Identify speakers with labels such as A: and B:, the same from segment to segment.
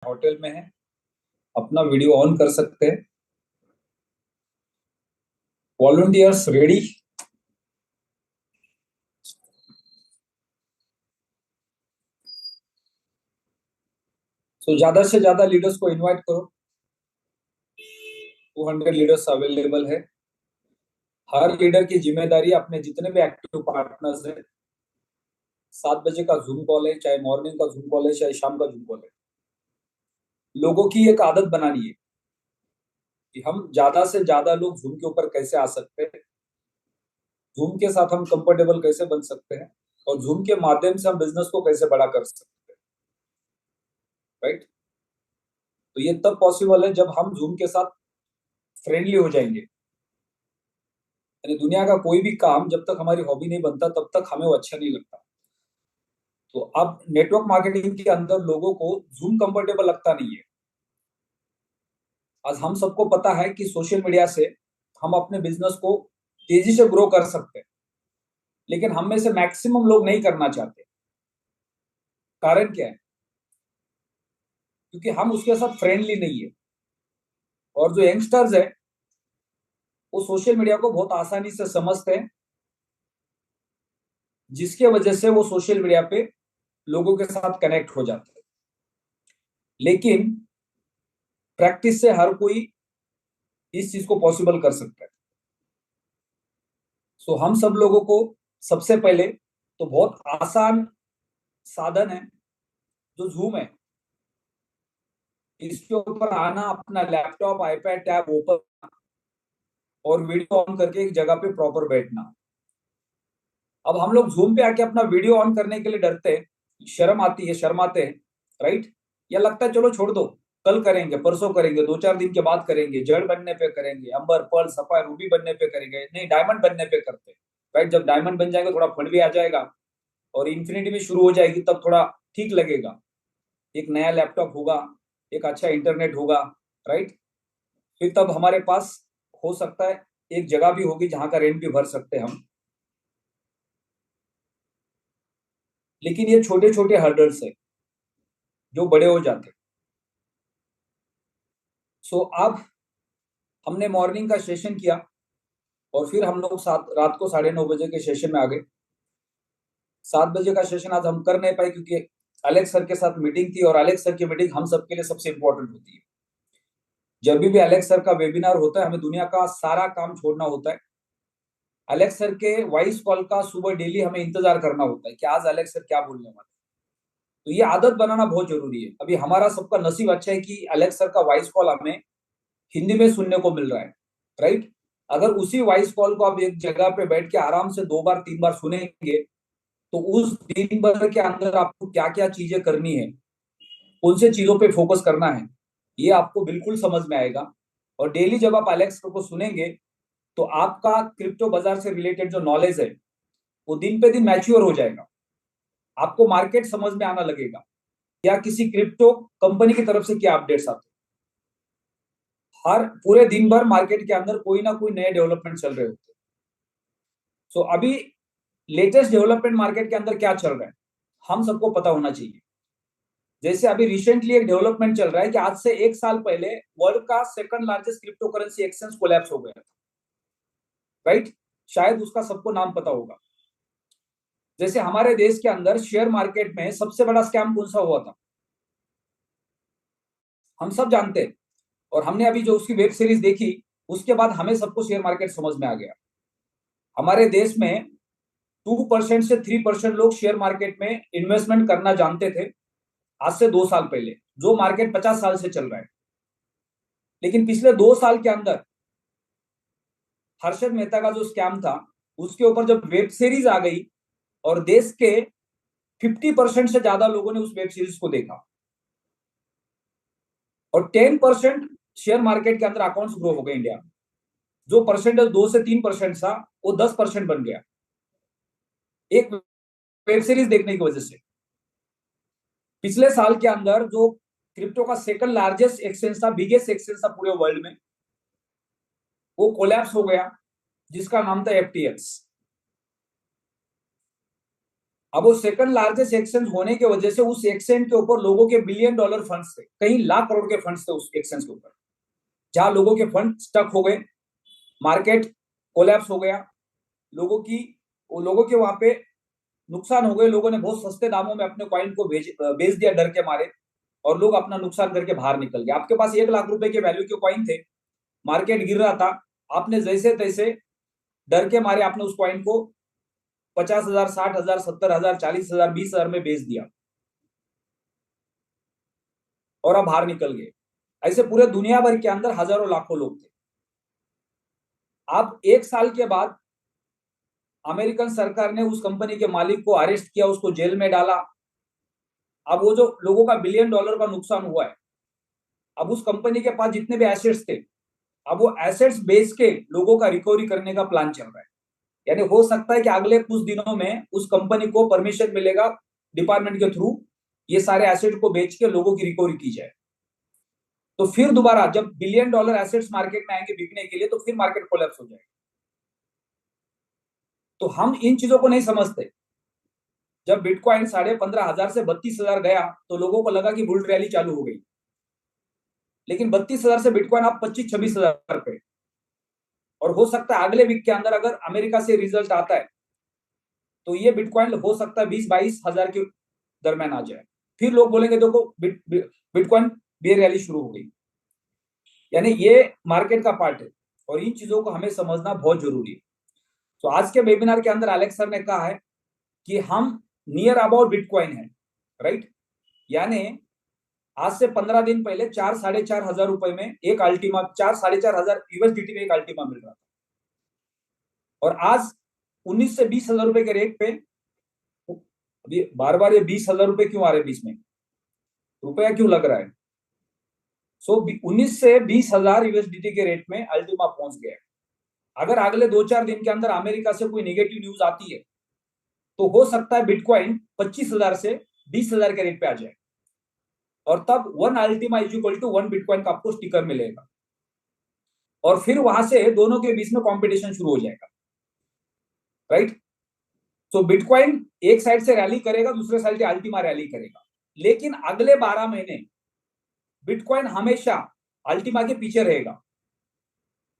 A: Hotel में है। अपना वीडियो ऑन कर सकते हैं। Volunteers ready. सो ज्यादा से ज्यादा लीडर्स को इनवाइट करो। 200 लीडर्स अवेलेबल है। हर लीडर की जिम्मेदारी अपने जितने भी एक्टिव पार्टनर्स है, 7 बजे का जूम कॉल है, चाहे मॉर्निंग का जूम कॉल है, चाहे शाम का जूम कॉल है। लोगों की एक आदत बनानी है कि हम ज्यादा से ज्यादा लोग जूम के ऊपर कैसे आ सकते हैं, जूम के साथ हम कंफर्टेबल कैसे बन सकते हैं, और जूम के माध्यम से हम बिजनेस को कैसे बड़ा कर सकते हैं। राइट। तो ये तब पॉसिबल है जब हम जूम के साथ फ्रेंडली हो जाएंगे। यानी दुनिया का कोई भी काम जब तक हमारी हॉबी नहीं बनता तब तक हमें वो अच्छा नहीं लगता। तो अब नेटवर्क मार्केटिंग के अंदर लोगों को जूम कंफर्टेबल लगता नहीं है। आज हम सबको पता है कि सोशल मीडिया से हम अपने बिजनेस को तेजी से ग्रो कर सकते हैं, लेकिन हम में से मैक्सिमम लोग नहीं करना चाहते। कारण क्या है? क्योंकि हम उसके साथ फ्रेंडली नहीं है। और जो यंगस्टर्स है वो सोशल मीडिया को बहुत आसानी से समझते हैं, जिसके वजह से वो सोशल मीडिया पे लोगों के साथ कनेक्ट हो जाते हैं। लेकिन प्रैक्टिस से हर कोई इस चीज को पॉसिबल कर सकता है। सो हम सब लोगों को सबसे पहले तो बहुत आसान साधन है जो जूम है। इसके ऊपर आना, अपना लैपटॉप, आईपैड, टैब ओपन और वीडियो ऑन करके एक जगह पे प्रॉपर बैठना। अब हम लोग जूम पे आके अपना वीडियो ऑन करने के लिए डरते हैं, शर्म आती है, शर्माते हैं। राइट। या लगता है चलो छोड़ दो, कल करेंगे, परसों करेंगे, 2-4 दिन के बाद करेंगे, जड़ बनने पे करेंगे, अंबर, पर्ल, सफायर, रूबी बनने पे करेंगे, नहीं डायमंड बनने पे करते हैं। राइट। जब डायमंड बन जाएगा थोड़ा फंड भी आ जाएगा और इन्फिनिटी भी शुरू हो जाएगी, तब थोड़ा ठीक लगेगा। एक नया लैपटॉप होगा, एक अच्छा इंटरनेट होगा। राइट। फिर तब हमारे पास हो सकता है एक जगह भी होगी जहां का रेंट भी भर सकते हैं हम। लेकिन ये छोटे छोटे हर्डल्स है जो बड़े हो जाते हैं। सो अब हमने मॉर्निंग का सेशन किया और फिर हम लोग रात को 9:30 बजे के सेशन में आ गए। 7 बजे का सेशन आज हम कर नहीं पाए क्योंकि अलेक्स सर के साथ मीटिंग थी, और अलेक्स सर की मीटिंग हम सबके लिए सबसे इंपॉर्टेंट होती है। जब भी अलेक्स सर का वेबिनार होता है हमें दुनिया का सारा काम छोड़ना होता है। अलेक्स सर के वॉइस कॉल का सुबह डेली हमें इंतजार करना होता है कि आज अलेक्स सर क्या बोलने वाले। तो ये आदत बनाना बहुत जरूरी है। अभी हमारा सबका नसीब अच्छा है कि अलेक्स सर का वॉइस कॉल हमें हिंदी में सुनने को मिल रहा है। राइट। अगर उसी वॉइस कॉल को आप एक जगह पे बैठ के आराम से 2 बार 3 बार सुनेंगे तो उस दिन भर के अंदर आपको क्या क्या चीजें करनी है, कौन से चीजों पे फोकस करना है, ये आपको बिल्कुल समझ में आएगा। और डेली जब आप अलेक्स को सुनेंगे तो आपका क्रिप्टो बाजार से रिलेटेड जो नॉलेज है वो दिन पे दिन मैच्योर हो जाएगा। आपको मार्केट समझ में आना लगेगा या किसी क्रिप्टो कंपनी की तरफ से क्या अपडेट्स आते हैं। हर पूरे दिन भर मार्केट के अंदर कोई ना कोई नए डेवलपमेंट चल रहे होते हैं। सो अभी लेटेस्ट डेवलपमेंट मार्केट के अंदर क्या चल रहा है हम सबको पता होना चाहिए। जैसे अभी रिसेंटली एक डेवलपमेंट चल रहा है कि आज से 1 साल पहले वर्ल्ड का second largest crypto currency exchange collapse हो गया। राइट। शायद उसका सबको नाम पता होगा। जैसे हमारे देश के अंदर शेयर मार्केट में सबसे बड़ा स्कैम कौन सा हुआ था हम सब जानते हैं। और हमने अभी जो उसकी वेब सीरीज देखी उसके बाद हमें सबको शेयर मार्केट समझ में आ गया। हमारे देश में 2% से 3% लोग शेयर मार्केट में इन्वेस्टमेंट करना जानते थे आज से 2 साल पहले, जो मार्केट 50 साल से चल रहा है। लेकिन पिछले 2 साल के अंदर हर्षद मेहता का जो स्कैम था उसके ऊपर जब वेब सीरीज आ गई और देश के 50% से ज्यादा लोगों ने उस वेब सीरीज को देखा और 10% शेयर मार्केट के अंदर अकाउंट्स ग्रो हो गए इंडिया में। जो परसेंटेज 2 से 3% था वो 10% बन गया एक वेब सीरीज देखने की वजह से। पिछले साल के अंदर जो क्रिप्टो का सेकंड लार्जेस्ट एक्सचेंज था, बिगेस्ट एक्सचेंज था पूरे वर्ल्ड में, वो कोलैप्स हो गया, जिसका नाम था एफटीएक्स। अब वो सेकंड लार्जेस्ट एक्सचेंज होने की वजह से उस एक्सचेंज के ऊपर लोगों के बिलियन डॉलर फंड्स थे, कई लाख करोड़ के फंड्स थे उस एक्सचेंज के ऊपर, जहां लोगों के फंड स्टक हो गए, मार्केट कोलैप्स हो गया, लोगों के वहां पे नुकसान हो गए, लोगों ने बहुत सस्ते दामों में अपने कॉइन को बेच दिया डर के मारे, और लोग अपना नुकसान करके बाहर निकल गए। आपके पास 1 लाख रुपए के वैल्यू के कॉइन थे, मार्केट गिर रहा था, आपने जैसे तैसे डर के मारे आपने उस कॉइन को 50,000, 60,000, 70,000, 40,000, 20,000 में बेच दिया और आप बाहर निकल गए। ऐसे पूरे दुनिया भर के अंदर हजारों लाखों लोग थे। अब 1 साल के बाद अमेरिकन सरकार ने उस कंपनी के मालिक को अरेस्ट किया, उसको जेल में डाला। अब वो जो लोगों का बिलियन डॉलर का नुकसान हुआ है, अब उस कंपनी के पास जितने भी एसेट्स थे, अब वो एसेट्स बेच के लोगों का रिकवरी करने का प्लान चल रहा है। यानी हो सकता है कि अगले कुछ दिनों में उस कंपनी को परमिशन मिलेगा डिपार्टमेंट के थ्रू, ये सारे एसेट को बेच के लोगों की रिकवरी की जाए। तो फिर दोबारा जब बिलियन डॉलर एसेट्स मार्केट में आएंगे बिकने के लिए, तो फिर मार्केट कोलैप्स हो जाएगा। तो हम इन चीजों को नहीं समझते। जब बिटकॉइन 15,500 से 32,000 गया, तो लोगों को लगा कि बुल रैली चालू हो गई, लेकिन 32,000 से बिटकॉइन आप 25-26,000 पे, और हो सकता है अगले वीक के अंदर अगर अमेरिका से रिजल्ट आता है तो ये बिटकॉइन हो सकता है 20-22,000 के दरमियान आ जाए। फिर लोग बोलेंगे देखो बिटकॉइन बेयर रैली शुरू हो गई। यानी ये मार्केट का पार्ट है, और इन चीजों को हमें समझना बहुत जरूरी है। तो आज के वेबिनार के अंदर एलेक्स सर ने कहा है कि हम नियर अबाउट बिटकॉइन है, राइट। यानी आज से 15 दिन पहले 4-4,500 रुपए में एक अल्टीमा, 4-4,500 यूएसडीटी में एक अल्टीमा मिल रहा था, और आज 19 से 20,000 रुपए के रेट पे, अभी बार बार ये 20,000 रुपए क्यों आ रहे बीच में, रुपया क्यों लग रहा है। सो 19 से 20,000 यूएसडीटी के रेट में अल्टीमा पहुंच गया। अगर अगले 2-4 दिन के अंदर अमेरिका से कोई नेगेटिव न्यूज आती है, तो हो सकता है बिटकॉइन 25,000 से 20,000 के रेट पे आ जाए, और तब 1 Ultima is equal to 1 bitcoin का आपको स्टिकर मिलेगा, और फिर वहां से दोनों के बीच में कंपटीशन शुरू हो जाएगा, राइट। तो बिटकॉइन एक साइड से रैली करेगा, दूसरे साइड से अल्टीमा रैली करेगा, लेकिन अगले 12 महीने बिटकॉइन हमेशा अल्टीमा के पीछे रहेगा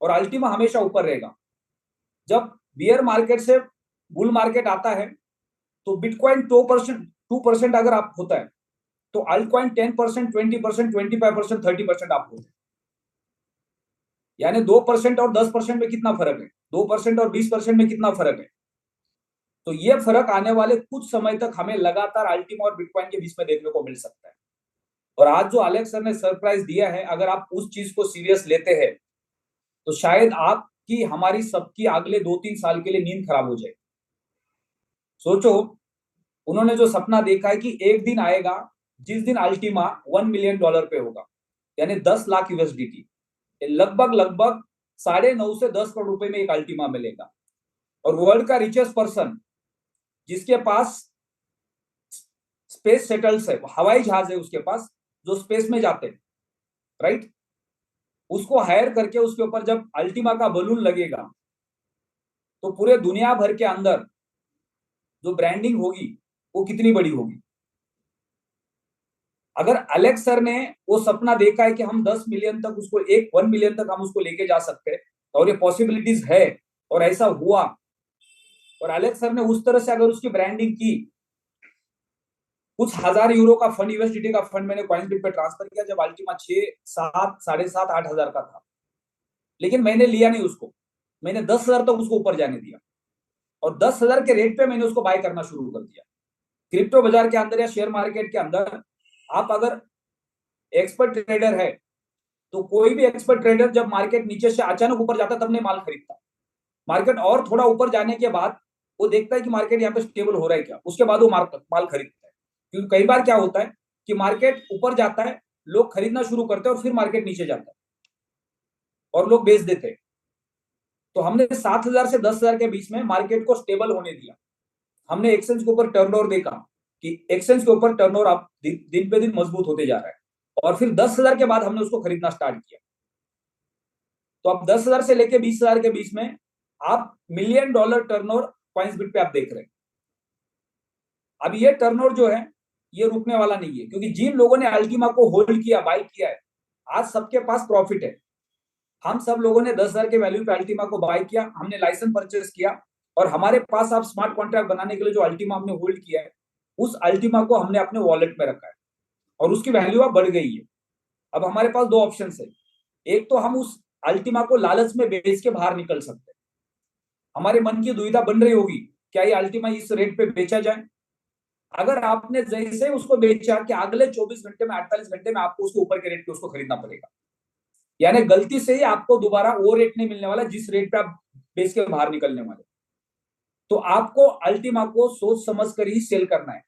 A: और अल्टीमा हमेशा ऊपर रहेगा। जब बियर मार्केट से बुल मार्केट आता है, तो बिटकॉइन 2% अगर आप होता है, तो अल्टकॉइन 10%, 20%, 25%, 30% आप होते हैं। यानी 2% और 10% में कितना फर्क है, 2% और 20% में कितना फर्क है। तो ये फर्क आने वाले कुछ समय तक हमें लगातार अल्टीमा और बिटकॉइन के बीच में देखने को मिल सकता है। और आज जो अलेक्स सर ने सरप्राइज दिया है, अगर आप उस चीज को सीरियस लेते हैं, तो शायद आपकी, हमारी सबकी अगले 2-3 साल के लिए नींद खराब हो जाए। सोचो, उन्होंने जो सपना देखा है कि एक दिन आएगा जिस दिन अल्टीमा $1 मिलियन पे होगा, यानी 10 लाख यूएसडीटी, लगभग लगभग 9.5 से 10 करोड़ रुपए में एक अल्टीमा मिलेगा। और वर्ल्ड का रिचेस्ट पर्सन, जिसके पास स्पेस सेटल्स है, हवाई जहाज है उसके पास, जो स्पेस में जाते हैं, राइट, उसको हायर करके उसके ऊपर जब अल्टीमा का बलून लगेगा, तो पूरे दुनिया भर के अंदर जो ब्रांडिंग होगी वो कितनी बड़ी होगी। अगर अलेक्स सर ने वो सपना देखा है कि हम 10 मिलियन तक उसको, 1 मिलियन तक हम उसको लेके जा सकते हैं, और ये पॉसिबिलिटीज है, और ऐसा हुआ, और अलेक्स सर ने उस तरह से अगर उसकी ब्रांडिंग की, कुछ हजार यूरो का फंड, यूएसडीटी का फंड मैंने कॉइनबिट पे ट्रांसफर किया जब अल्टीमा 6-7, 7.5, 8,000 का था, लेकिन मैंने लिया नहीं उसको, मैंने 10,000 तक उसको ऊपर जाने दिया, और 10,000 के रेट पे मैंने उसको बाय करना शुरू कर दिया। क्रिप्टो बाजार के अंदर या शेयर मार्केट के अंदर आप अगर एक्सपर्ट ट्रेडर है, तो कोई भी एक्सपर्ट ट्रेडर जब मार्केट नीचे से अचानक ऊपर जाता है तब नहीं माल खरीदता। मार्केट और थोड़ा ऊपर जाने के बाद वो देखता है कि मार्केट यहाँ पे स्टेबल हो रहा है क्या, उसके बाद वो माल खरीदता है। क्योंकि कई बार क्या होता है कि मार्केट ऊपर जाता है, लोग खरीदना शुरू करते हैं, और फिर मार्केट नीचे जाता है और लोग बेच देते हैं। तो हमने 7,000 से 10,000 के बीच में मार्केट को स्टेबल होने दिया। हमने एक्सचेंज के ऊपर टर्नओवर देखा कि एक्सचेंज के ऊपर टर्नओवर अब दिन पे दिन मजबूत होते जा रहा है, और फिर 10,000 के बाद हमने उसको खरीदना स्टार्ट किया। तो अब 10,000 से लेके 20,000 के बीच में आप $1 मिलियन टर्नओवर कॉइंसबिट पे आप देख रहे हैं। अब ये टर्नओवर जो है ये रुकने वाला नहीं है, क्योंकि जिन लोगों ने अल्टीमा को होल्ड किया, बाय किया है, आज सबके पास प्रॉफिट है। हम सब लोगों ने 10,000 के वैल्यू पे अल्टीमा को बाय किया, हमने लाइसेंस परचेस किया, और हमारे पास आप स्मार्ट कॉन्ट्रैक्ट बनाने के लिए जो अल्टीमा हमने होल्ड किया है, उस अल्टीमा को हमने अपने वॉलेट में रखा है और उसकी वैल्यू अब बढ़ गई है। अब हमारे पास दो ऑप्शन है, एक तो हम उस अल्टीमा को लालच में बेच के बाहर निकल सकते हैं। हमारे मन की दुविधा बन रही होगी, क्या ये अल्टीमा इस रेट पे बेचा जाए? अगर आपने जैसे उसको बेचा कि अगले 24 घंटे में 48 घंटे में आपको उसको ऊपर के रेट पे उसको खरीदना पड़ेगा, यानी गलती से ही आपको दोबारा वो रेट नहीं मिलने वाला जिस रेट पे आप बेच के बाहर निकलने वाले। तो आपको अल्टीमा को सोच समझ कर ही सेल करना है।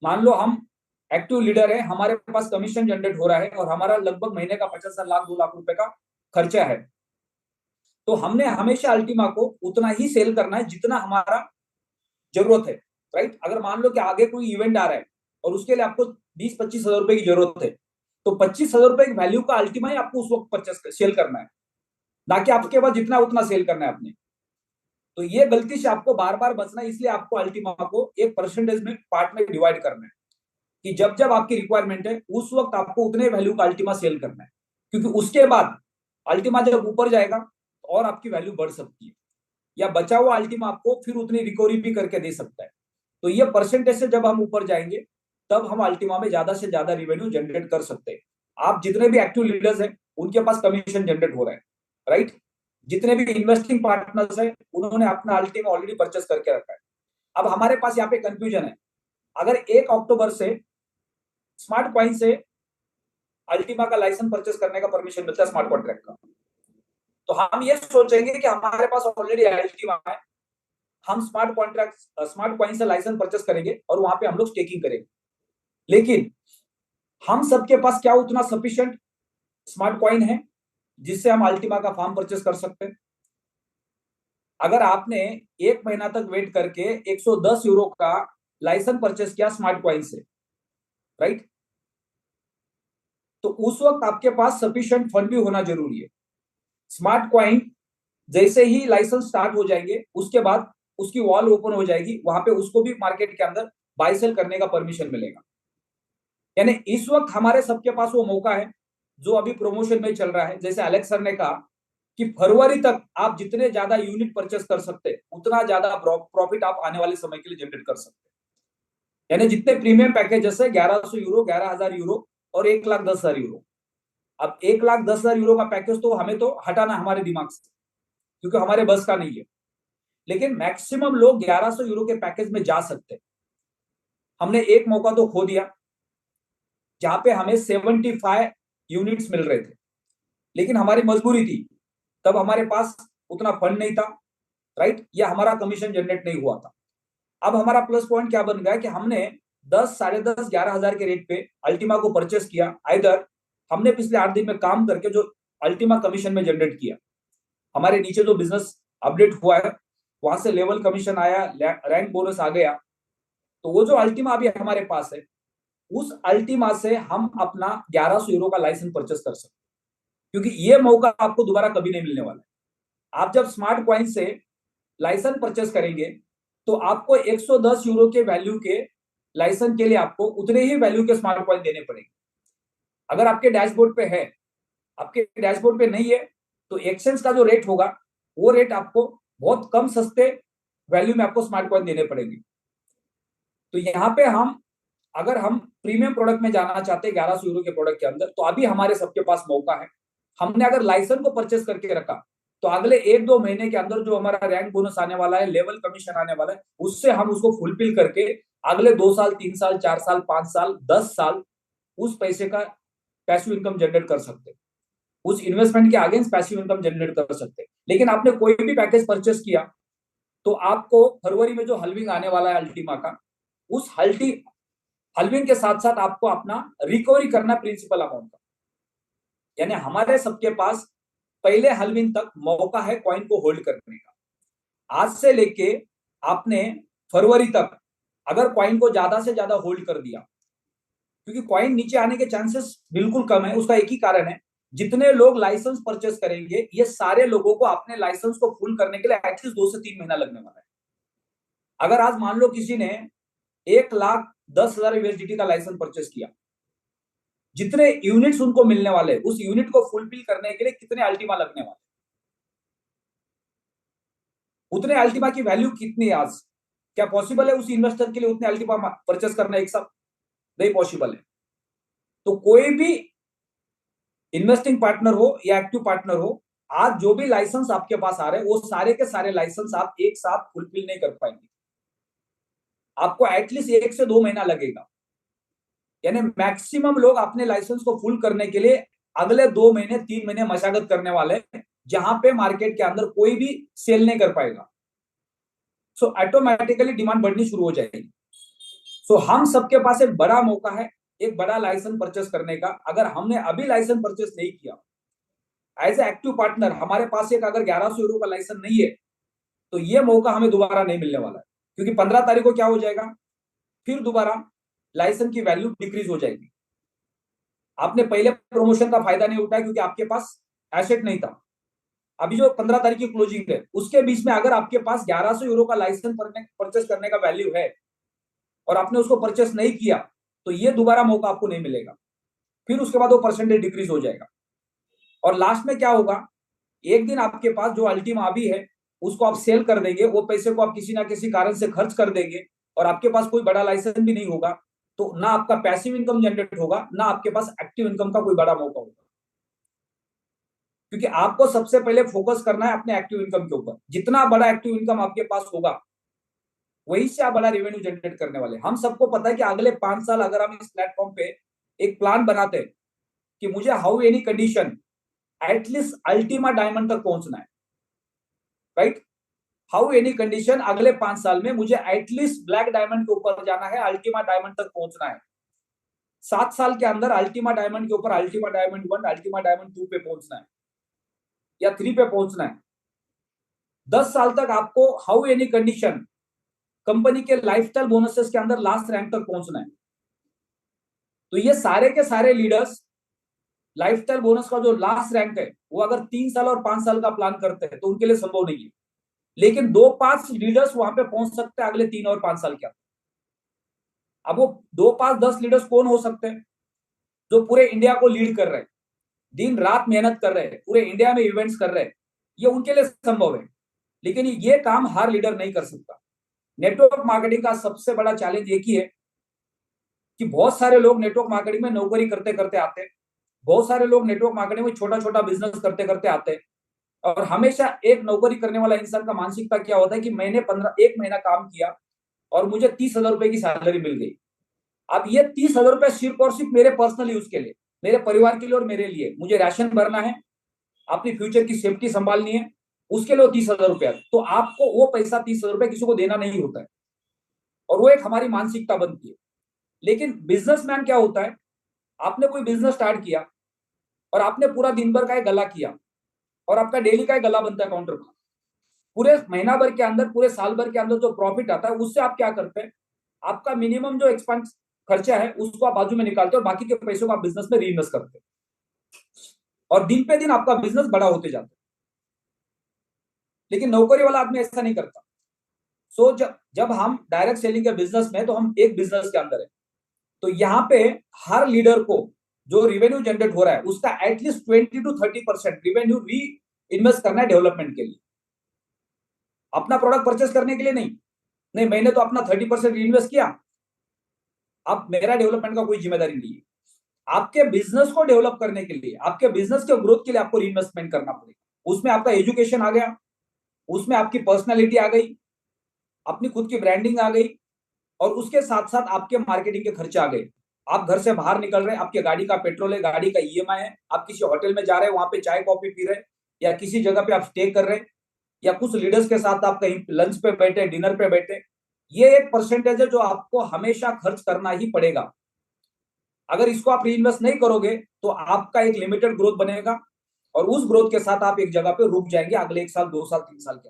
A: मान लो हम एक्टिव लीडर है, हमारे पास कमीशन जनरेट हो रहा है और हमारा लगभग महीने का 50 लाख 2 लाख रुपए का खर्चा है, तो हमने हमेशा अल्टीमा को उतना ही सेल करना है जितना हमारा जरूरत है, राइट? अगर मान लो कि आगे कोई इवेंट आ रहा है और उसके लिए आपको 20-25 हजार रुपए की जरूरत है, तो 25 हजार रुपए की वैल्यू का अल्टीमा ही आपको उस वक्त परचेस सेल करना है, ना कि आपके पास जितना उतना सेल करना है आपने। तो ये गलती से आपको बार बार बचना है, इसलिए आपको अल्टीमा को एक परसेंटेज में पार्ट में डिवाइड करना है कि जब जब आपकी रिक्वायरमेंट है उस वक्त आपको उतने वैल्यू का अल्टीमा सेल करना है, क्योंकि उसके बाद अल्टीमा जब ऊपर जाएगा और आपकी वैल्यू बढ़ सकती है, या बचा हुआ अल्टीमा आपको फिर उतनी रिकवरी भी करके दे सकता है। तो ये परसेंटेज से जब हम ऊपर जाएंगे तब हम अल्टीमा में ज्यादा से ज्यादा रिवेन्यू जनरेट कर सकते हैं। आप जितने भी एक्टिव लीडर्स हैं उनके पास कमीशन जनरेट हो रहा है, राइट? जितने भी इन्वेस्टिंग पार्टनर्स हैं उन्होंने अपना अल्टीमा ऑलरेडी परचेस करके रखा है। अब हमारे पास यहाँ पे कंफ्यूजन है, अगर 1 अक्टूबर से स्मार्ट कॉइन से अल्टीमा का लाइसेंस परचेस करने का परमिशन मिलता है स्मार्ट कॉन्ट्रैक्ट का, तो हम ये सोचेंगे कि हमारे पास ऑलरेडी अल्टीमा है, हम स्मार्ट कॉन्ट्रैक्ट स्मार्ट कॉइन से लाइसेंस परचेस करेंगे और वहां पे हम लोग स्टेकिंग करेंगे। लेकिन हम सबके पास क्या उतना सफिशिएंट स्मार्ट कॉइन है जिससे हम अल्टीमा का फार्म परचेस कर सकते हैं? अगर आपने 1 महीना तक वेट करके 110 यूरो का लाइसेंस परचेस किया स्मार्ट कॉइन से, राइट, तो उस वक्त आपके पास सफिशिएंट फंड भी होना जरूरी है। स्मार्ट कॉइन जैसे ही लाइसेंस स्टार्ट हो जाएंगे उसके बाद उसकी वॉल ओपन हो जाएगी, वहां पे उसको भी मार्केट के अंदर बाय सेल करने का परमिशन मिलेगा। यानी इस वक्त हमारे सबके पास वो मौका है जो अभी प्रमोशन में चल रहा है। जैसे अलेक्स सर ने कहा कि फरवरी तक आप जितने ज्यादा यूनिट परचेस कर सकते हैं उतना ज्यादा प्रॉफिट आप आने वाले समय के लिए जनरेट कर सकते हैं। यानी जितने प्रीमियम पैकेजेस है 1100 यूरो, 11,000 यूरो और 1,10,000 यूरो। अब 1,10,000 यूरो का पैकेज तो हमें तो हटाना हमारे दिमाग से, क्योंकि हमारे बस का नहीं है। लेकिन मैक्सिमम लोग 1100 यूरो के पैकेज में जा सकते हैं। हमने एक मौका तो खो दिया जहां पे हमें 75 यूनिट्स मिल रहे थे, लेकिन हमारी मजबूरी थी, तब हमारे पास उतना फंड नहीं था, राइट, या हमारा कमीशन जनरेट नहीं हुआ था। अब हमारा प्लस पॉइंट क्या बन गया कि हमने 10, 10.5, 11,000 के रेट पे अल्टीमा को परचेस किया। आइदर हमने पिछले 8 दिन में काम करके जो अल्टीमा कमीशन में जनरेट किया, हमारे नीचे जो बिजनेस अपडेट हुआ है वहां से लेवल कमीशन आया, रैंक बोनस आ गया, तो वो जो अल्टीमा अभी हमारे पास है उस अल्टीमा से हम अपना 1100 यूरो का लाइसेंस परचेस कर सकते हैं, क्योंकि ये मौका आपको दोबारा कभी नहीं मिलने वाला है। आप जब स्मार्ट कॉइन से लाइसेंस परचेस करेंगे तो आपको 110 यूरो के वैल्यू के लाइसेंस के लिए आपको उतने ही वैल्यू के स्मार्ट कॉइन देने पड़ेंगे। अगर आपके डैशबोर्ड पे है, आपके डैशबोर्ड पे नहीं है, तो एक्सचेंज का जो रेट होगा वो रेट आपको बहुत कम सस्ते वैल्यू में आपको स्मार्ट कॉइन देने पड़ेंगे। तो यहाँ पे अगर हम प्रीमियम प्रोडक्ट में जाना चाहते हैं 1100 यूरो के प्रोडक्ट के अंदर, तो अभी हमारे सबके पास मौका है। हमने अगर लाइसेंस को परचेस करके रखा तो अगले 1-2 महीने के अंदर जो हमारा रैंक बोनस आने वाला है, लेवल कमीशन आने वाला है, उससे हम उसको फुलफिल करके अगले 2 साल, 3 साल, 4 साल, 5 साल, 10 साल उस पैसे का पैसिव इनकम जनरेट कर सकते हैं, उस इन्वेस्टमेंट के अगेंस्ट पैसिव इनकम जनरेट कर सकते हैं। लेकिन आपने कोई भी पैकेज परचेस किया तो आपको फरवरी में जो हल्विंग आने वाला है अल्टीमा का, उस हल्विंग के साथ साथ आपको अपना रिकवरी करना प्रिंसिपल अमाउंट का। यानी हमारे सबके पास पहले हल्विंग तक मौका है कॉइन को होल्ड करने का। आज से लेके आपने फरवरी तक अगर कॉइन को ज्यादा से ज्यादा होल्ड कर दिया, क्योंकि कॉइन नीचे आने के चांसेस बिल्कुल कम है, उसका एक ही कारण है, जितने लोग लाइसेंस परचेस करेंगे ये सारे लोगों को अपने लाइसेंस को फुल करने के लिए एटलीस्ट 2 से 3 महीना लगने वाला है। अगर आज मान लो किसी ने 1,10,000 यूएसडीटी का लाइसेंस परचेस किया। जितने यूनिट्स उनको मिलने वाले, उस यूनिट को फुलफिल करने के लिए कितने अल्टीमा लगने वाले, उतने अल्टीमा की वैल्यू कितनी है आज? क्या पॉसिबल है उस इन्वेस्टर के लिए उतने अल्टीमा परचेस करना एक साथ? नहीं पॉसिबल है। तो कोई भी इन्वेस्टिंग पार्टनर हो या एक्टिव पार्टनर हो, आज जो भी लाइसेंस आपके पास आ रहे हैं वो सारे के सारे लाइसेंस आप एक साथ फुलफिल नहीं कर पाएंगे। आपको एटलीस्ट 1 से 2 महीना लगेगा। यानी मैक्सिमम लोग अपने लाइसेंस को फुल करने के लिए अगले 2 महीने 3 महीने मशागत करने वाले हैं, जहां पे मार्केट के अंदर कोई भी सेल नहीं कर पाएगा। सो ऑटोमेटिकली डिमांड बढ़नी शुरू हो जाएगी। सो हम सबके पास एक बड़ा मौका है, एक बड़ा लाइसेंस परचेस करने का। अगर हमने अभी लाइसेंस परचेस नहीं किया, एज ए एक्टिव पार्टनर हमारे पास एक अगर 1100 यूरो का लाइसेंस नहीं है, तो ये मौका हमें दोबारा नहीं मिलने वाला है। क्योंकि 15 तारीख को क्या हो जाएगा, फिर दोबारा लाइसेंस की वैल्यू डिक्रीज हो जाएगी। आपने पहले प्रमोशन का फायदा नहीं उठाया क्योंकि आपके पास एसेट नहीं था। अभी जो 15 तारीख की क्लोजिंग है उसके बीच में अगर आपके पास 1100 यूरो का लाइसेंस परचेस करने का वैल्यू है और आपने उसको परचेस नहीं किया, तो ये दोबारा मौका आपको नहीं मिलेगा। फिर उसके बाद वो परसेंटेज डिक्रीज हो जाएगा। और लास्ट में क्या होगा, एक दिन आपके पास जो अल्टीमा अभी है उसको आप सेल कर देंगे, वो पैसे को आप किसी ना किसी कारण से खर्च कर देंगे और आपके पास कोई बड़ा लाइसेंस भी नहीं होगा, तो ना आपका पैसिव इनकम जनरेट होगा, ना आपके पास एक्टिव इनकम का कोई बड़ा मौका होगा। क्योंकि आपको सबसे पहले फोकस करना है अपने एक्टिव इनकम के ऊपर। जितना बड़ा एक्टिव इनकम आपके पास होगा, वहीं से आप बड़ा रेवेन्यू जनरेट करने वाले। हम सबको पता है कि अगले 5 साल अगर हम इस प्लेटफॉर्म पे एक प्लान बनाते हैं कि मुझे how any condition at least Ultima diamond तक पहुंचना है, राइट? हाउ एनी कंडीशन अगले 5 साल में मुझे एटलीस्ट ब्लैक डायमंड के ऊपर जाना है, अल्टीमा डायमंड तक पहुंचना है। 7 साल के अंदर अल्टीमा डायमंड के ऊपर अल्टीमा डायमंड 1, अल्टीमा डायमंड 2 पे पहुंचना है या 3 पे पहुंचना है। 10 साल तक आपको हाउ एनी कंडीशन कंपनी के लाइफस्टाइल बोनसेस के अंदर लास्ट रैंक तक पहुंचना है। तो ये सारे के सारे लीडर्स लाइफस्टाइल बोनस का जो लास्ट रैंक है वो अगर 3 साल और 5 साल का प्लान करते हैं तो उनके लिए संभव नहीं है। लेकिन 2-5 लीडर्स वहां पे पहुंच सकते हैं अगले 3 और 5 साल के अंदर। अब वो 2-5-10 लीडर्स कौन हो सकते हैं? जो पूरे इंडिया को लीड कर रहे हैं, दिन रात मेहनत कर रहे हैं, पूरे इंडिया में इवेंट्स कर रहे हैं, ये उनके लिए संभव है। लेकिन ये काम हर लीडर नहीं कर सकता। नेटवर्क मार्केटिंग का सबसे बड़ा चैलेंज एक ही है कि बहुत सारे लोग नेटवर्क मार्केटिंग में नौकरी करते करते आते हैं, बहुत सारे लोग नेटवर्क मार्केटिंग में छोटा छोटा बिजनेस करते करते आते हैं। और हमेशा एक नौकरी करने वाला इंसान का मानसिकता क्या होता है कि मैंने 1 महीना काम किया और मुझे 30,000 रुपए की सैलरी मिल गई। अब ये 30,000 रुपए सिर्फ और सिर्फ मेरे पर्सनल यूज के लिए, मेरे परिवार के लिए और मेरे लिए, मुझे राशन भरना है, अपनी फ्यूचर की सेफ्टी संभालनी है, उसके लिए 30,000 रुपया। तो आपको वो पैसा 30,000 रुपया किसी को देना नहीं होता है, और वो एक हमारी मानसिकता बनती है। लेकिन बिजनेसमैन क्या होता है, आपने कोई बिजनेस स्टार्ट किया और आपने पूरा दिन भर का एक गला किया और आपका डेली का एक गला बनता है काउंटर का। पूरे महीना भर के अंदर, पूरे साल भर के अंदर जो प्रॉफिट आता है उससे आप क्या करते हैं, आपका मिनिमम जो एक्सपेंस खर्चा है उसको आप बाजू में निकालते हैं और बाकी के पैसों को आप बिजनेस में री इन्वेस्ट करते हैं, और दिन पे दिन आपका बिजनेस बड़ा होते जाता है। लेकिन नौकरी वाला आदमी ऐसा नहीं करता। सो जब हम डायरेक्ट सेलिंग के बिजनेस में, तो हम एक बिजनेस के अंदर है, तो यहाँ पे हर लीडर को जो रिवेन्यू जनरेट हो रहा है उसका एटलीस्ट 20-30% रिवेन्यू री इन्वेस्ट करना है डेवलपमेंट के लिए। अपना प्रोडक्ट परचेस करने के लिए नहीं, नहीं मैंने तो अपना 30% री इन्वेस्ट किया, अब मेरा डेवलपमेंट का कोई जिम्मेदारी नहीं है। आपके बिजनेस को डेवलप करने के लिए, आपके बिजनेस के ग्रोथ के लिए आपको री इन्वेस्टमेंट करना पड़ेगा। उसमें आपका एजुकेशन आ गया, उसमें आपकी पर्सनैलिटी आ गई, अपनी खुद की ब्रांडिंग आ गई, और उसके साथ साथ आपके मार्केटिंग के खर्चे आ गए। आप घर से बाहर निकल रहे हैं, आपके गाड़ी का पेट्रोल है, गाड़ी का ईएमआई है, आप किसी होटल में जा रहे हैं, वहां पे चाय कॉफी पी रहे हैं, या किसी जगह पे आप स्टे कर रहे हैं, या कुछ लीडर्स के साथ आप कहीं लंच पे बैठे, डिनर पे बैठे, ये एक परसेंटेज है जो आपको हमेशा खर्च करना ही पड़ेगा। अगर इसको आप री इन्वेस्ट नहीं करोगे तो आपका एक लिमिटेड ग्रोथ बनेगा, और उस ग्रोथ के साथ आप एक जगह पे रुक जाएंगे अगले 1 साल, 2 साल, 3 साल के।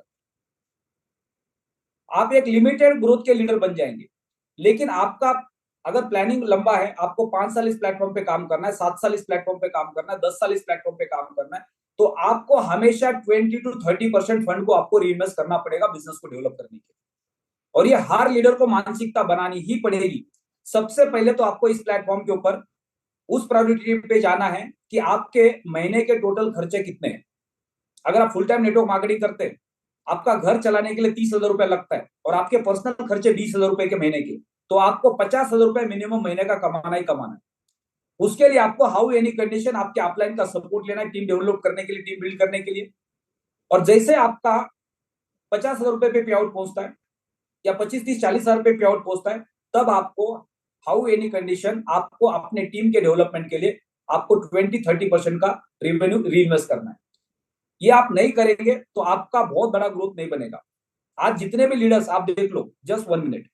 A: आप एक लिमिटेड ग्रोथ के लीडर बन जाएंगे। लेकिन आपका अगर प्लानिंग लंबा है, आपको 5 साल इस प्लेटफॉर्म पे काम करना है, 7 साल इस प्लेटफॉर्म पे काम करना है, 10 साल इस प्लेटफॉर्म पे काम करना है, तो आपको हमेशा 20-30% फंड को आपको री इन्वेस्ट करना पड़ेगा बिजनेस को डेवलप करने के लिए। और ये हर लीडर को मानसिकता बनानी ही पड़ेगी। सबसे पहले तो आपको इस प्लेटफॉर्म के ऊपर उस प्रायोरिटी पे जाना है कि आपके महीने के टोटल खर्चे कितने हैं। अगर आप फुल टाइम नेटवर्क मार्केटिंग करते हैं, आपका घर चलाने के लिए 30,000 रुपए लगता है और आपके पर्सनल खर्चे 20,000 रुपए के महीने के, तो आपको 50,000 रुपए मिनिमम महीने का कमाना ही कमाना है। उसके लिए आपको हाउ एनी कंडीशन आपके अपलाइन का सपोर्ट लेना है, टीम डेवलप करने के लिए, टीम बिल्ड करने के लिए। और जैसे आपका 50,000 रुपए पे पे आउट पहुंचता है या 25, 30, 40,000 पे पे आउट पहुंचता है, तब आपको हाउ एनी कंडीशन आपको अपने टीम के डेवलपमेंट के लिए आपको 20-30% का रेवेन्यू रीइन्वेस्ट करना है। ये आप नहीं करेंगे तो आपका बहुत बड़ा ग्रोथ नहीं बनेगा। आज जितने भी लीडर्स आप देख लो, जस्ट 1 मिनट।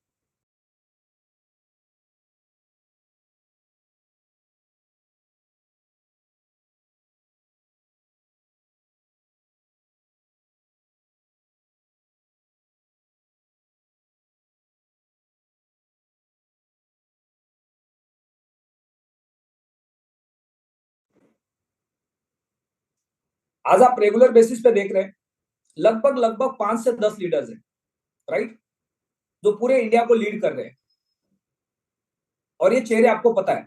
A: आज आप रेगुलर बेसिस पे देख रहे हैं, लगभग लगभग 5 से 10 लीडर्स हैं, राइट, जो पूरे इंडिया को लीड कर रहे हैं। और ये चेहरे आपको पता है,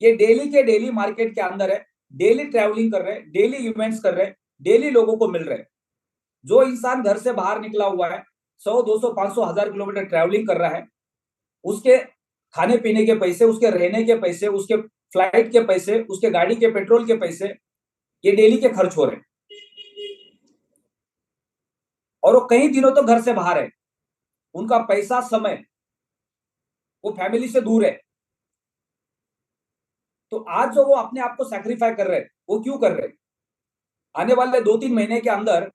A: ये डेली के डेली मार्केट के अंदर है, डेली ट्रैवलिंग कर रहे हैं, डेली इवेंट्स कर रहे हैं, डेली लोगों को मिल रहे हैं। जो इंसान घर से बाहर निकला हुआ है, 100, 200, 500, 1000 किलोमीटर ट्रैवलिंग कर रहा है, उसके खाने पीने के पैसे, उसके रहने के पैसे, उसके फ्लाइट के पैसे, उसके गाड़ी के पेट्रोल के पैसे, ये डेली के खर्च हो रहे हैं। और वो कई दिनों तो घर से बाहर है, उनका पैसा, समय, वो फैमिली से दूर है। तो आज जो वो अपने आप को सैक्रिफाई कर रहे हैं, वो क्यों कर रहे हैं? आने वाले 2-3 महीने के अंदर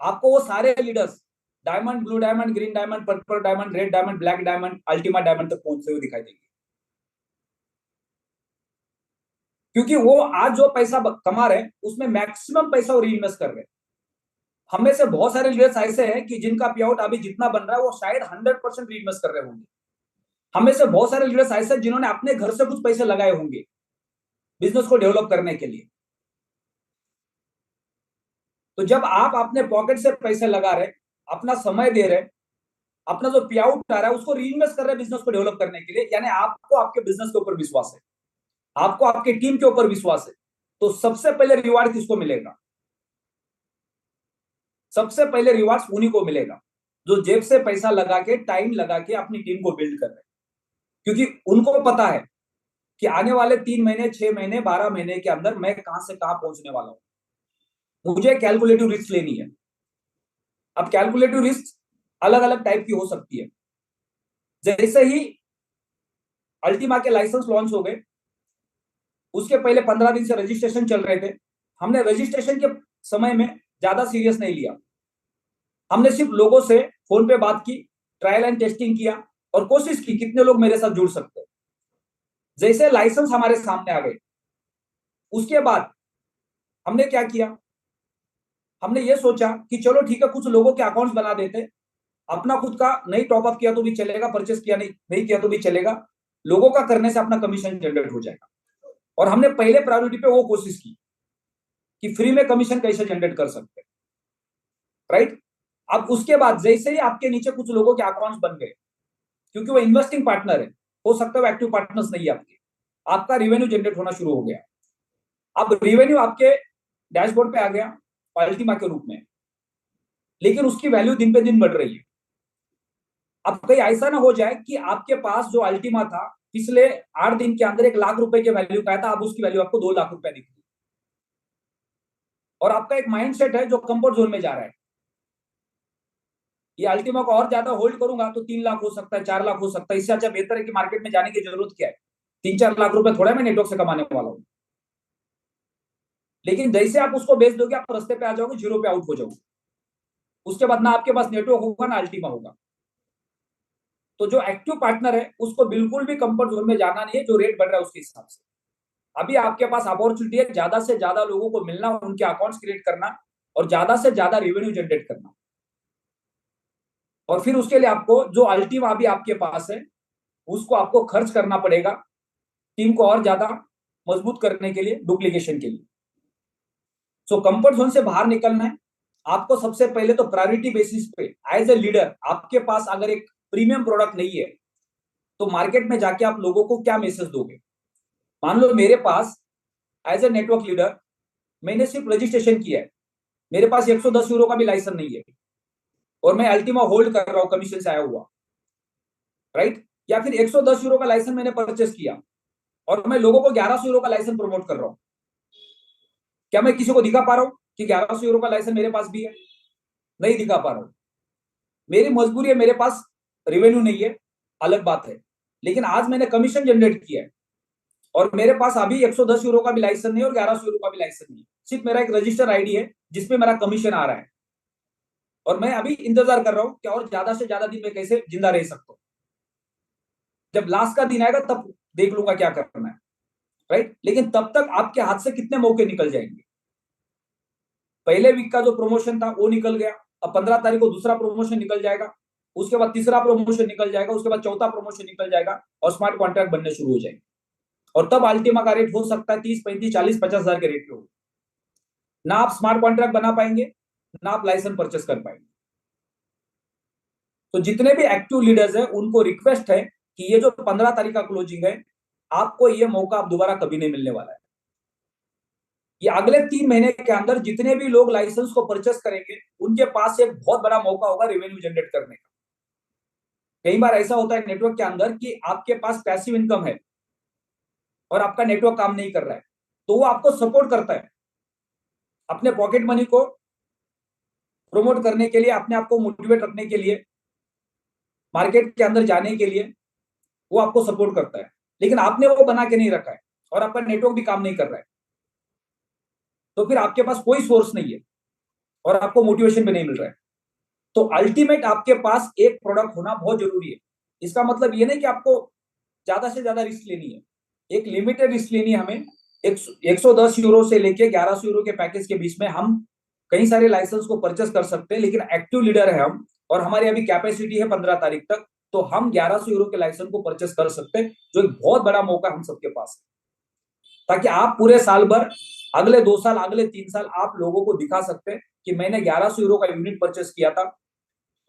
A: आपको वो सारे leaders diamond, blue diamond, green diamond, purple diamond, red diamond, black diamond, Ultima diamond तक पहुंचते हुए दिखाई देंगे। क्योंकि वो आज जो पैसा कमा रहे हैं, उसमें मैक्सिमम पैसा वो री इन्वेस्ट कर रहे हैं। हम में से बहुत सारे लीडर्स ऐसे हैं कि जिनका पे आउट अभी जितना बन रहा है, वो शायद 100% री इन्वेस्ट कर रहे होंगे। हमें से बहुत सारे लीडर्स ऐसे हैं जिन्होंने अपने घर से कुछ पैसे लगाए होंगे बिजनेस को डेवलप करने के लिए। तो जब आप अपने पॉकेट से पैसे लगा रहे, अपना समय दे रहे, अपना जो पे आउट आ रहा है उसको री इन्वेस्ट कर रहे हैं बिजनेस को डेवलप करने के लिए, यानी आपको आपके बिजनेस के ऊपर विश्वास है, आपको आपकी टीम के ऊपर विश्वास है, तो सबसे पहले रिवार्ड किसको मिलेगा? सबसे पहले रिवार्ड उन्हीं को मिलेगा जो जेब से पैसा लगा के, टाइम लगा के अपनी टीम को बिल्ड कर रहे हैं। क्योंकि उनको पता है कि आने वाले 3 महीने, 6 महीने, 12 महीने के अंदर मैं कहां से कहां पहुंचने वाला हूं। मुझे कैलकुलेटिव रिस्क लेनी है। अब कैलकुलेटिव रिस्क अलग अलग टाइप की हो सकती है। जैसे ही अल्टीमा के लाइसेंस लॉन्च हो गए, उसके पहले 15 दिन से रजिस्ट्रेशन चल रहे थे। हमने रजिस्ट्रेशन के समय में ज्यादा सीरियस नहीं लिया। हमने सिर्फ लोगों से फोन पे बात की, ट्रायल एंड टेस्टिंग किया और कोशिश की कितने लोग मेरे साथ जुड़ सकते हैं। जैसे लाइसेंस हमारे सामने आ गए, उसके बाद हमने क्या किया, हमने ये सोचा कि चलो ठीक है, कुछ लोगों के अकाउंट्स बना देते, अपना खुद का नहीं टॉपअप किया तो भी चलेगा, परचेस किया नहीं किया तो भी चलेगा, लोगों का करने से अपना कमीशन जनरेट हो जाएगा। और हमने पहले प्रायोरिटी पे वो कोशिश की कि फ्री में कमीशन कैसे जनरेट कर सकते हैं, राइट। अब उसके बाद जैसे ही आपके नीचे कुछ लोगों के अकाउंट्स बन गए, क्योंकि वो इन्वेस्टिंग पार्टनर है, हो सकता है एक्टिव पार्टनर्स नहीं है आपके, आपका रिवेन्यू जनरेट होना शुरू हो गया। अब रिवेन्यू आपके डैशबोर्ड पे आ गया अल्टीमा के रूप में, लेकिन उसकी वैल्यू दिन पे दिन बढ़ रही है। अब कहीं ऐसा ना हो जाए कि आपके पास जो अल्टीमा था पिछले 8 दिन के अंदर 1 लाख रुपए के वैल्यू का था, अब उसकी वैल्यू आपको 2 लाख रुपए दिख रही है। और आपका एक माइंडसेट है जो कंफर्ट जोन में जा रहा है, ये अल्टीमा को और ज्यादा होल्ड करूंगा तो 3 लाख हो सकता है, 4 लाख हो सकता है, इससे अच्छा बेहतर है कि मार्केट में जाने की जरूरत क्या है। 3-4 लाख रुपए थोड़ा मैं नेटवर्क से कमाने वाला हूं। लेकिन जैसे आप उसको बेच दोगे, आप रास्ते पे आ जाओगे, जीरो पे आउट हो जाओगे। उसके बाद ना आपके पास नेटवर्क होगा ना अल्टीमा होगा। तो जो एक्टिव पार्टनर है उसको बिल्कुल भी कंफर्ट जोन में जाना नहीं है, जो रेट बढ़ रहा है उसके हिसाब से। अभी आपके पास अपॉर्चुनिटी है ज्यादा से ज्यादा लोगों को मिलना, उनके अकाउंट्स क्रिएट करना और ज्यादा से ज्यादा रेवेन्यू जनरेट करना। और फिर उसके लिए आपको जो अल्टीमा अभी आपके पास है उसको आपको खर्च करना पड़ेगा, टीम को और ज्यादा मजबूत करने के लिए, डुप्लीकेशन के लिए। सो कंफर्ट जोन से बाहर निकलना है, आपको सबसे पहले तो प्रायोरिटी बेसिस पे एज ए लीडर, आपके पास अगर एक प्रीमियम प्रोडक्ट नहीं है तो मार्केट में जाके आप लोगों को क्या मैसेज दोगे? मान लो मेरे पास एज ए नेटवर्क लीडर मैंने सिर्फ रजिस्ट्रेशन किया है, मेरे पास 110 यूरो का भी लाइसेंस नहीं है और मैं अल्टीमा होल्ड कर रहा हूं कमीशन से आया हुआ, राइट? या फिर 110 यूरो का लाइसेंस मैंने परचेस किया और मैं लोगों को 1100 यूरो का लाइसेंस प्रमोट कर रहा हूं, क्या मैं किसी को दिखा पा रहा हूं कि 1100 यूरो का लाइसेंस मेरे पास भी है? नहीं दिखा पा रहा हूं। मेरी मजबूरी है, मेरे पास रेवेन्यू नहीं है, अलग बात है, लेकिन आज मैंने कमीशन जनरेट किया है और मेरे पास अभी 110 यूरो का भी लाइसेंस नहीं है और 1100 यूरो का भी लाइसेंस नहीं है, सिर्फ मेरा एक रजिस्टर आईडी है जिसपे मेरा कमीशन आ रहा है और मैं अभी इंतजार कर रहा हूं कि और ज्यादा से ज्यादा दिन में कैसे जिंदा रह सकता हूं। जब लास्ट का दिन आएगा तब देख लूंगा क्या करना है, राइट? लेकिन तब तक आपके हाथ से कितने मौके निकल जाएंगे? पहले वीक का जो प्रमोशन था वो निकल गया, अब 15 तारीख को दूसरा प्रमोशन निकल जाएगा, उसके बाद तीसरा प्रमोशन निकल जाएगा, उसके बाद चौथा प्रमोशन निकल जाएगा और स्मार्ट कॉन्ट्रैक्ट बनने शुरू हो जाएंगे और तब अल्टीमा का रेट हो सकता है 30, 35, 40, 50 हजार के रेट पे हो। ना आप स्मार्ट कॉन्ट्रैक्ट बना पाएंगे, ना आप लाइसेंस परचेस कर पाएंगे। तो जितने भी एक्टिव लीडर्स हैं उनको रिक्वेस्ट है कि ये जो 15 तारीख का क्लोजिंग है, आपको ये मौका आप दोबारा कभी नहीं मिलने वाला है। ये अगले 3 महीने के अंदर जितने भी लोग लाइसेंस को परचेस करेंगे उनके पास एक बहुत बड़ा मौका होगा रेवेन्यू जनरेट करने का। कई बार ऐसा होता है नेटवर्क के अंदर कि आपके पास पैसिव इनकम है और आपका नेटवर्क काम नहीं कर रहा है, तो वो आपको सपोर्ट करता है अपने पॉकेट मनी को प्रमोट करने के लिए, अपने आप को मोटिवेट रखने के लिए, मार्केट के अंदर जाने के लिए वो आपको सपोर्ट करता है। लेकिन आपने वो बना के नहीं रखा है और आपका नेटवर्क भी काम नहीं कर रहा है, तो फिर आपके पास कोई सोर्स नहीं है और आपको मोटिवेशन भी नहीं मिल रहा है। तो अल्टीमेट आपके पास एक प्रोडक्ट होना बहुत जरूरी है। इसका मतलब ये नहीं कि आपको ज्यादा से ज्यादा रिस्क लेनी है, एक लिमिटेड रिस्क लेनी है हमें। 110 यूरो से लेके 1100 यूरो के पैकेज के बीच में हम कई सारे लाइसेंस को परचेस कर सकते हैं, लेकिन एक्टिव लीडर है हम और हमारी अभी कैपेसिटी है 15 तारीख तक, तो हम 1100 यूरो के लाइसेंस को परचेस कर सकते हैं, जो एक बहुत बड़ा मौका हम सबके पास है, ताकि आप पूरे साल भर, अगले 2 साल, अगले 3 साल आप लोगों को दिखा सकते हैं कि मैंने 1100 यूरो का यूनिट परचेस किया था,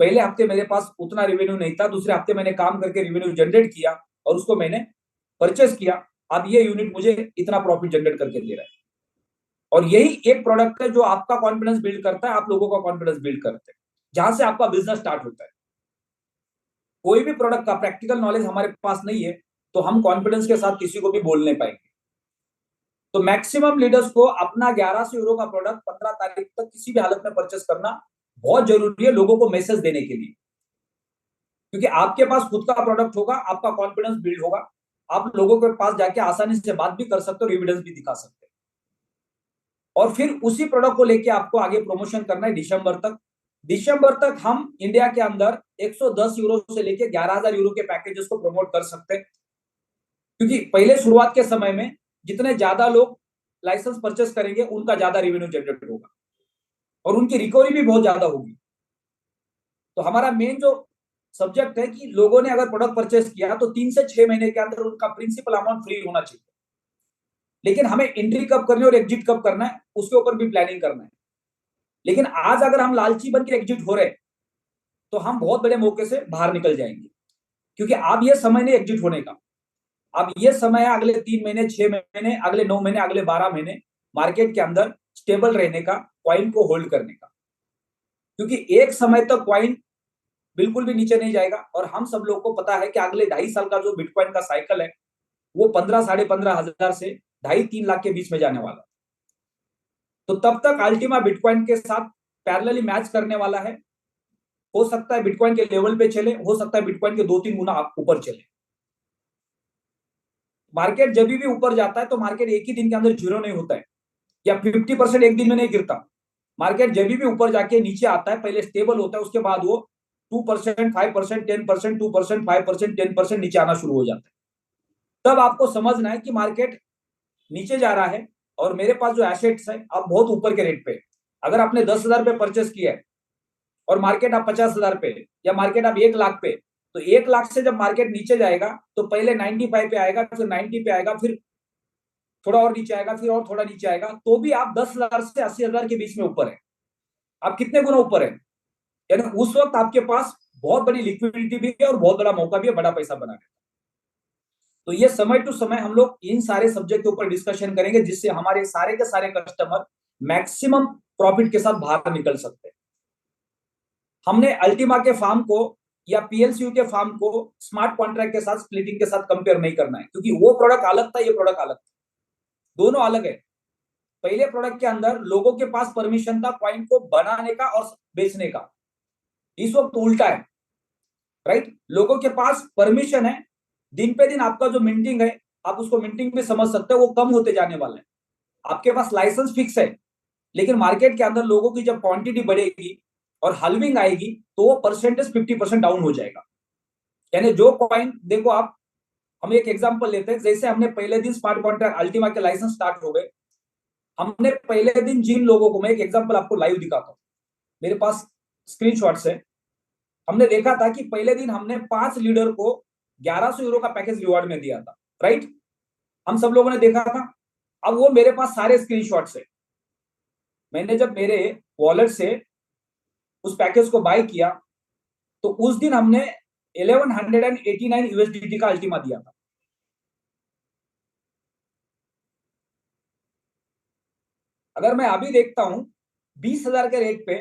A: पहले हफ्ते मेरे पास उतना रेवेन्यू नहीं था, दूसरे हफ्ते मैंने काम करके रेवेन्यू जनरेट किया और उसको मैंने परचेस किया, अब ये यूनिट मुझे इतना प्रॉफिट जनरेट करके दे रहा है। और यही एक प्रोडक्ट है जो आपका कॉन्फिडेंस बिल्ड करता है, आप लोगों का कॉन्फिडेंस बिल्ड करते हैं, जहां से आपका बिजनेस स्टार्ट होता है। कोई भी प्रोडक्ट का प्रैक्टिकल नॉलेज हमारे पास नहीं है तो हम कॉन्फिडेंस के साथ किसी को भी बोल नहीं पाएंगे। तो मैक्सिमम लीडर्स को अपना 1100 यूरो का प्रोडक्ट 15 तारीख तक किसी भी हालत में परचेस करना बहुत जरूरी है, लोगों को मैसेज देने के लिए, क्योंकि आपके पास खुद का प्रोडक्ट होगा, आपका कॉन्फिडेंस बिल्ड होगा, आप लोगों के पास जाके आसानी से बात भी कर सकते हो, एविडेंस भी दिखा सकते हो और फिर उसी प्रोडक्ट को लेके आपको आगे प्रमोशन करना है दिसंबर तक। दिसंबर तक हम इंडिया के अंदर 110 यूरो से लेके 11,000 यूरो के पैकेजेस को प्रमोट कर सकते हैं, क्योंकि पहले शुरुआत के समय में जितने ज्यादा लोग लाइसेंस परचेस करेंगे उनका ज्यादा रेवेन्यू जनरेट होगा और उनकी रिकवरी भी बहुत ज्यादा होगी। तो हमारा मेन जो सब्जेक्ट है कि लोगों ने अगर प्रोडक्ट परचेस किया तो 3 से 6 महीने के अंदर उनका प्रिंसिपल अमाउंट फ्री होना चाहिए, लेकिन हमें एंट्री कब करनी है और एग्जिट कब करना है उसके ऊपर भी प्लानिंग करना है। लेकिन आज अगर हम लालची बन के एग्जिट हो रहे तो हम बहुत बड़े मौके से बाहर निकल जाएंगे, क्योंकि अब ये समय नहीं एग्जिट होने का, अब ये समय है अगले 3 महीने, 6 महीने, अगले 9 महीने, अगले 12 महीने मार्केट के अंदर स्टेबल रहने का, क्वाइन को होल्ड करने का, क्योंकि एक समय तक क्वाइन बिल्कुल भी नीचे नहीं जाएगा और हम सब लोग को पता है कि अगले 2.5 साल का जो बिटकॉइन का साइकिल है वो 15, 15,500 से 2.5-3 लाख के बीच में जाने वाला। तो तब तक अल्टीमा बिटकॉइन के साथ पैरेलली मैच करने वाला है। हो सकता है बिटकॉइन के लेवल पे चले, हो सकता है बिटकॉइन के 2-3 गुना ऊपर चले। मार्केट जब भी ऊपर जाता है तो मार्केट एक ही दिन के अंदर जीरो नहीं होता है या 50% एक दिन में नहीं गिरता। मार्केट जब भी ऊपर जाके नीचे आता है पहले स्टेबल होता है, उसके बाद वो 2%, 5%, 10%, 2%, 5%, 10% नीचे आना शुरू हो जाता है। तब आपको समझना है कि मार्केट नीचे जा रहा है और मेरे पास जो एसेट्स है अब बहुत ऊपर के रेट पे, अगर आपने 10,000 पे परचेस किया है और मार्केट आप 50,000 पे या मार्केट आप 1 लाख पे, तो 1 लाख से जब मार्केट नीचे जाएगा तो पहले 95 पे आएगा, फिर 90 पे आएगा, फिर थोड़ा और नीचे आएगा, फिर और थोड़ा नीचे आएगा, तो भी आप 10,000 से 80,000 के बीच में ऊपर है। आप कितने गुना ऊपर है। यानी उस वक्त आपके पास बहुत बड़ी लिक्विडिटी भी है और बहुत बड़ा मौका भी है बड़ा पैसा बनाने का। तो ये समय टू समय हम लोग इन सारे सब्जेक्ट के ऊपर डिस्कशन करेंगे, जिससे हमारे सारे के सारे कस्टमर मैक्सिमम प्रॉफिट के साथ बाहर निकल सकते हैं। हमने अल्टीमा के फार्म को या पीएलसीयू के फार्म को स्मार्ट कॉन्ट्रैक्ट के साथ स्प्लिटिंग के साथ कंपेयर नहीं करना है, क्योंकि वो प्रोडक्ट अलग था, ये प्रोडक्ट अलग था, दोनों अलग है। पहले प्रोडक्ट के अंदर लोगों के पास परमिशन था कॉइन को बनाने का और बेचने का। इस वक्त उल्टा है, राइट। लोगों के पास परमिशन है, दिन पे दिन आपका जो मिंटिंग है, आप उसको मिंटिंग भी समझ सकते हो, वो कम होते जाने वाला है। आपके पास लाइसेंस फिक्स है, लेकिन मार्केट के अंदर लोगों की जब क्वांटिटी बढ़ेगी और हलविंग आएगी तो वो परसेंटेज 50% डाउन हो जाएगा। यानी जो कॉइन, देखो आप, हम एक एग्जांपल लेते हैं, जैसे हमने पहले दिन स्मार्ट कॉन्ट्रैक्ट अल्टीमा के लाइसेंस स्टार्ट हो गए, हमने पहले दिन जिन लोगों को, मैं एक एग्जांपल आपको लाइव दिखाता हूं, मेरे पास स्क्रीनशॉट्स है। हमने देखा था कि पहले दिन हमने 5 लीडर को 1100 यूरो का पैकेज रिवॉर्ड में दिया था, राइट। हम सब लोगों ने देखा था। अब वो मेरे पास सारे स्क्रीनशॉट्स है। मैंने जब मेरे वॉलेट से उस पैकेज को बाय किया तो उस दिन हमने 1189 यूएसडीटी का अल्टीमा दिया था। अगर मैं अभी देखता हूं 20,000 के रेट पे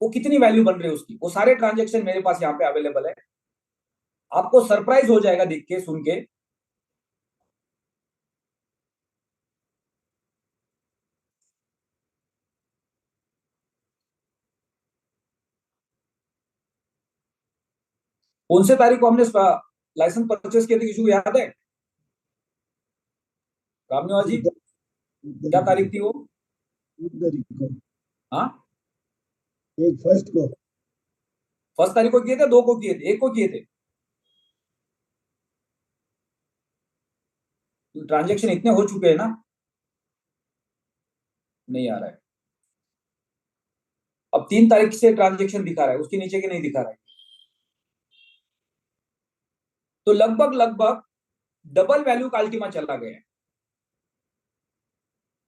A: वो कितनी वैल्यू बन रही है उसकी, वो सारे ट्रांजेक्शन मेरे पास यहाँ पे अवेलेबल है। आपको सरप्राइज हो जाएगा देख के, सुन के। कौन से तारीख को हमने लाइसेंस परचेस किए थे, किसी को याद है? रामनिवास जी, क्या तारीख थी वो? हाँ,
B: एक फर्स्ट को।
A: फर्स्ट तारीख को किए थे, 2 को किए थे, 1 को किए थे? ट्रांजेक्शन इतने हो चुके हैं ना, नहीं आ रहा है। अब 3 तारीख से ट्रांजेक्शन दिखा रहा है, उसके नीचे के नहीं दिखा रहा है। तो लगभग लगभग डबल वैल्यू का अल्टीमा चला गया है,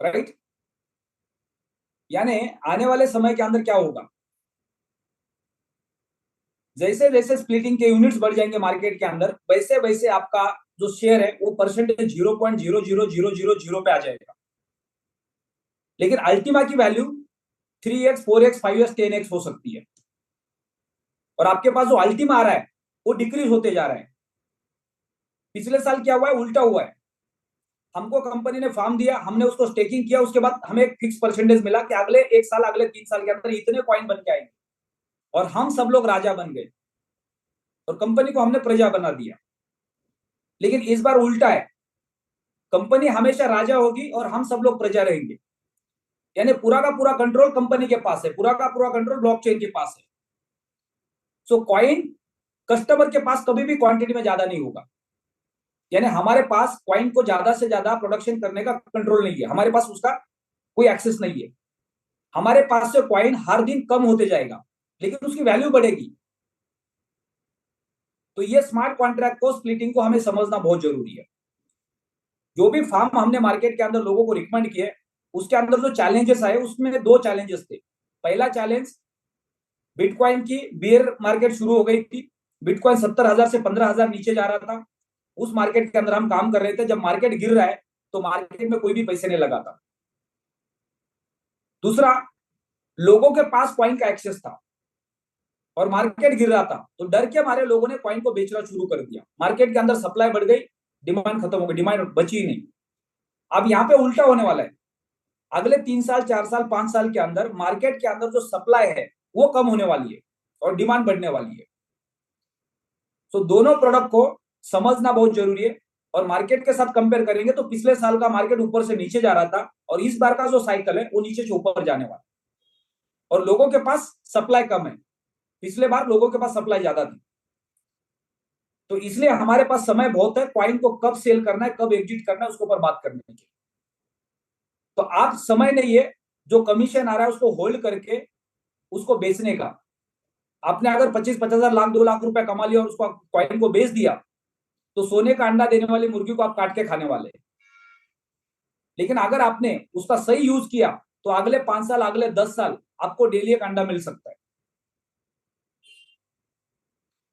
A: राइट। यानी आने वाले समय के अंदर क्या होगा, जैसे जैसे स्प्लिटिंग के यूनिट्स बढ़ जाएंगे मार्केट के अंदर, वैसे वैसे आपका जो शेयर है वो परसेंटेज 0.00000 पे आ जाएगा। लेकिन अल्टीमा की value 3x 4x 5x 10x हो सकती है। और आपके पास जो अल्टीमा आ रहा है वो डिक्रीज होते जा रहा है। पिछले साल क्या हुआ है, उल्टा हुआ है। हमको कंपनी ने फार्म दिया, हमने उसको स्टेकिंग किया, उसके बाद हमें एक फिक्स परसेंटेज मिला कि अगले 1 साल, अगले 3 साल के अंदर इतने कॉइन बन के आएंगे, और हम सब लोग राजा बन गए और कंपनी को हमने प्रजा बना दिया। लेकिन इस बार उल्टा है, कंपनी हमेशा राजा होगी और हम सब लोग प्रजा रहेंगे। यानी पूरा का पूरा कंट्रोल कंपनी के पास है, पूरा का पूरा कंट्रोल ब्लॉकचेन के पास है। सो कॉइन कस्टमर के पास कभी भी क्वांटिटी में ज्यादा नहीं होगा। यानी हमारे पास कॉइन को ज्यादा से ज्यादा प्रोडक्शन करने का कंट्रोल नहीं है, हमारे पास उसका कोई एक्सेस नहीं है। हमारे पास से कॉइन हर दिन कम होते जाएगा, लेकिन उसकी वैल्यू बढ़ेगी। तो ये स्मार्ट कॉन्ट्रैक्ट को, स्प्लिटिंग को हमें समझना बहुत जरूरी है। जो भी फार्म हमने मार्केट के अंदर लोगों को रिकमेंड किए, उसके अंदर जो चैलेंजेस आए उसमें 2 चैलेंजेस थे। पहला चैलेंज, बिटकॉइन की बियर मार्केट शुरू हो गई थी, बिटकॉइन 70,000 से 15,000 नीचे जा रहा था। उस मार्केट के अंदर हम काम कर रहे थे। जब मार्केट गिर रहा है तो मार्केट में कोई भी पैसे नहीं लगाता। दूसरा, लोगों के पास कॉइन का एक्सेस था और मार्केट गिर रहा था, तो डर के मारे लोगों ने कॉइन को बेचना शुरू कर दिया। मार्केट के अंदर सप्लाई बढ़ गई, डिमांड खत्म हो गई, डिमांड बची ही नहीं। अब यहाँ पे उल्टा होने वाला है। अगले 3 साल, 4 साल, 5 साल के अंदर मार्केट के अंदर जो सप्लाई है वो कम होने वाली है और डिमांड बढ़ने वाली है। तो दोनों प्रोडक्ट को समझना बहुत जरूरी है। और मार्केट के साथ कंपेयर करेंगे तो पिछले साल का मार्केट ऊपर से नीचे जा रहा था और इस बार का जो साइकिल है वो नीचे से ऊपर जाने वाला है। और लोगों के पास सप्लाई कम है, पिछले बार लोगों के पास सप्लाई ज्यादा थी। तो इसलिए हमारे पास समय बहुत है, कॉइन को कब सेल करना है, कब एग्जिट करना है, उसके ऊपर बात करने की। तो आप समय नहीं है, जो कमीशन आ रहा है उसको होल्ड करके उसको बेचने का। आपने अगर 25-50,000, लाख 2 लाख रुपए कमा लिया और उसको कॉइन को बेच दिया, तो सोने का अंडा देने वाली मुर्गी को आप काट के खाने वाले। लेकिन अगर आपने उसका सही यूज किया तो अगले 5 साल, अगले 10 साल आपको डेली एक अंडा मिल सकता है।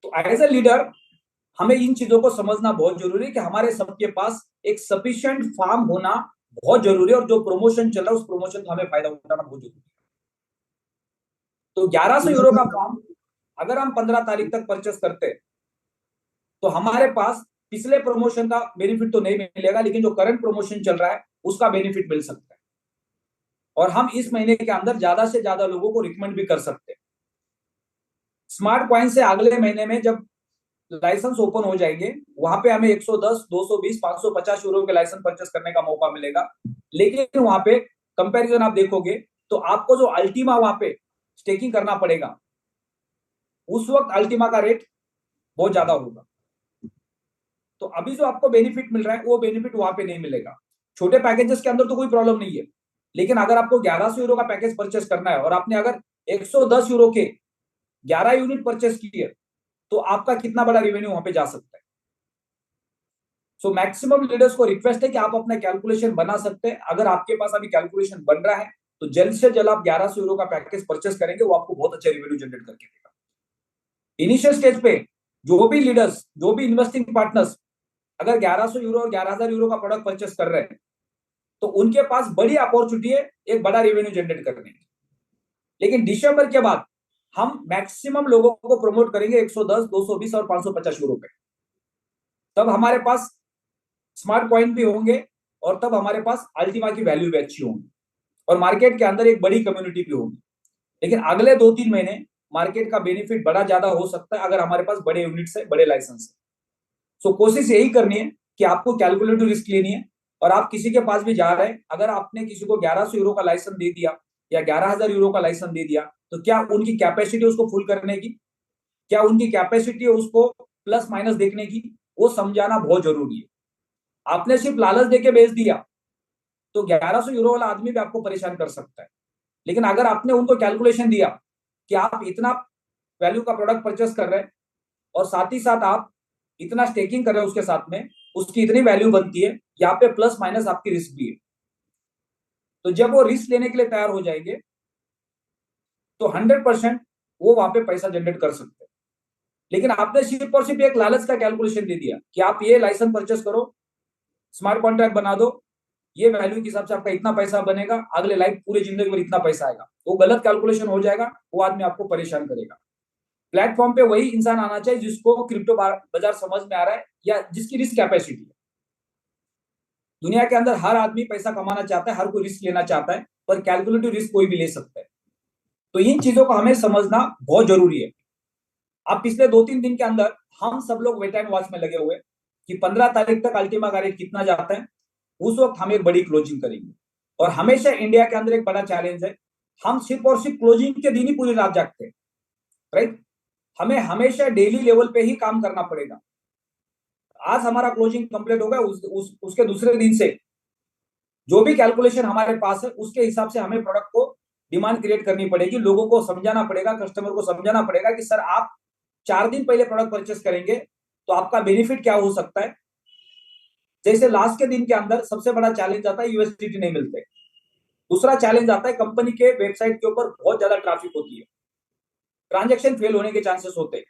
A: तो एज ए लीडर हमें इन चीजों को समझना बहुत जरूरी है कि हमारे सबके पास एक सफिशिएंट फार्म होना बहुत जरूरी है, और जो प्रमोशन चल रहा है उस प्रमोशन का हमें फायदा उठाना बहुत जरूरी है। तो 1100 यूरो का फार्म अगर हम 15 तारीख तक परचेस करते हैं तो हमारे पास पिछले प्रमोशन का बेनिफिट तो नहीं मिलेगा, लेकिन जो करंट प्रमोशन चल रहा है उसका बेनिफिट मिल सकता है, और हम इस महीने के अंदर ज्यादा से ज्यादा लोगों को रिकमेंड भी कर सकते हैं। स्मार्ट पॉइंट से अगले महीने में जब लाइसेंस ओपन हो जाएंगे, वहां पे हमें 110, 220, 550 यूरो के लाइसेंस परचेस करने का मौका मिलेगा। लेकिन वहां पे कंपैरिजन आप देखोगे तो आपको जो अल्टीमा वहां पे स्टेकिंग करना पड़ेगा, उस वक्त अल्टीमा का रेट बहुत ज्यादा होगा। तो अभी जो आपको बेनिफिट मिल रहा है वो बेनिफिट वहां पे नहीं मिलेगा। छोटे पैकेजेस के अंदर तो कोई प्रॉब्लम नहीं है, लेकिन अगर आपको 1100 यूरो का पैकेज परचेस करना है और आपने अगर 110 यूरो के 11 यूनिट परचेस किए, तो आपका कितना बड़ा रेवेन्यू वहां पे जा सकता है। सो मैक्सिमम लीडर्स को रिक्वेस्ट है कि आप अपना कैलकुलेशन बना सकते हैं। अगर आपके पास अभी कैलकुलेशन बन रहा है तो जल्द से जल्द आप 1100 यूरो का पैकेज परचेस करेंगे, वो आपको बहुत अच्छा रेवेन्यू जनरेट करके देगा। इनिशियल स्टेज पे जो भी लीडर्स, जो भी इन्वेस्टिंग पार्टनर्स अगर 1100 यूरो और 11,000 यूरो का प्रोडक्ट परचेस कर रहे हैं तो उनके पास बड़ी अपॉर्चुनिटी है एक बड़ा रेवेन्यू जनरेट करने की। लेकिन दिसंबर के बाद हम मैक्सिमम लोगों को प्रमोट करेंगे 110, 220 और 550 यूरो पे। तब हमारे पास स्मार्ट पॉइंट भी होंगे और तब हमारे पास अल्टीमा की वैल्यू भी अच्छी होगी और मार्केट के अंदर एक बड़ी कम्युनिटी भी होगी। लेकिन अगले 2-3 महीने मार्केट का बेनिफिट बड़ा ज्यादा हो सकता है अगर हमारे पास बड़े यूनिट्स है, बड़े लाइसेंस है। सो कोशिश यही करनी है कि आपको कैलकुलेटिव रिस्क लेनी है, और आप किसी के पास भी जा रहे हैं, अगर आपने किसी को 1100 यूरो का लाइसेंस दे दिया या 11,000 यूरो का लाइसेंस दे दिया, तो क्या उनकी कैपेसिटी उसको फुल करने की, क्या उनकी कैपेसिटी है उसको प्लस माइनस देखने की, वो समझाना बहुत जरूरी है। आपने सिर्फ लालच देके बेच दिया तो 1100 यूरो वाला आदमी भी आपको परेशान कर सकता है। लेकिन अगर आपने उनको कैलकुलेशन दिया कि आप इतना वैल्यू का प्रोडक्ट परचेस कर रहे हैं और साथ ही साथ आप इतना स्टेकिंग कर रहे हैं उसके साथ में, उसकी इतनी वैल्यू बनती है, यहाँ पे प्लस माइनस आपकी रिस्क भी है। तो जब वो रिस्क लेने के लिए तैयार हो जाएंगे तो 100% वो वहां पे पैसा जनरेट कर सकते हैं। लेकिन आपने सिर्फ और सिर्फ एक लालच का कैलकुलेशन दे दिया कि आप ये लाइसेंस परचेस करो, स्मार्ट कॉन्ट्रैक्ट बना दो, ये वैल्यू के हिसाब से आपका इतना पैसा बनेगा, अगले लाइफ पूरी जिंदगी भर इतना पैसा आएगा, वो गलत कैलकुलेशन हो जाएगा, वो आदमी आपको परेशान करेगा। प्लेटफॉर्म पे वही इंसान आना चाहिए जिसको क्रिप्टो बाजार समझ में आ रहा है या जिसकी रिस्क कैपेसिटी है। दुनिया के अंदर हर आदमी पैसा कमाना चाहता है, हर कोई रिस्क लेना चाहता है, पर कैलकुलेटिव रिस्क कोई भी ले सकता है। तो इन चीजों को हमें समझना बहुत जरूरी है। अब पिछले 2-3 दिन के अंदर हम सब लोग वेट एंड वॉच में लगे हुए कि 15 तारीख तक अल्टीमा का रेट कितना जाता है, उस वक्त हम एक बड़ी क्लोजिंग करेंगे। और हमेशा इंडिया के अंदर एक बड़ा चैलेंज है, हम सिर्फ और सिर्फ क्लोजिंग के दिन ही पूरी रात जागते हैं, राइट। हमें हमेशा डेली लेवल पे ही काम करना पड़ेगा। आज हमारा क्लोजिंग कंप्लीट होगा, उसके दूसरे दिन से जो भी कैलकुलेशन हमारे पास है उसके हिसाब से हमें प्रोडक्ट को डिमांड क्रिएट करनी पड़ेगी, लोगों को समझाना पड़ेगा, कस्टमर को समझाना पड़ेगा कि सर आप 4 दिन पहले प्रोडक्ट परचेस करेंगे तो आपका बेनिफिट क्या हो सकता है। जैसे लास्ट के दिन के अंदर सबसे बड़ा चैलेंज आता है यूएसडीटी नहीं मिलते। दूसरा चैलेंज आता है कंपनी के वेबसाइट के ऊपर बहुत ज्यादा ट्रैफिक होती है, ट्रांजैक्शन फेल होने के चांसेस होते हैं।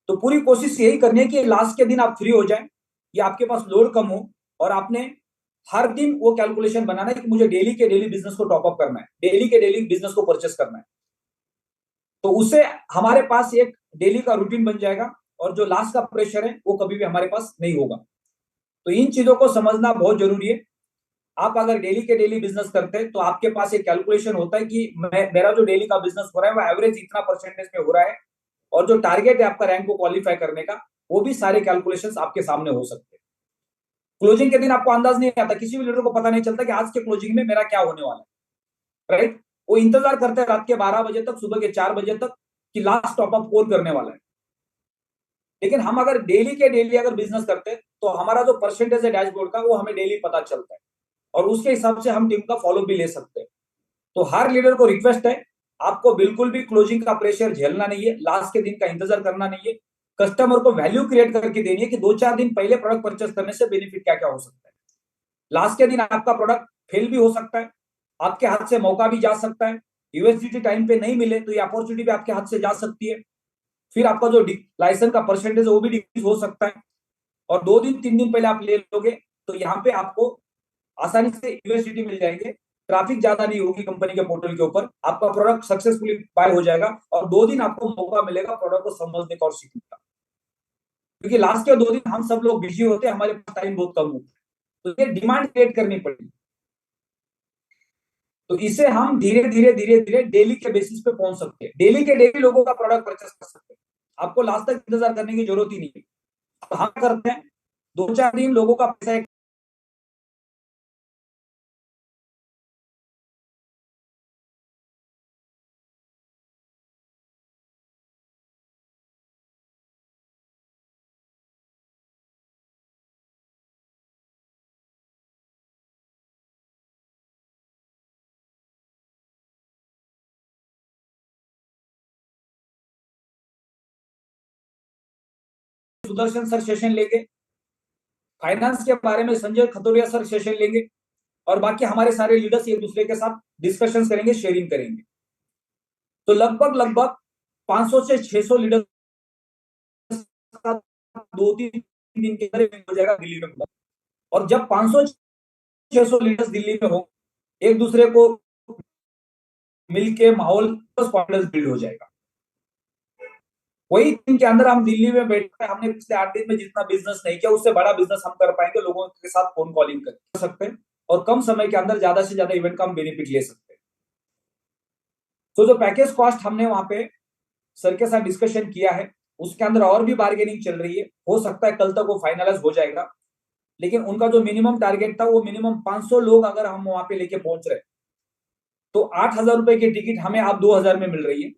A: तो पूरी कोशिश यही करनी है कि लास्ट के दिन आप फ्री हो जाएं या आपके पास लोड कम हो, और आपने हर दिन वो कैलकुलेशन बनाना है कि मुझे डेली के डेली बिजनेस को टॉप अप करना है, डेली के डेली बिजनेस को परचेस करना है। तो उससे हमारे पास एक डेली का रूटीन बन जाएगा और जो लास्ट का प्रेशर है वो कभी भी हमारे पास नहीं होगा। तो इन चीजों को समझना बहुत जरूरी है। आप अगर डेली के डेली बिजनेस करते हैं तो आपके पास एक कैलकुलेशन होता है कि मेरा जो डेली का बिजनेस हो रहा है वो एवरेज इतना परसेंटेज में हो रहा है, और जो टारगेट है आपका रैंक को क्वालिफाई करने का, वो भी सारे कैलकुलेशंस आपके सामने हो सकते हैं। क्लोजिंग के दिन आपको अंदाज नहीं आता, किसी भी लीडर को पता नहीं चलता कि आज के क्लोजिंग में मेरा क्या होने वाला है, राइट। वो इंतजार करते हैं रात के 12 बजे तक, सुबह के 4 बजे तक कि लास्ट टॉप अप कौन करने वाला है। लेकिन हम अगर डेली के डेली अगर बिजनेस करते हैं तो हमारा जो परसेंटेज है डैशबोर्ड का वो हमें डेली पता चलता है, और उसके हिसाब से हम टीम का फॉलो भी ले सकते हैं। तो हर लीडर को रिक्वेस्ट है, आपको बिल्कुल भी क्लोजिंग का प्रेशर झेलना नहीं है, लास्ट के दिन का इंतजार करना नहीं है। कस्टमर को वैल्यू क्रिएट करके देनी है कि 2-4 दिन पहले प्रोडक्ट परचेस करने से बेनिफिट क्या क्या हो सकता है। लास्ट के दिन आपका प्रोडक्ट फेल भी हो सकता है, आपके हाथ से मौका भी जा सकता है, यूएसडीटी टाइम पे नहीं मिले तो ये अपॉर्चुनिटी भी आपके हाथ से जा सकती है। फिर आपका जो लाइसेंस का परसेंटेज है वो भी डिक्रीज हो सकता है, और 2 दिन 3 दिन पहले आप ले लोगे तो यहाँ पे आपको आसानी से यूएसडीटी मिल जाएंगे। ट्रैफिक ज्यादा नहीं होगी कंपनी के पोर्टल के ऊपर, आपका प्रोडक्ट सक्सेसफुली बाय हो जाएगा और 2 दिन आपको मौका मिलेगा प्रोडक्ट को समझने का और सीखने का। क्योंकि लास्ट के 2 दिन हम सब लोग बिजी होते हैं, हमारे पास टाइम बहुत कम होता है, तो ये डिमांड क्रिएट करनी पड़ेगी। तो इसे हम धीरे धीरे धीरे धीरे डेली के बेसिस पे पहुंच सकते हैं, डेली के डेली लोगों का प्रोडक्ट परचेस कर सकते हैं। आपको लास्ट तक इंतजार करने की जरूरत ही नहीं है। तो हम करते हैं 2-4 दिन लोगों का पैसा सुदर्शन सर सेशन लेंगे, फाइनेंस के बारे में संजय खतोरिया सर सेशन लेंगे, और बाकी हमारे सारे लीडर्स एक दूसरे के साथ डिस्कशन करेंगे, शेयरिंग करेंगे। तो लगभग लगभग 500 से 600 लीडर्स का 2-3 दिन के अंदर हो जाएगा दिल्ली में। और जब 500-600 लीडर्स दिल्ली में हो, एक दूसरे को मिलके माहौल कॉन्फिडेंस बिल्ड हो जाएगा। वही दिन के अंदर हम दिल्ली में बैठे, हमने पिछले 8 दिन में जितना बिजनेस नहीं किया उससे बड़ा बिजनेस हम कर पाएंगे, लोगों के साथ फोन कॉलिंग कर सकते हैं और कम समय के अंदर ज्यादा से ज्यादा इवेंट का हम बेनिफिट ले सकते हैं। तो जो पैकेज कॉस्ट हमने वहां पे सर के साथ डिस्कशन किया है उसके अंदर और भी बार्गेनिंग चल रही है, हो सकता है कल तक वो फाइनलाइज हो जाएगा। लेकिन उनका जो मिनिमम टारगेट था वो मिनिमम 500 लोग अगर हम वहां पे लेके पहुंच रहे तो 8,000 रुपए की टिकट हमें आप 2,000 में मिल रही है।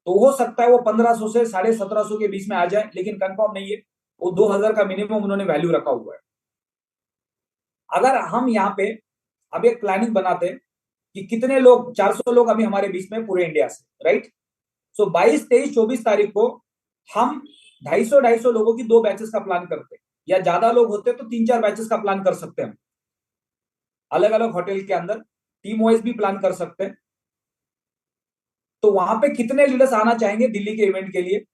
A: तो हो सकता है वो 1,500 से 1,750 के बीच में आ जाए, लेकिन कंफर्म नहीं है। वो 2,000 का मिनिमम उन्होंने वैल्यू रखा हुआ है। अगर हम यहाँ पे अब एक प्लानिंग बनाते हैं कि कितने लोग, 400 लोग अभी हमारे बीच में पूरे इंडिया से, राइट। सो 22, 23, 24 तारीख को हम 250 लोगों की 2 बैचेस का प्लान करते हैं, या ज्यादा लोग होते तो 3-4 बैचेस का प्लान कर सकते हैं। अलग अलग होटल के अंदर टीम वाइज भी प्लान कर सकते हैं। तो वहां पे कितने लीडर्स आना चाहेंगे दिल्ली के इवेंट के लिए?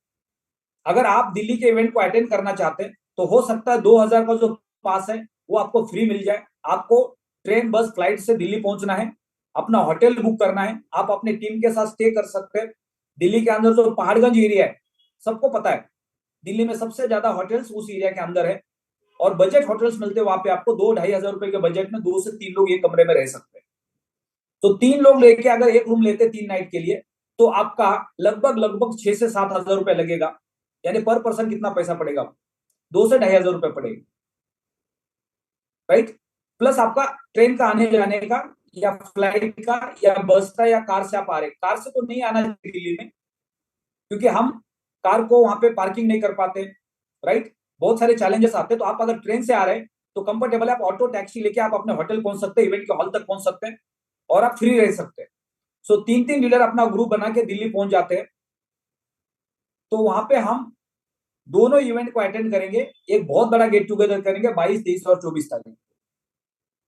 A: अगर आप दिल्ली के इवेंट को अटेंड करना चाहते हैं तो हो सकता है 2,000 का जो पास है वो आपको फ्री मिल जाए। आपको ट्रेन बस फ्लाइट से दिल्ली पहुंचना है, अपना होटल बुक करना है, आप अपने टीम के साथ स्टे कर सकते हैं। दिल्ली के अंदर जो पहाड़गंज एरिया है सबको पता है, दिल्ली में सबसे ज्यादा होटल्स उस एरिया के अंदर है, और बजट होटल्स मिलते हैं वहां पे आपको 2-2,500 रुपए के बजट में 2 से 3 लोग एक कमरे में रह सकते हैं। तो 3 लोग लेके अगर एक रूम लेते 3 नाइट के लिए तो आपका लगभग लगभग 6 से 7 हजार रुपए लगेगा। यानी पर पर्सन कितना पैसा पड़ेगा? 2 से 2,500 रुपए पड़ेगा, राइट। प्लस आपका ट्रेन का आने जाने का, या फ्लाइट का, या बस का, या कार से आप आ रहे, कार से तो नहीं आना चाहिए दिल्ली में क्योंकि हम कार को वहां पे पार्किंग नहीं कर पाते, राइट। बहुत सारे चैलेंजेस आते हैं। तो आप अगर ट्रेन से आ रहे हैं तो कंफर्टेबल है, आप ऑटो टैक्सी लेके आप अपने होटल पहुंच सकते हैं, इवेंट के हॉल तक पहुंच सकते हैं और आप फ्री रह सकते हैं। सो 3-3 लीडर अपना ग्रुप बना के दिल्ली पहुंच जाते हैं। तो वहां पे हम दोनों इवेंट को अटेंड करेंगे, एक बहुत बड़ा गेट टुगेदर करेंगे 22, 23 और 24 तारीख।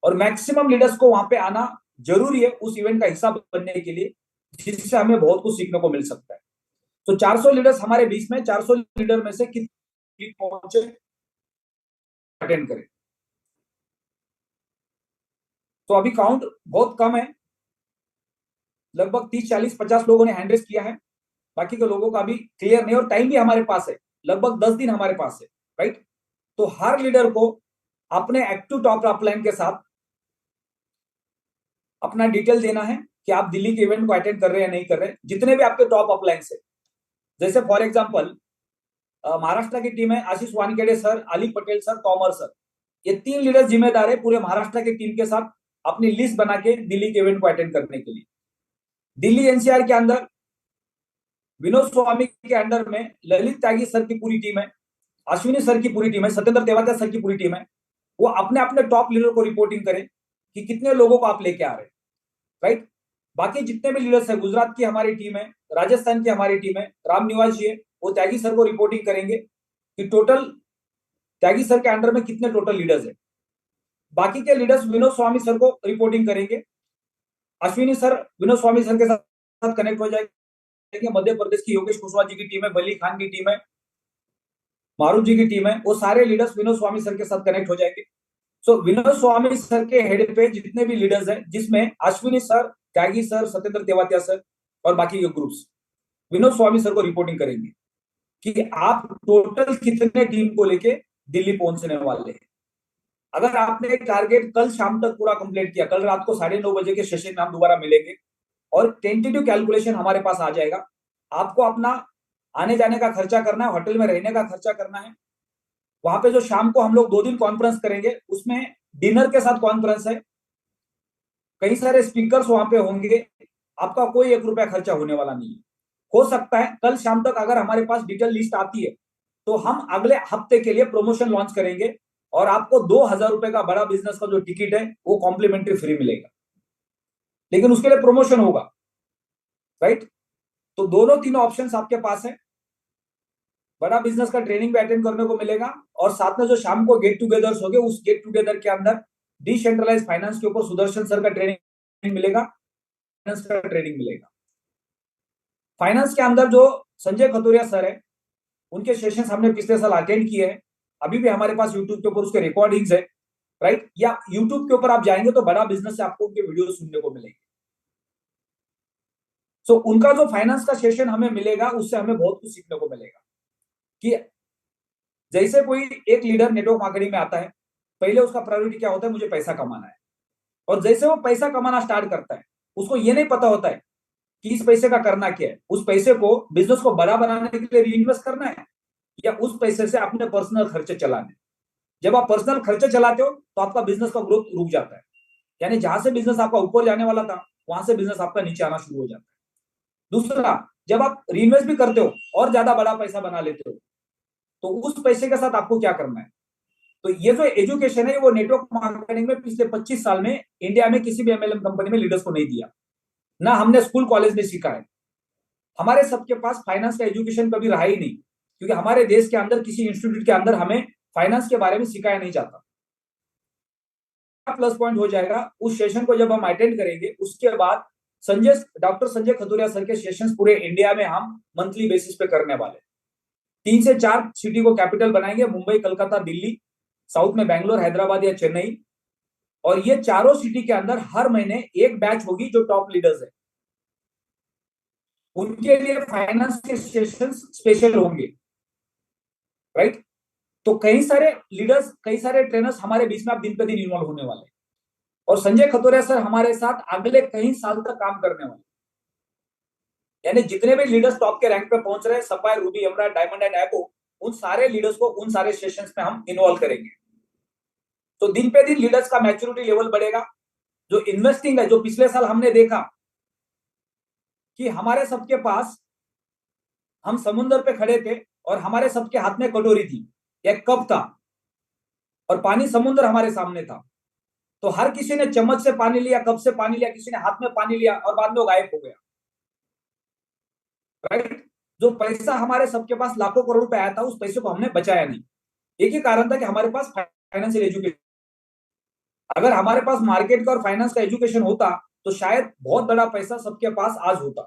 A: और मैक्सिमम लीडर्स को वहां पे आना जरूरी है उस इवेंट का हिस्सा बनने के लिए, जिससे हमें बहुत कुछ सीखने को मिल सकता है। तो 400 लीडर्स हमारे बीच में, 400 लीडर में से कितने पहुंचे अटेंड करें? तो अभी काउंट बहुत कम है, लगभग 30, 40, 50 लोगों ने हैंड रेस किया है, बाकी के लोगों का अभी क्लियर नहीं, और टाइम भी हमारे पास है, लगभग 10 दिन हमारे पास है, राइट। तो हर लीडर को अपने एक्टिव टॉप अपलाइन के साथ अपना डिटेल देना है कि आप दिल्ली के इवेंट को अटेंड कर रहे हैं या नहीं कर रहे हैं। जितने भी आपके टॉप अपलाइन है, जैसे फॉर एग्जांपल महाराष्ट्र की टीम है, Ashish Wankhede sir, Ali Patel sir, Tomar sir, ये 3 लीडर जिम्मेदार है पूरे महाराष्ट्र की टीम के साथ अपनी लिस्ट बना के दिल्ली के इवेंट को अटेंड करने के लिए। दिल्ली एनसीआर के अंदर विनोद स्वामी के अंडर में ललित त्यागी सर की पूरी टीम है, अश्विनी सर की पूरी टीम है, सत्येंद्र तेवातिया सर की पूरी टीम है। वो अपने अपने टॉप लीडर को रिपोर्टिंग करें कि कितने लोगों को आप लेके आ रहे हैं, राइट। बाकी जितने भी लीडर्स है, गुजरात की हमारी टीम है, राजस्थान की हमारी टीम है, राम निवास जी है, वो त्यागी सर को रिपोर्टिंग करेंगे कि टोटल त्यागी सर के अंडर में कितने टोटल लीडर्स है। बाकी के लीडर्स विनोद स्वामी सर को रिपोर्टिंग करेंगे अश्विनी सर विनोद स्वामी सर के साथ कनेक्ट हो जाएंगे। मध्य प्रदेश की योगेश कुशवाहा जी की टीम है, बली खान की टीम है, मारूफ जी की टीम है, वो सारे लीडर्स विनोद स्वामी सर के साथ कनेक्ट हो जाएंगे। सो विनोद स्वामी सर के हेड पे जितने भी लीडर्स हैं, जिसमें अश्विनी सर, त्यागी सर, सत्येंद्र तेवातिया सर और बाकी के ग्रुप्स विनोद स्वामी सर को रिपोर्टिंग करेंगे कि आप टोटल कितने टीम को लेके दिल्ली पहुंचने वाले हैं। अगर आपने टारगेट कल शाम तक पूरा कंप्लीट किया, कल रात को 9:30 के सेशन में हम दोबारा मिलेंगे और टेंटेटिव कैलकुलेशन हमारे पास आ जाएगा। आपको अपना आने जाने का खर्चा करना है, होटल में रहने का खर्चा करना है। वहां पे जो शाम को हम लोग 2 दिन कॉन्फ्रेंस करेंगे, उसमें डिनर के साथ कॉन्फ्रेंस है, कई सारे स्पीकर्स वहां पे होंगे। आपका कोई 1 रुपया खर्चा होने वाला नहीं है। हो सकता है कल शाम तक अगर हमारे पास डिटेल लिस्ट आती है तो हम अगले हफ्ते के लिए प्रमोशन लॉन्च करेंगे और आपको 2,000 रुपए का बड़ा बिजनेस का जो टिकट है वो कॉम्प्लीमेंट्री फ्री मिलेगा, लेकिन उसके लिए प्रमोशन होगा, राइट। तो दोनों तीनों ऑप्शंस आपके पास है। बड़ा बिजनेस का ट्रेनिंग भी अटेंड करने को मिलेगा और साथ में जो शाम को गेट टुगेदर्स होंगे, उस गेट टुगेदर के अंदर डिसेंट्रलाइज फाइनेंस के ऊपर सुदर्शन सर का ट्रेनिंग मिलेगा, फाइनेंस का ट्रेनिंग मिलेगा। फाइनेंस के अंदर जो संजय खतुरिया सर है, उनके सेशंस हमने पिछले साल अटेंड किए हैं, अभी भी हमारे पास यूट्यूब के ऊपर उसके रिकॉर्डिंग्स है, राइट। या यूट्यूब के ऊपर आप जाएंगे तो बड़ा बिजनेस से आपको उनके वीडियो सुनने को मिलेंगे। सो उनका जो फाइनेंस का सेशन हमें मिलेगा, उससे हमें बहुत कुछ सीखने को मिलेगा कि जैसे कोई एक लीडर नेटवर्क मार्केटिंग में आता है, पहले उसका प्रायोरिटी क्या होता है, मुझे पैसा कमाना है। और जैसे वो पैसा कमाना स्टार्ट करता है, उसको ये नहीं पता होता है कि इस पैसे का करना क्या है। उस पैसे को बिजनेस को बड़ा बनाने के लिए रीइन्वेस्ट करना है या उस पैसे से अपने पर्सनल खर्चे चलाने। जब आप पर्सनल खर्चे चलाते हो तो आपका बिजनेस का ग्रोथ रुक जाता है, यानी जहां से बिजनेस आपका ऊपर जाने वाला था, वहां से बिजनेस आपका नीचे आना शुरू हो जाता है। दूसरा, जब आप रीइन्वेस्ट भी करते हो और ज्यादा बड़ा पैसा बना लेते हो, तो उस पैसे के साथ आपको क्या करना है। तो ये जो एजुकेशन है, वो नेटवर्क मार्केटिंग में पिछले 25 साल में इंडिया में किसी भी एमएलएम कंपनी में लीडर्स को नहीं दिया, ना हमने स्कूल कॉलेज में सीखा है। हमारे सबके पास फाइनेंस का एजुकेशन कभी रहा ही नहीं, क्योंकि हमारे देश के अंदर किसी इंस्टीट्यूट के अंदर हमें फाइनेंस के बारे में सिखाया नहीं जाता। प्लस पॉइंट हो जाएगा उस सेशन को जब हम अटेंड करेंगे, उसके बाद डॉक्टर संजय खतुरिया सर के सेशंस पूरे इंडिया में हम मंथली बेसिस पे करने वाले। 3 से 4 सिटी को कैपिटल बनाएंगे, मुंबई, कलकत्ता, दिल्ली, साउथ में बैंगलोर, हैदराबाद या चेन्नई। और ये चारों सिटी के अंदर हर महीने एक बैच होगी जो टॉप लीडर्स है, उनके लिए फाइनेंस के सेशंस स्पेशल होंगे, राइट। तो कई सारे लीडर्स, कई सारे ट्रेनर्स हमारे बीच में आप दिन पे दिन इन्वॉल्व होने वाले हैं। और संजय खतुरिया सर हमारे साथ अगले कई साल तक काम करने वाले, यानी जितने भी लीडर्स टॉप के रैंक पे पहुंच रहे हैं, sapphire, Ruby, emerald, diamond and apo, उन सारे लीडर्स को उन सारे सेशंस में हम इन्वॉल्व करेंगे। तो दिन पे दिन लीडर्स का मैच्योरिटी लेवल बढ़ेगा। जो इन्वेस्टिंग है, जो पिछले साल हमने देखा कि हमारे सबके पास, हम समुद्र पे खड़े थे और हमारे सबके हाथ में कटोरी थी, एक कप था और पानी समुद्र हमारे सामने था। तो हर किसी ने चम्मच से पानी लिया, कप से पानी लिया, किसी ने हाथ में पानी लिया और बाद में वो गायब हो गया, राइट। जो पैसा हमारे सबके पास लाखों करोड़ रुपए आया था, उस पैसे को हमने बचाया नहीं। एक ही कारण था कि हमारे पास फाइनेंशियल एजुकेशन। अगर हमारे पास मार्केट का और फाइनेंस का एजुकेशन होता तो शायद बहुत बड़ा पैसा सबके पास आज होता।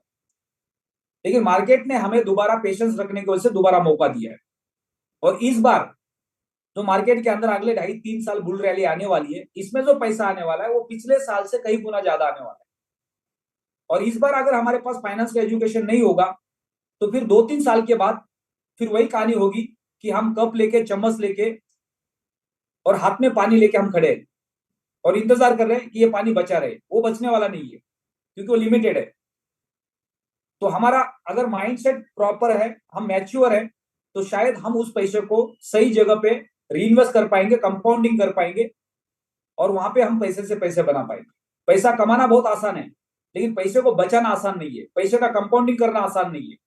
A: लेकिन मार्केट ने हमें दोबारा पेशेंस रखने की वजह से दोबारा मौका दिया है। और इस बार जो मार्केट के अंदर अगले 2.5-3 साल बुल रैली आने वाली है, इसमें जो पैसा आने वाला है वो पिछले साल से कई गुना ज्यादा आने वाला है। और इस बार अगर हमारे पास फाइनेंस का एजुकेशन नहीं होगा तो फिर 2-3 साल के बाद फिर वही कहानी होगी कि हम कप लेके, चम्मच लेके और हाथ में पानी लेके हम खड़े हैं और इंतजार कर रहे हैं कि ये पानी बचा रहे। वो बचने वाला नहीं है, क्योंकि वो लिमिटेड है। तो हमारा अगर माइंडसेट प्रॉपर है, हम मैच्योर है, तो शायद हम उस पैसे को सही जगह पे रीइन्वेस्ट कर पाएंगे, कंपाउंडिंग कर पाएंगे और वहां पे हम पैसे से पैसे बना पाएंगे। पैसा कमाना बहुत आसान है, लेकिन पैसे को बचाना आसान नहीं है, पैसे का कंपाउंडिंग करना आसान नहीं है।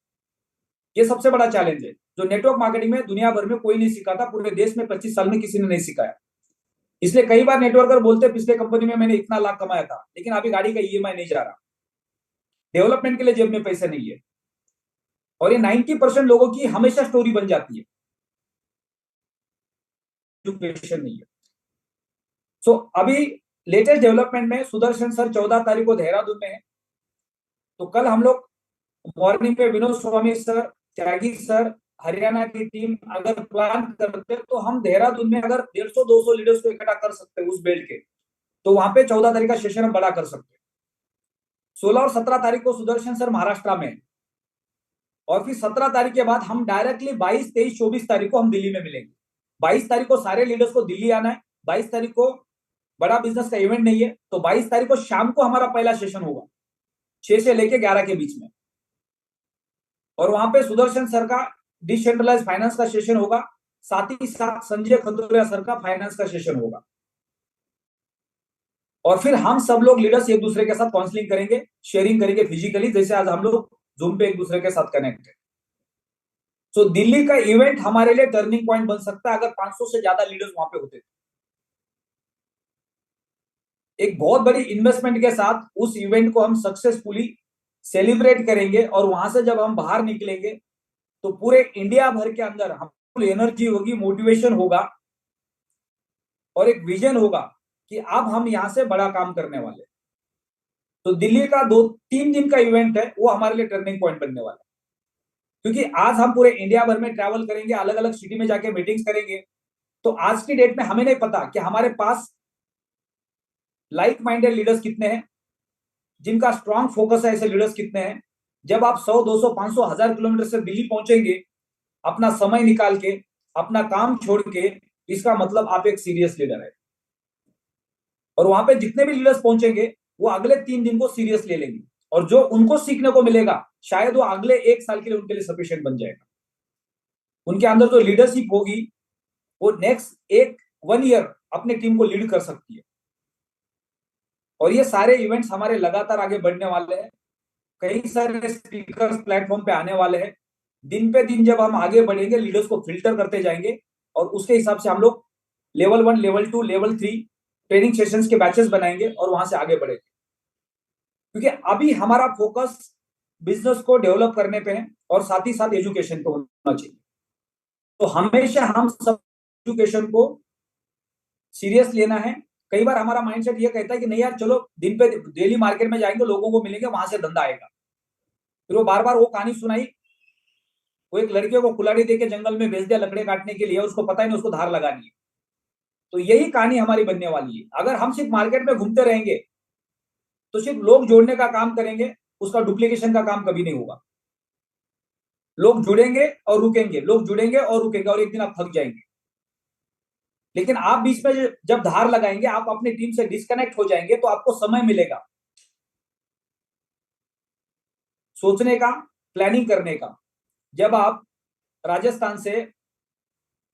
A: ये सबसे बड़ा चैलेंज है जो नेटवर्क मार्केटिंग में दुनिया भर में कोई नहीं सिखाता, पूरे देश में 25 साल में किसी ने नहीं सिखाया। इसलिए कई बार नेटवर्कर बोलते पिछले कंपनी में मैंने इतना लाख कमाया था, लेकिन अभी गाड़ी का ईएमआई नहीं जा रहा, डेवलपमेंट के लिए जेब में पैसे नहीं है। और ये 90% लोगों की हमेशा स्टोरी बन जाती है, एजुकेशन नहीं है। सो अभी लेटेस्ट डेवलपमेंट में सुदर्शन सर 14 तारीख को देहरादून में है, तो कल हम लोग मॉर्निंग में विनोद स्वामी सर, त्यागी सर, हरियाणा की टीम अगर प्लान करते हैं तो हम देहरादून में अगर 150-200 लीडर्स को इकट्ठा कर सकते हैं उस बेल्ट के, तो वहां पे 14 तारीख का सेशन हम बड़ा कर सकते हैं। 16 और 17 तारीख को सुदर्शन सर महाराष्ट्र में है, और फिर 17 तारीख के बाद हम डायरेक्टली 22, 23, 24 तारीख को हम दिल्ली में मिलेंगे। 22 तारीख को सारे लीडर्स को दिल्ली आना है। 22 तारीख को बड़ा बिजनेस का इवेंट नहीं है, तो 22 तारीख को शाम को हमारा पहला सेशन होगा 6 से लेके 11 के बीच में, और वहां पे सुदर्शन सर का डिसेंट्रलाइज फाइनेंस का सेशन होगा, साथ ही साथ संजय खंडूरिया सर का फाइनेंस का सेशन होगा। और फिर हम सब लोग लीडर्स एक दूसरे के साथ काउंसलिंग करेंगे, शेयरिंग करेंगे फिजिकली, जैसे आज हम लोग जूम पे एक दूसरे के साथ कनेक्ट है। तो दिल्ली का इवेंट हमारे लिए टर्निंग पॉइंट बन सकता है अगर 500 से ज्यादा लीडर्स वहां पे होते। एक बहुत बड़ी इन्वेस्टमेंट के साथ उस इवेंट को हम सक्सेसफुली सेलिब्रेट करेंगे, और वहां से जब हम बाहर निकलेंगे तो पूरे इंडिया भर के अंदर हम एनर्जी होगी, मोटिवेशन होगा, और एक विजन होगा कि अब हम यहां से बड़ा काम करने वाले। तो दिल्ली का 2-3 दिन का इवेंट है, वो हमारे लिए टर्निंग पॉइंट बनने वाला है, क्योंकि आज हम पूरे इंडिया भर में ट्रैवल करेंगे, अलग अलग सिटी में जाके मीटिंग्स करेंगे। तो आज की डेट में हमें नहीं पता कि हमारे पास लाइक माइंडेड लीडर्स कितने हैं, जिनका स्ट्रांग फोकस है, ऐसे लीडर्स कितने हैं। जब आप 100, 200, 500, 1000 किलोमीटर से दिल्ली पहुंचेंगे अपना समय निकाल के, अपना काम छोड़ के, इसका मतलब आप एक सीरियस लीडर है। और वहां पे जितने भी लीडर्स पहुंचेंगे वो अगले 3 दिन को सीरियस ले लेंगे, और जो उनको सीखने को मिलेगा शायद वो अगले 1 साल के लिए उनके लिए सफिशिएंट बन जाएगा। उनके अंदर जो लीडरशिप होगी वो नेक्स्ट 1 ईयर अपने टीम को लीड कर सकती है। और ये सारे इवेंट्स हमारे लगातार आगे बढ़ने वाले हैं, कई सारे स्पीकर्स प्लेटफॉर्म पे आने वाले हैं। दिन पे दिन जब हम आगे बढ़ेंगे, लीडर्स को फिल्टर करते जाएंगे, और उसके हिसाब से हम लोग level 1, level 2, level 3 training sessions के बैचेस बनाएंगे और वहां से आगे बढ़ेंगे। क्योंकि अभी हमारा फोकस बिजनेस को डेवलप करने पे है और साथ ही साथ एजुकेशन पे होना चाहिए। तो हमेशा हम सब एजुकेशन को सीरियस लेना है। कई बार हमारा माइंडसेट ये कहता है कि नहीं यार, चलो दिन पे डेली मार्केट में जाएंगे, लोगों को मिलेंगे, वहां से धंधा आएगा। फिर वो बार बार वो कहानी सुनाई, वो एक लड़के को कुल्हाड़ी देके जंगल में भेज दिया लकड़े काटने के लिए, उसको पता ही नहीं उसको धार लगानी है। तो यही कहानी हमारी बनने वाली है। अगर हम सिर्फ मार्केट में घूमते रहेंगे तो सिर्फ लोग जोड़ने का काम करेंगे, उसका डुप्लीकेशन का काम कभी नहीं होगा। लोग जुड़ेंगे और रुकेंगे, लोग जुड़ेंगे और रुकेंगे, और एक दिन आप थक जाएंगे। लेकिन आप बीच में जब धार लगाएंगे, आप अपनी टीम से डिस्कनेक्ट हो जाएंगे, तो आपको समय मिलेगा सोचने का, प्लानिंग करने का। जब आप राजस्थान से,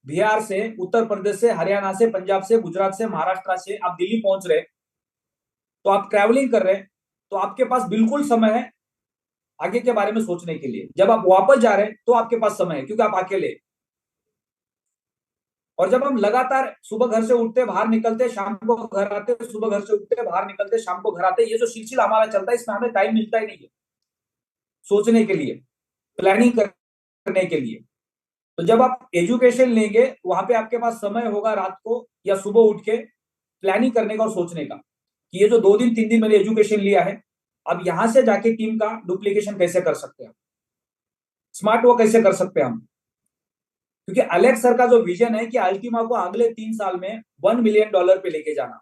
A: बिहार से, उत्तर प्रदेश से, हरियाणा से, पंजाब से, गुजरात से, महाराष्ट्र से आप दिल्ली पहुंच रहे, तो आप ट्रैवलिंग कर रहे हैं, तो आपके पास बिल्कुल समय है आगे के बारे में सोचने के लिए। जब आप वापस जा रहे हैं तो आपके पास समय है, क्योंकि आप अकेले। और जब हम लगातार सुबह घर से उठते, बाहर निकलते, शाम को घर आते, सुबह घर से उठते, बाहर निकलते, शाम को घर आते, ये जो सिलसिला हमारा चलता है, इसमें हमें टाइम मिलता ही नहीं है सोचने के लिए, प्लानिंग करने के लिए। तो जब आप एजुकेशन लेंगे, वहां पे आपके पास समय होगा रात को या सुबह उठ के प्लानिंग करने का और सोचने का कि ये जो 2 दिन 3 दिन मैंने एजुकेशन लिया है, अब यहां से जाके टीम का डुप्लीकेशन कैसे कर सकते हैं, स्मार्ट वर्क कैसे कर सकते हैं हम। क्योंकि अलेक्स सर का जो विजन है कि अल्टीमा को अगले 3 साल में $1 मिलियन पे लेके जाना,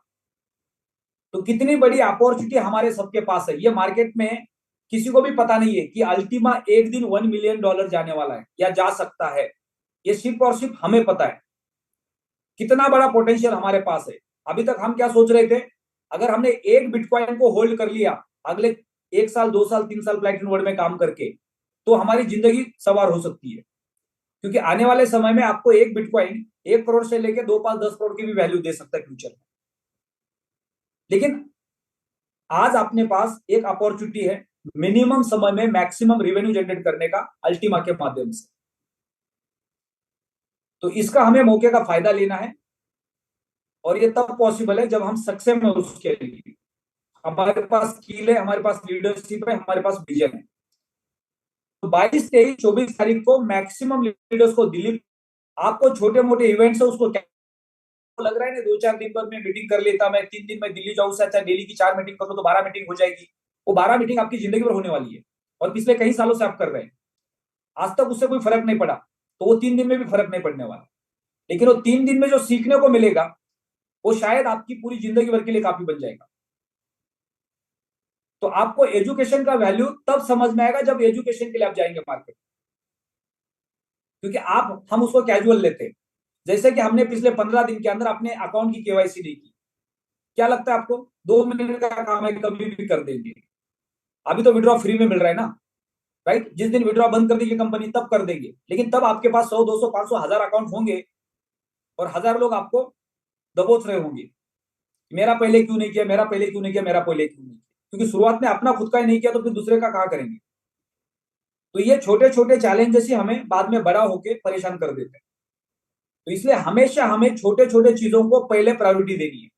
A: तो कितनी बड़ी अपॉर्चुनिटी हमारे सबके पास है। ये मार्केट में किसी को भी पता नहीं है कि अल्टीमा एक दिन $1 मिलियन जाने वाला है या जा सकता है। ये सिर्फ और सिर्फ हमें पता है कितना बड़ा पोटेंशियल हमारे पास है। अभी तक हम क्या सोच रहे थे, अगर हमने एक बिटकॉइन को होल्ड कर लिया अगले 1 साल, 2 साल, 3 साल प्लैटिनम वर्ल्ड में काम करके, तो हमारी जिंदगी सवार हो सकती है। क्योंकि आने वाले समय में आपको एक बिटकॉइन 1 करोड़ से लेकर 2, 5, 10 करोड़ की भी वैल्यू दे सकता है फ्यूचर में। लेकिन आज अपने पास एक अपॉर्चुनिटी है मिनिमम समय में मैक्सिमम रेवेन्यू जनरेट करने का अल्टीमा के माध्यम से। तो इसका हमें मौके का फायदा लेना है, और ये तब पॉसिबल है जब हम सक्षम है उसके लिए। हमारे पास स्किल है, हमारे पास लीडरशिप है, हमारे पास विजन है। तो 22, 23, 24 तारीख को मैक्सिमम लीडर्स को दिल्ली, आपको छोटे मोटे इवेंट्स है उसको लग रहा है ना 2-4 दिन बाद मैं मीटिंग कर लेता, मैं 3 दिन में दिल्ली जाऊं से अच्छा दिल्ली की 4 मीटिंग करूं तो 12 मीटिंग हो जाएगी। वो 12 मीटिंग आपकी जिंदगी भर होने वाली है और पिछले कई सालों से आप कर रहे हैं, आज तक उससे कोई फर्क नहीं पड़ा, तो वो 3 दिन में भी फर्क नहीं पड़ने वाला। लेकिन वो 3 दिन में जो सीखने को मिलेगा वो शायद आपकी पूरी जिंदगी भर के लिए काफी बन जाएगा। तो आपको एजुकेशन का वैल्यू तब समझ में आएगा जब एजुकेशन के लिए आप जाएंगे मार्केट, क्योंकि आप हम उसको कैजुअल लेते हैं। जैसे कि हमने पिछले 15 दिन के अंदर अपने अकाउंट की केवाईसी नहीं की, क्या लगता है आपको 2 मिनट का काम है, कभी भी कर देंगे। अभी तो विड्रॉ फ्री में मिल रहा है ना, राइट? जिस दिन विड्रॉ बंद कर देगी कंपनी तब कर देंगे, लेकिन तब आपके पास 100, 200, 500, 1000 अकाउंट होंगे और 1000 लोग आपको दबोच रहे होंगे, मेरा पहले क्यों नहीं किया, मेरा पहले क्यों नहीं किया, मेरा पहले क्यों नहीं किया, क्योंकि शुरुआत में अपना खुद का ही नहीं किया तो फिर दूसरे का कहां करेंगे। तो ये छोटे छोटे चैलेंजेस ही हमें बाद में बड़ा होके परेशान कर देते हैं। तो इसलिए हमेशा हमें छोटे छोटे चीजों को पहले प्रायोरिटी देनी है,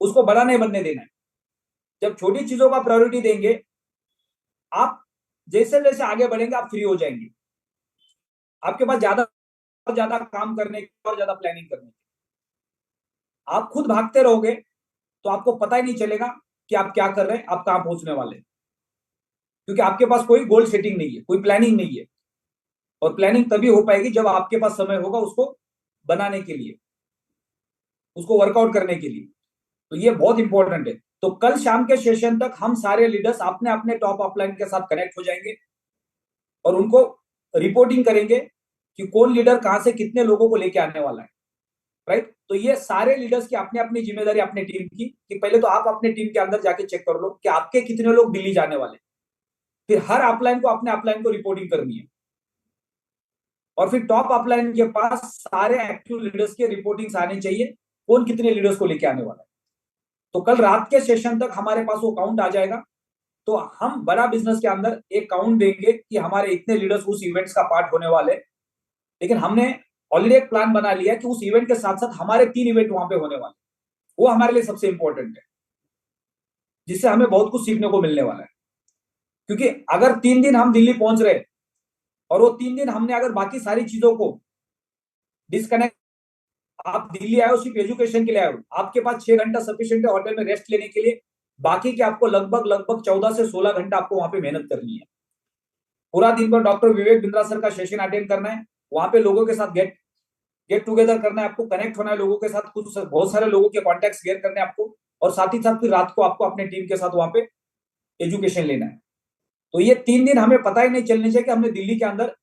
A: उसको बड़ा नहीं बनने देना है। जब छोटी चीजों का प्रायोरिटी देंगे, आप जैसे जैसे आगे बढ़ेंगे आप फ्री हो जाएंगे, आपके पास ज्यादा ज्यादा काम करने की और ज्यादा प्लानिंग करने की। आप खुद भागते रहोगे तो आपको पता ही नहीं चलेगा कि आप क्या कर रहे हैं, आप कहां पहुंचने वाले हैं, क्योंकि आपके पास कोई गोल सेटिंग नहीं है, कोई प्लानिंग नहीं है। और प्लानिंग तभी हो पाएगी जब आपके पास समय होगा उसको बनाने के लिए, उसको वर्कआउट करने के लिए। तो ये बहुत इंपॉर्टेंट है। तो कल शाम के सेशन तक हम सारे लीडर्स अपने अपने टॉप अपलाइन के साथ कनेक्ट हो जाएंगे और उनको रिपोर्टिंग करेंगे कि कौन लीडर कहां से कितने लोगों को लेके आने वाला है, राइट? तो ये सारे लीडर्स की अपनी अपनी जिम्मेदारी अपने टीम की, कि पहले तो आप अपने टीम के अंदर जाके चेक कर लो कि आपके कितने लोग दिल्ली जाने वाले, फिर हर अपलाइन को अपने अपलाइन को रिपोर्टिंग करनी है और फिर टॉप अपलाइन के पास सारे एक्टिव लीडर्स के रिपोर्टिंग्स आने चाहिए, कौन कितने लीडर्स को लेके आने वाला है। तो कल रात के सेशन तक हमारे पास वो काउंट आ जाएगा, तो हम बड़ा बिजनेस के अंदर एक काउंट देंगे कि हमारे इतने लीडर्स उस इवेंट्स का पार्ट होने वाले। लेकिन हमने ऑलरेडी एक प्लान बना लिया कि उस इवेंट के साथ साथ हमारे 3 इवेंट वहां पे होने वाले, वो हमारे लिए सबसे इंपॉर्टेंट है, जिससे हमें बहुत कुछ सीखने को मिलने वाला है। क्योंकि अगर 3 दिन हम दिल्ली पहुंच रहे और वो 3 दिन हमने अगर बाकी सारी चीजों को डिस्कनेक्ट, आप दिल्ली आए हो सिर्फ एजुकेशन के लिए आए हो, आपके पास 6 घंटा सफिशिएंट है होटल में रेस्ट लेने के लिए, बाकी के आपको लगभग लगभग 14 से 16 घंटा आपको वहां पे मेहनत करनी है। पूरा दिन भर डॉक्टर विवेक बिंद्रा सर का सेशन अटेंड करना है, वहां पे लोगों के साथ गेट टुगेदर करना है, आपको कनेक्ट होना है लोगों के साथ, कुछ बहुत सारे लोगों के कॉन्टेक्ट गेयर करने हैं आपको, और साथ ही साथ फिर रात को आपको अपने टीम के साथ वहां पे एजुकेशन लेना है। तो ये 3 दिन हमें पता ही नहीं चलने चाहिए कि हमने दिल्ली के अंदर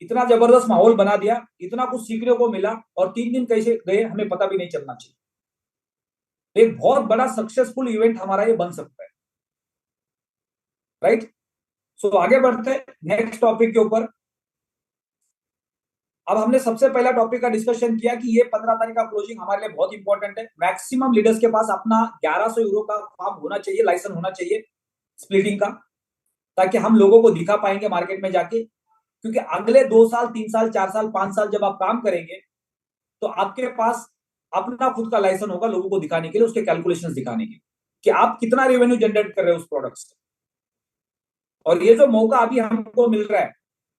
A: इतना जबरदस्त माहौल बना दिया, इतना कुछ सीखने को मिला, और 3 दिन कैसे गए हमें पता भी नहीं चलना चाहिए। तो एक बहुत बड़ा सक्सेसफुल इवेंट हमारा ये बन सकता है, राइट? सो आगे बढ़ते हैं नेक्स्ट टॉपिक के ऊपर। अब हमने सबसे पहला टॉपिक का डिस्कशन किया कि ये 15 तारीख का क्लोजिंग हमारे लिए बहुत इंपॉर्टेंट है। मैक्सिमम लीडर्स के पास अपना 1100 यूरो का फॉर्म होना चाहिए, लाइसेंस होना चाहिए स्प्लिटिंग का, ताकि हम लोगों को दिखा पाएंगे मार्केट में जाके। क्योंकि अगले 2 साल 3 साल 4 साल 5 साल जब आप काम करेंगे तो आपके पास अपना खुद का लाइसेंस होगा लोगों को दिखाने के लिए, उसके कैलकुलेशंस दिखाने के लिए कि आप कितना रेवेन्यू जनरेट कर रहे हो उस प्रोडक्ट से। और ये जो मौका अभी हमको मिल रहा है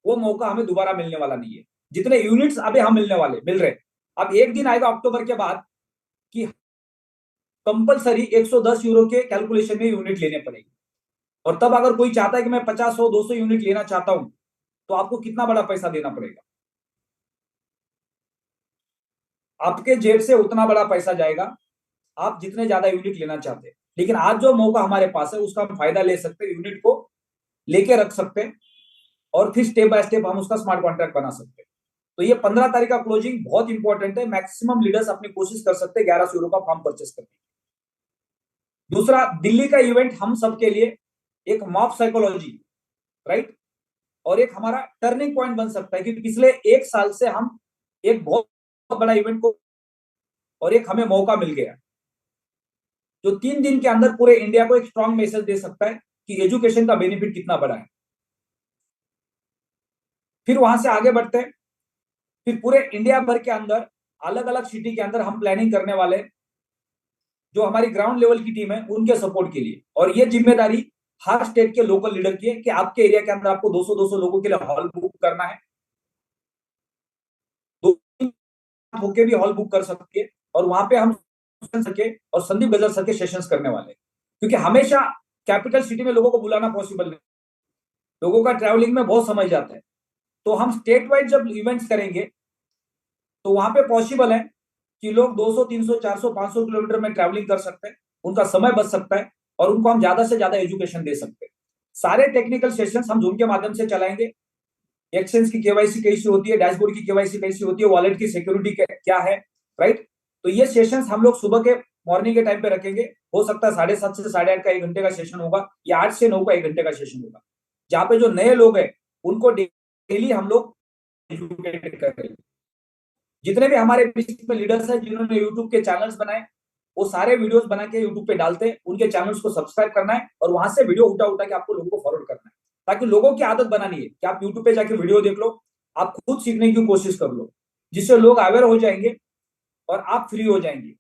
A: वो मौका हमें दोबारा मिलने वाला नहीं है। जितने यूनिट्स अभी हम मिल रहे, अब एक दिन आएगा अक्टूबर के बाद कि कंपलसरी 110 यूरो के कैलकुलेशन में यूनिट लेने पड़ेगी। और तब अगर कोई चाहता है कि मैं 50, 100, 200 यूनिट लेना चाहता हूं तो आपको कितना बड़ा पैसा देना पड़ेगा, आपके जेब से उतना बड़ा पैसा जाएगा आप जितने ज्यादा यूनिट लेना चाहते हैं। लेकिन आज जो मौका हमारे पास है उसका हम फायदा ले सकते हैं, यूनिट को लेके रख सकते हैं और फिर स्टेप बाय स्टेप हम उसका स्मार्ट कॉन्ट्रैक्ट बना सकते हैं। तो ये 15 तारीख का क्लोजिंग बहुत इंपॉर्टेंट है। मैक्सिमम लीडर्स अपनी कोशिश कर सकते हैं 1100 यूरो का फॉर्म परचेस करने की। दूसरा, दिल्ली का इवेंट हम सबके लिए एक मॉब साइकोलॉजी, राइट, और एक हमारा टर्निंग पॉइंट बन सकता है कि पिछले 1 साल से हम एक बहुत बड़ा इवेंट को, और एक हमें मौका मिल गया जो 3 दिन के अंदर पूरे इंडिया को एक स्ट्रॉन्ग मैसेज दे सकता है कि एजुकेशन का बेनिफिट कितना बड़ा है। फिर वहां से आगे बढ़ते हैं, फिर पूरे इंडिया भर के अंदर अलग अलग सिटी के अंदर हम प्लानिंग करने वाले, जो हमारी ग्राउंड लेवल की टीम है उनके सपोर्ट के लिए। और ये जिम्मेदारी हर स्टेट के लोकल लीडर की है कि आपके एरिया के अंदर आपको 200-200 लोगों के लिए हॉल बुक करना है, होके भी हॉल बुक कर सकती है और वहां पे हम सके और संदीप गजल सर के सेशंस करने वाले, क्योंकि हमेशा कैपिटल सिटी में लोगों को बुलाना पॉसिबल नहीं, लोगों का ट्रैवलिंग में बहुत समय जाता है। तो हम स्टेट वाइड जब इवेंट्स करेंगे तो वहां पे पॉसिबल है कि लोग 200, 300, 400, 500 किलोमीटर में ट्रैवलिंग कर सकते हैं, उनका समय बच सकता है और उनको हम ज्यादा से ज्यादा एजुकेशन दे सकते हैं। सारे टेक्निकल सेशंस हम जूम के माध्यम से चलाएंगे। एक्सचेंज की केवाईसी कैसी होती है, डैशबोर्ड की केवाईसी कैसी होती है, वॉलेट की सिक्योरिटी क्या है, राइट। तो ये सेशंस हम लोग सुबह के मॉर्निंग के टाइम पे रखेंगे। हो सकता है 7:30 से 8:30 का 1 घंटे का सेशन होगा, या 8 से 9 का 1 घंटे का सेशन होगा, जहां पे जो नए लोग हैं उनको डेली हम लोग एजुकेट करेंगे। जितने भी हमारे बीच में लीडर्स हैं जिन्होंने यूट्यूब के चैनल्स बनाए, वो सारे वीडियोस बना के यूट्यूब पे डालते हैं। उनके चैनल्स को सब्सक्राइब करना है और वहां से वीडियो उठा उठा के आपको लोगों को फॉरवर्ड करना है, ताकि लोगों की आदत बनानी है कि आप यूट्यूब पे जाके वीडियो देख लो, आप खुद सीखने की कोशिश कर लो, जिससे लोग अवेयर हो जाएंगे और आप फ्री हो जाएंगे।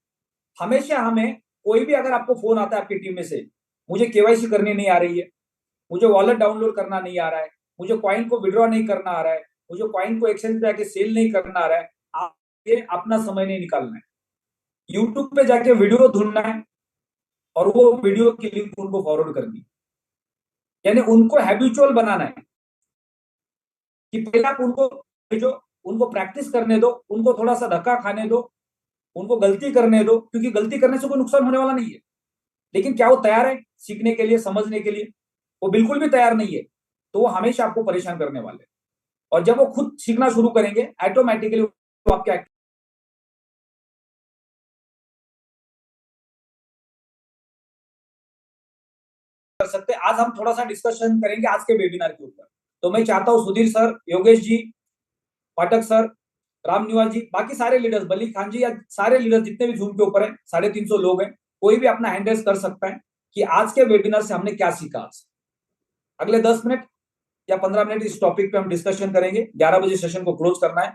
A: हमेशा हमें कोई भी अगर आपको फोन आता है आपकी टीम में से, मुझे केवाईसी करनी नहीं आ रही है, मुझे वॉलेट डाउनलोड करना नहीं आ रहा है, मुझे कॉइन को विड्रॉ नहीं करना आ रहा है, मुझे कॉइन को एक्सचेंज पे जाके सेल नहीं करना आ रहा है, आप ये अपना समय नहीं निकालना है, यूट्यूब पे जाके वीडियो ढूंढना है और वो वीडियो की लिंक उनको फॉरवर्ड करनी है। यानी उनको हैबिचुअल बनाना है कि पहले आप उनको भेजो, उनको प्रैक्टिस करने दो, उनको थोड़ा सा धक्का खाने दो, उनको गलती करने दो, क्योंकि गलती करने से कोई नुकसान होने वाला नहीं है। लेकिन क्या वो तैयार है सीखने के लिए, समझने के लिए? वो बिल्कुल भी तैयार नहीं है, तो वो हमेशा आपको परेशान करने वाले। और जब वो खुद सीखना शुरू करेंगे ऑटोमेटिकली वो आपके कर सकते हैं। आज हम थोड़ा सा डिस्कशन करेंगे आज के वेबिनार के ऊपर। तो मैं चाहता हूं सुधीर सर, योगेश जी, पाठक सर, राम निवास जी, बाकी सारे लीडर्स, बली खान जी, या सारे लीडर्स जितने भी जूम के ऊपर हैं, 350 लोग हैं, कोई भी अपना हैंड रेस कर सकता है कि आज के वेबिनार से हमने क्या सीखा। आज अगले 10 मिनट या 15 मिनट इस टॉपिक पे हम डिस्कशन करेंगे। 11 बजे सेशन को क्लोज करना है।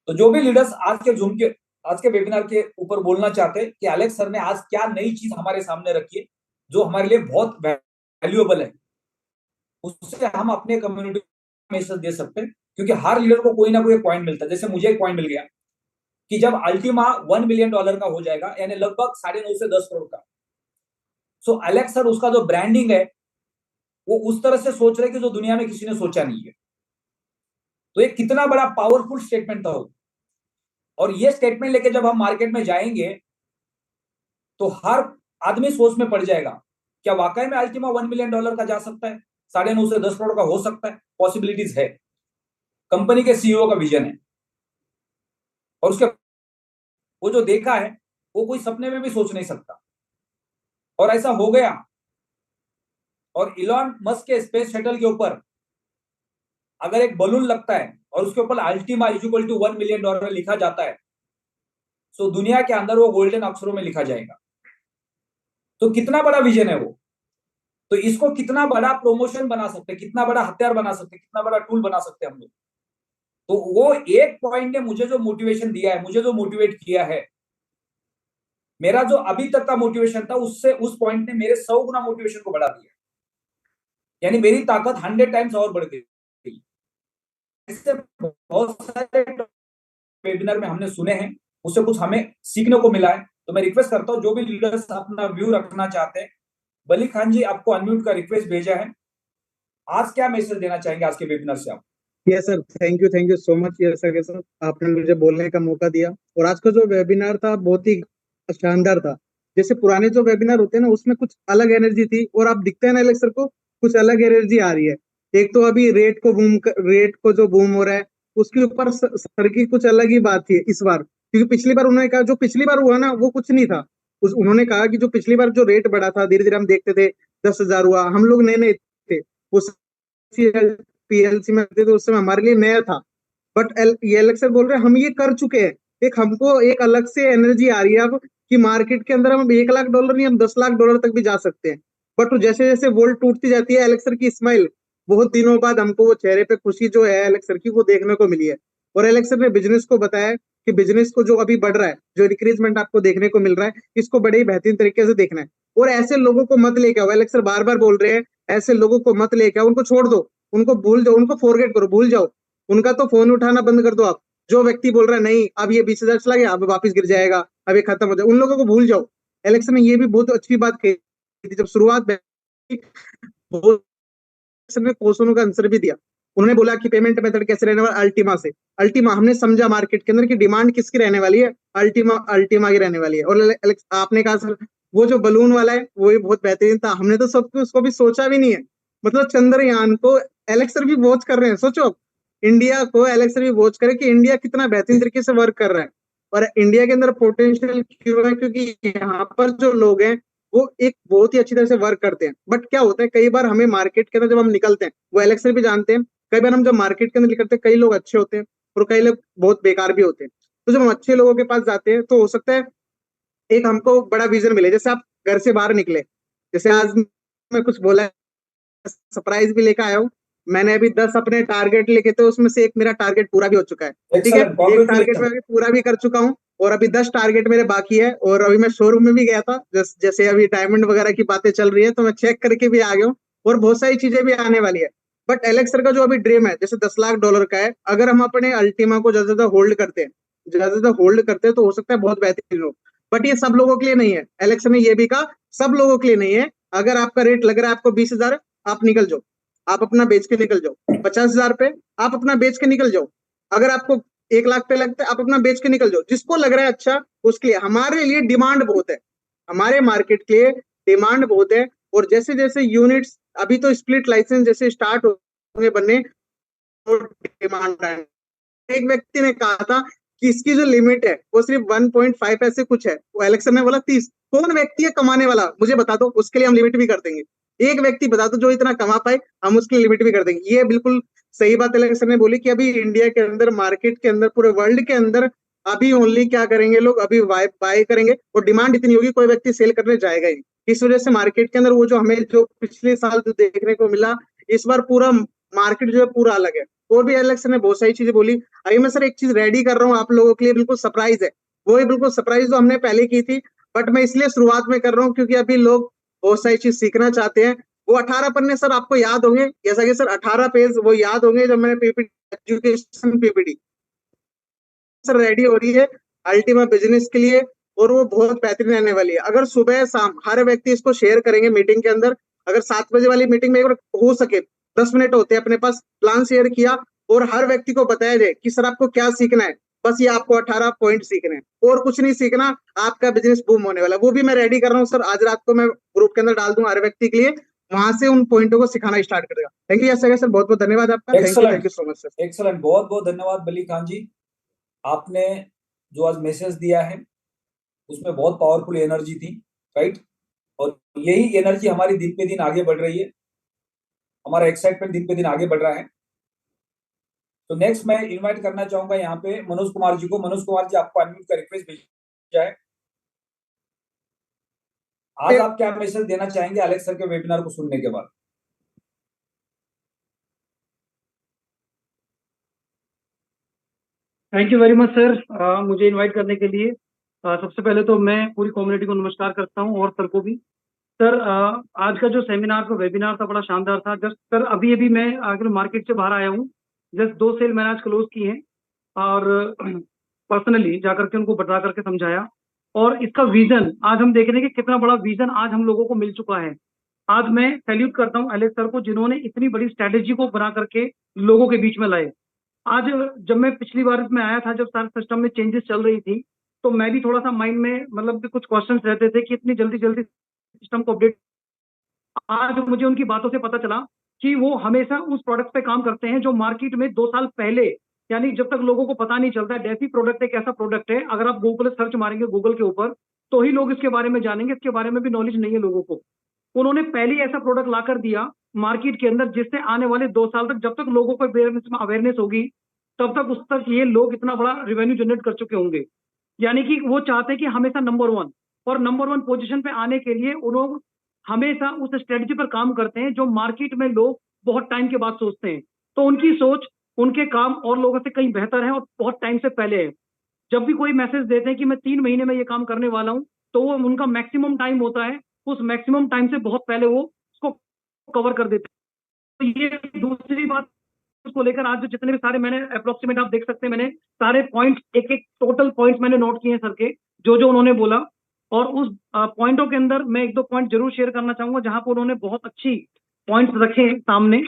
A: तो जो भी लीडर्स आज के वेबिनार के ऊपर बोलना चाहते हैं कि अलेक्स सर ने आज क्या नई चीज हमारे सामने रखी है जो हमारे लिए बहुत वैल्यूएबल है, उससे हम अपने कम्युनिटी को मैसेज दे सकते हैं। क्योंकि हर लीडर को कोई ना कोई पॉइंट मिलता है। जैसे मुझे एक पॉइंट मिल गया कि जब अल्टीमा $1 मिलियन का हो जाएगा, यानी लगभग 9.5 से 10 करोड़ का, सो अलेक्स सर उसका जो ब्रांडिंग है वो उस तरह से सोच रहे कि जो दुनिया में किसी ने सोचा नहीं है। तो ये कितना बड़ा पावरफुल स्टेटमेंट था। और ये स्टेटमेंट लेके जब हम मार्केट में जाएंगे तो हर आदमी सोच में पड़ जाएगा, क्या वाकई में अल्टीमा $1 मिलियन का जा सकता है, 9.5 से 10 करोड़ का हो सकता है? पॉसिबिलिटीज है। कंपनी के सीईओ का विजन है और उसके वो जो देखा है वो कोई सपने में भी सोच नहीं सकता, और ऐसा हो गया। और इलॉन मस्क के स्पेस शटल के ऊपर अगर एक बलून लगता है और उसके ऊपर अल्टीमा इक्वल टू $1 मिलियन लिखा जाता है, तो दुनिया के अंदर वो गोल्डन अक्षरों में लिखा जाएगा। तो कितना बड़ा विजन है वो। तो इसको कितना बड़ा प्रमोशन बना सकते हैं, कितना बड़ा हथियार बना सकते हैं, कितना बड़ा टूल बना सकते हैं हम लोग। तो वो एक पॉइंट ने मुझे जो मोटिवेशन दिया है, मुझे जो मोटिवेट किया है, मेरा जो अभी तक का मोटिवेशन था उससे उस पॉइंट ने मेरे 100 गुना मोटिवेशन को बढ़ा दिया। यानी मेरी ताकत 100 टाइम्स और बढ़ गई। इससे बहुत सारे वेबिनार में हमने सुने हैं, उससे कुछ हमें सीखने को मिला है। तो मैं रिक्वेस्ट करता हूं जो भी लीडर्स अपना व्यू रखना चाहते हैं, बली खान जी आपको अनम्यूट का रिक्वेस्ट भेजा है। आज क्या मैसेज देना चाहेंगे आज के वेबिनार से आप?
C: Yes sir, thank you so much. Yes sir, आपने मुझे बोलने का मौका दिया। और आज का जो वेबिनार था बहुत ही शानदार था। जैसे पुराने जो वेबिनार होते हैं ना, उसमें कुछ अलग एनर्जी थी, और आप दिखते हैं ना अलेक्स सर को, कुछ अलग एनर्जी आ रही है। एक तो अभी रेट को जो बूम हो रहा है, उसके ऊपर सर की कुछ अलग ही बात थी इस बार। क्योंकि पिछली बार उन्होंने कहा, जो पिछली बार हुआ ना वो कुछ नहीं था। उन्होंने कहा कि जो पिछली बार जो रेट बढ़ा था, धीरे धीरे हम देखते थे 10,000 हुआ, हम लोग नए नए थे उस पीएलसी में थे, तो उस समय हमारे लिए नया था। बट ये अलेक्स सर बोल रहे हैं हम ये कर चुके हैं। एक हमको एक अलग से एनर्जी आ रही है अब कि मार्केट के अंदर हम $1 लाख नहीं, हम $10 लाख तक भी जा सकते हैं। बट जैसे जैसे वोल्ट टूटती जाती है, अलेक्स सर की स्माइल, बहुत दिनों बाद हमको वो चेहरे पे खुशी जो है अलेक्स सर की, वो देखने को मिली है। और अलेक्स सर ने बिजनेस को बताया कि बिजनेस को जो अभी बढ़ रहा है, जो इंक्रीजमेंट आपको देखने को मिल रहा है, इसको बड़े ही बेहतरीन तरीके से देखना है। और ऐसे लोगों को मत लेके आओ, अलेक्स सर बार बार बोल रहे हैं, ऐसे लोगों को मत लेके आओ, उनको छोड़ दो, उनको भूल जाओ, उनको फॉरगेट करो, भूल जाओ, उनका तो फोन उठाना बंद कर दो आप। जो व्यक्ति बोल रहा है नहीं अब ये 20,000 चला गया, अब वापस गिर जाएगा, अब ये खत्म हो जाए, उन लोगों को भूल जाओ। इलेक्शन में ये भी बहुत अच्छी बात कही थी जब शुरुआत में, बहुत ने क्वेश्चनों का आंसर भी दिया। उन्होंने बोला कि पेमेंट मेथड कैसे रहने वाला, अल्टीमा से। अल्टीमा हमने समझा मार्केट के अंदर की डिमांड किसकी रहने वाली है, अल्टीमा अल्टीमा की रहने वाली है। और आपने कहा सर वो जो बलून वाला है वो भी बहुत बेहतरीन था, हमने तो सब कुछ उसको भी सोचा भी नहीं है। मतलब चंद्रयान को एलेक्सर भी वॉच कर रहे हैं, सोचो इंडिया को एलेक्सर भी वॉच करे कि इंडिया कितना बेहतरीन तरीके से वर्क कर रहा है। और इंडिया के अंदर पोटेंशियल क्यों है, क्योंकि यहाँ पर जो लोग हैं वो एक बहुत ही अच्छी तरह से वर्क करते हैं। बट क्या होता है कई बार हमें मार्केट के अंदर जब हम निकलते हैं, वो एलेक्सर भी जानते हैं, कई बार हम जब मार्केट के अंदर निकलते हैं कई लोग अच्छे होते हैं और कई लोग बहुत बेकार भी होते हैं। तो जब हम अच्छे लोगों के पास जाते हैं तो हो सकता है एक हमको बड़ा विजन मिले। जैसे आप घर से बाहर निकले, जैसे आज मैं कुछ बोला, सरप्राइज भी लेकर आया हूँ। मैंने अभी 10 अपने टारगेट लेके, तो उसमें से एक मेरा टारगेट पूरा भी हो चुका है, ठीक है।
A: Excellent,
C: एक टारगेट
A: congratulations.
C: मैं अभी पूरा भी कर चुका हूँ और अभी 10 टारगेट मेरे बाकी है। और अभी मैं शोरूम में भी गया था, जैसे अभी डायमंड वगैरह की बातें चल रही है तो मैं चेक करके भी आ गया हूँ और बहुत सारी चीजें भी आने वाली है। बट एलेक्स सर का जो अभी ड्रीम है जैसे $10 लाख का है, अगर हम अपने अल्टीमा को ज्यादा ज्यादा होल्ड करते हैं, ज्यादा ज्यादा होल्ड करते हैं तो हो सकता है बहुत बेहतरीन हो। बट ये सब लोगों के लिए नहीं है, एलेक्स ने ये भी कहा सब लोगों के लिए नहीं है। अगर आपका रेट लग रहा है आपको 20,000, आप निकल जाओ, आप अपना बेच के निकल जाओ। 50,000 पे आप अपना बेच के निकल जाओ। अगर आपको 1 लाख पे लगता है आप अपना बेच के निकल जाओ, जिसको लग रहा है अच्छा उसके लिए। हमारे लिए डिमांड बहुत है, हमारे मार्केट के लिए डिमांड बहुत है। और जैसे जैसे यूनिट्स अभी तो स्प्लिट लाइसेंस जैसे स्टार्ट होंगे बनने, तो डिमांड है। एक व्यक्ति ने कहा था कि इसकी जो लिमिट है वो सिर्फ 1.5 ऐसे कुछ है, वो इलेक्शन ने बोला 30। कौन व्यक्ति है कमाने वाला मुझे बता दो, उसके लिए हम लिमिट भी कर देंगे। एक व्यक्ति बता दो जो इतना कमा पाए, हम उसके लिए लिमिट भी कर देंगे। ये बिल्कुल सही बात इलेक्शन ने बोली कि अभी इंडिया के अंदर, मार्केट के अंदर, पूरे वर्ल्ड के अंदर अभी ओनली क्या करेंगे लोग, अभी बाय करेंगे और डिमांड इतनी होगी कोई व्यक्ति सेल करने जाएगा ही। इस वजह से मार्केट के अंदर वो जो हमें जो पिछले साल जो देखने को मिला, इस बार पूरा मार्केट जो है पूरा अलग है। और भी इलेक्शन ने बहुत सारी चीजें बोली। अभी मैं सर एक चीज रेडी कर रहा हूँ आप लोगों के लिए, बिल्कुल सरप्राइज है। वो ही बिल्कुल सरप्राइज जो हमने पहले की थी, बट मैं इसलिए शुरुआत में कर रहा हूँ क्योंकि अभी लोग बहुत सारी चीज सीखना चाहते हैं। वो 18 पन्ने सर आपको याद होंगे, जैसा कि सर 18 पेज वो याद होंगे जब मैंने PPT, education PPT sir ready हो रही है अल्टीमा बिजनेस के लिए। और वो बहुत बेहतरीन रहने वाली है। अगर सुबह शाम हर व्यक्ति इसको शेयर करेंगे मीटिंग के अंदर, अगर 7 बजे वाली मीटिंग में एक बार हो सके, 10 मिनट होते हैं अपने पास, प्लान शेयर किया और हर व्यक्ति को बताया जाए कि सर आपको क्या सीखना है, बस ये आपको 18 पॉइंट सीखने हैं और कुछ नहीं सीखना, आपका बिजनेस बूम होने वाला है। वो भी मैं रेडी कर रहा हूँ सर, आज रात को मैं ग्रुप के अंदर डाल दूंगा हर व्यक्ति के लिए, वहां से उन पॉइंटों को सिखाना स्टार्ट करेगा। थैंक यू सर, बहुत बहुत धन्यवाद आपका। Thank you so much sir.
A: Excellent, बहुत बहुत धन्यवाद बली खान जी। आपने जो आज मैसेज दिया है उसमें बहुत पावरफुल एनर्जी थी, राइट। और यही एनर्जी हमारी दिन पे दिन आगे बढ़ रही है, हमारा एक्साइटमेंट दिन पे दिन आगे बढ़ रहा है। तो नेक्स्ट मैं इनवाइट करना चाहूंगा यहाँ पे मनोज कुमार जी को। मनोज कुमार जी, आपको अनम्यूट का रिक्वेस्ट भेजा है। आज आप क्या मैसेज देना चाहेंगे अलेक्स सर के वेबिनार को सुनने के बाद?
D: Thank you very much sir, मुझे इनवाइट करने के लिए। सबसे पहले तो मैं पूरी कम्युनिटी को नमस्कार करता हूं और सर को भी। सर आज का जो सेमिनार का वेबिनार था बड़ा शानदार था। जस्ट सर अभी अभी मैं आगे मार्केट से बाहर आया हूं, जस्ट 2 सेल मैंने आज क्लोज की हैं और पर्सनली जाकर के उनको बता करके समझाया। और इसका विजन आज हम देख रहे हैं कि कितना बड़ा विजन आज हम लोगों को मिल चुका है। आज मैं सैल्यूट करता हूं एलेक्स सर को, जिन्होंने इतनी बड़ी स्ट्रेटेजी को बना करके लोगों के बीच में लाए। आज जब मैं पिछली बार इसमें आया था, जब सारे सिस्टम में चेंजेस चल रही थी, तो मैं भी थोड़ा सा माइंड में मतलब कि कुछ क्वेश्चंस रहते थे कि इतनी जल्दी जल्दी सिस्टम को अपडेट। आज मुझे उनकी बातों से पता चला कि वो हमेशा उस प्रोडक्ट पे काम करते हैं जो मार्केट में 2 साल पहले, यानी जब तक लोगों को पता नहीं चलता है। डेफी प्रोडक्ट एक ऐसा प्रोडक्ट है, अगर आप गूगल सर्च मारेंगे गूगल के ऊपर तो ही लोग इसके बारे में जानेंगे, इसके बारे में भी नॉलेज नहीं है लोगों को। उन्होंने पहले ही ऐसा प्रोडक्ट ला कर दिया मार्केट के अंदर, जिससे आने वाले 2 साल तक, जब तक लोगों को अवेयरनेस होगी, तब तक उस तक ये लोग इतना बड़ा रेवेन्यू जनरेट कर चुके होंगे। यानी कि वो चाहते हैं कि हमेशा नंबर 1 और नंबर 1 पोजीशन पे आने के लिए उन्होंने हमेशा उस स्ट्रेटजी पर काम करते हैं जो मार्केट में लोग बहुत टाइम के बाद सोचते हैं। तो उनकी सोच, उनके काम और लोगों से कहीं बेहतर है और बहुत टाइम से पहले है। जब भी कोई मैसेज देते हैं कि मैं 3 महीने में ये काम करने वाला हूं, तो वो उनका मैक्सिमम टाइम होता है, उस मैक्सिमम टाइम से बहुत पहले वो उसको कवर कर देते हैं। तो ये दूसरी बात को लेकर आज जो जितने भी सारे मैंने अप्रोक्सीमेट आप देख सकते हैं, मैंने सारे पॉइंट एक एक टोटल पॉइंट्स मैंने नोट किए हैं सर के, जो जो उन्होंने बोला। और उस पॉइंटों के अंदर मैं एक दो पॉइंट जरूर शेयर करना चाहूंगा जहां पर उन्होंने बहुत अच्छी पॉइंट्स रखे हैं सामने।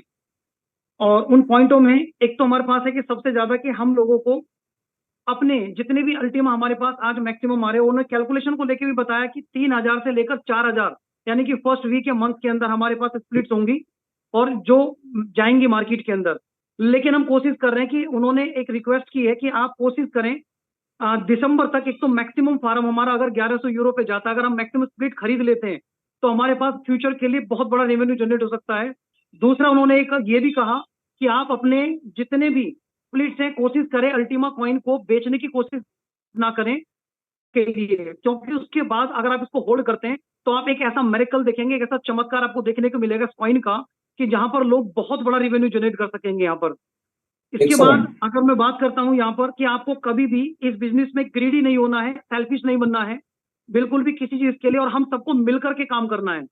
D: और उन पॉइंटों में एक तो हमारे पास है कि सबसे ज्यादा कि हम लोगों को अपने जितने भी अल्टीमा हमारे पास आज मैक्सिमम आ रहे हैं, उन्होंने कैलकुलेशन को लेकर भी बताया कि 3,000 से लेकर 4,000 यानी कि फर्स्ट वीक या मंथ के अंदर हमारे पास स्प्लिट्स होंगी और जो जाएंगी मार्केट के अंदर। लेकिन हम कोशिश कर रहे हैं कि उन्होंने एक रिक्वेस्ट की है कि आप कोशिश करें दिसंबर तक। एक तो मैक्सिमम फार्म हमारा अगर 1100 यूरो पे जाता है, अगर हम मैक्सिमम स्प्लिट खरीद लेते हैं तो हमारे पास फ्यूचर के लिए बहुत बड़ा रेवेन्यू जनरेट हो सकता है। दूसरा उन्होंने एक ये भी कहा कि आप अपने जितने भी स्प्लिट्स हैं कोशिश करें अल्टीमा कॉइन को बेचने की कोशिश ना करें के लिए, क्योंकि उसके बाद अगर आप इसको होल्ड करते हैं तो आप एक ऐसा मेरेकल देखेंगे, एक ऐसा चमत्कार आपको देखने को मिलेगा इस कॉइन का कि जहां पर लोग बहुत बड़ा रेवेन्यू जनरेट कर सकेंगे यहाँ पर। इसके बाद
A: Excellent.
D: अगर मैं बात करता हूं यहाँ पर कि आपको कभी भी इस बिजनेस में ग्रीडी नहीं होना है, सेल्फिश नहीं बनना है बिल्कुल भी किसी चीज के लिए, और हम सबको मिलकर के काम करना है।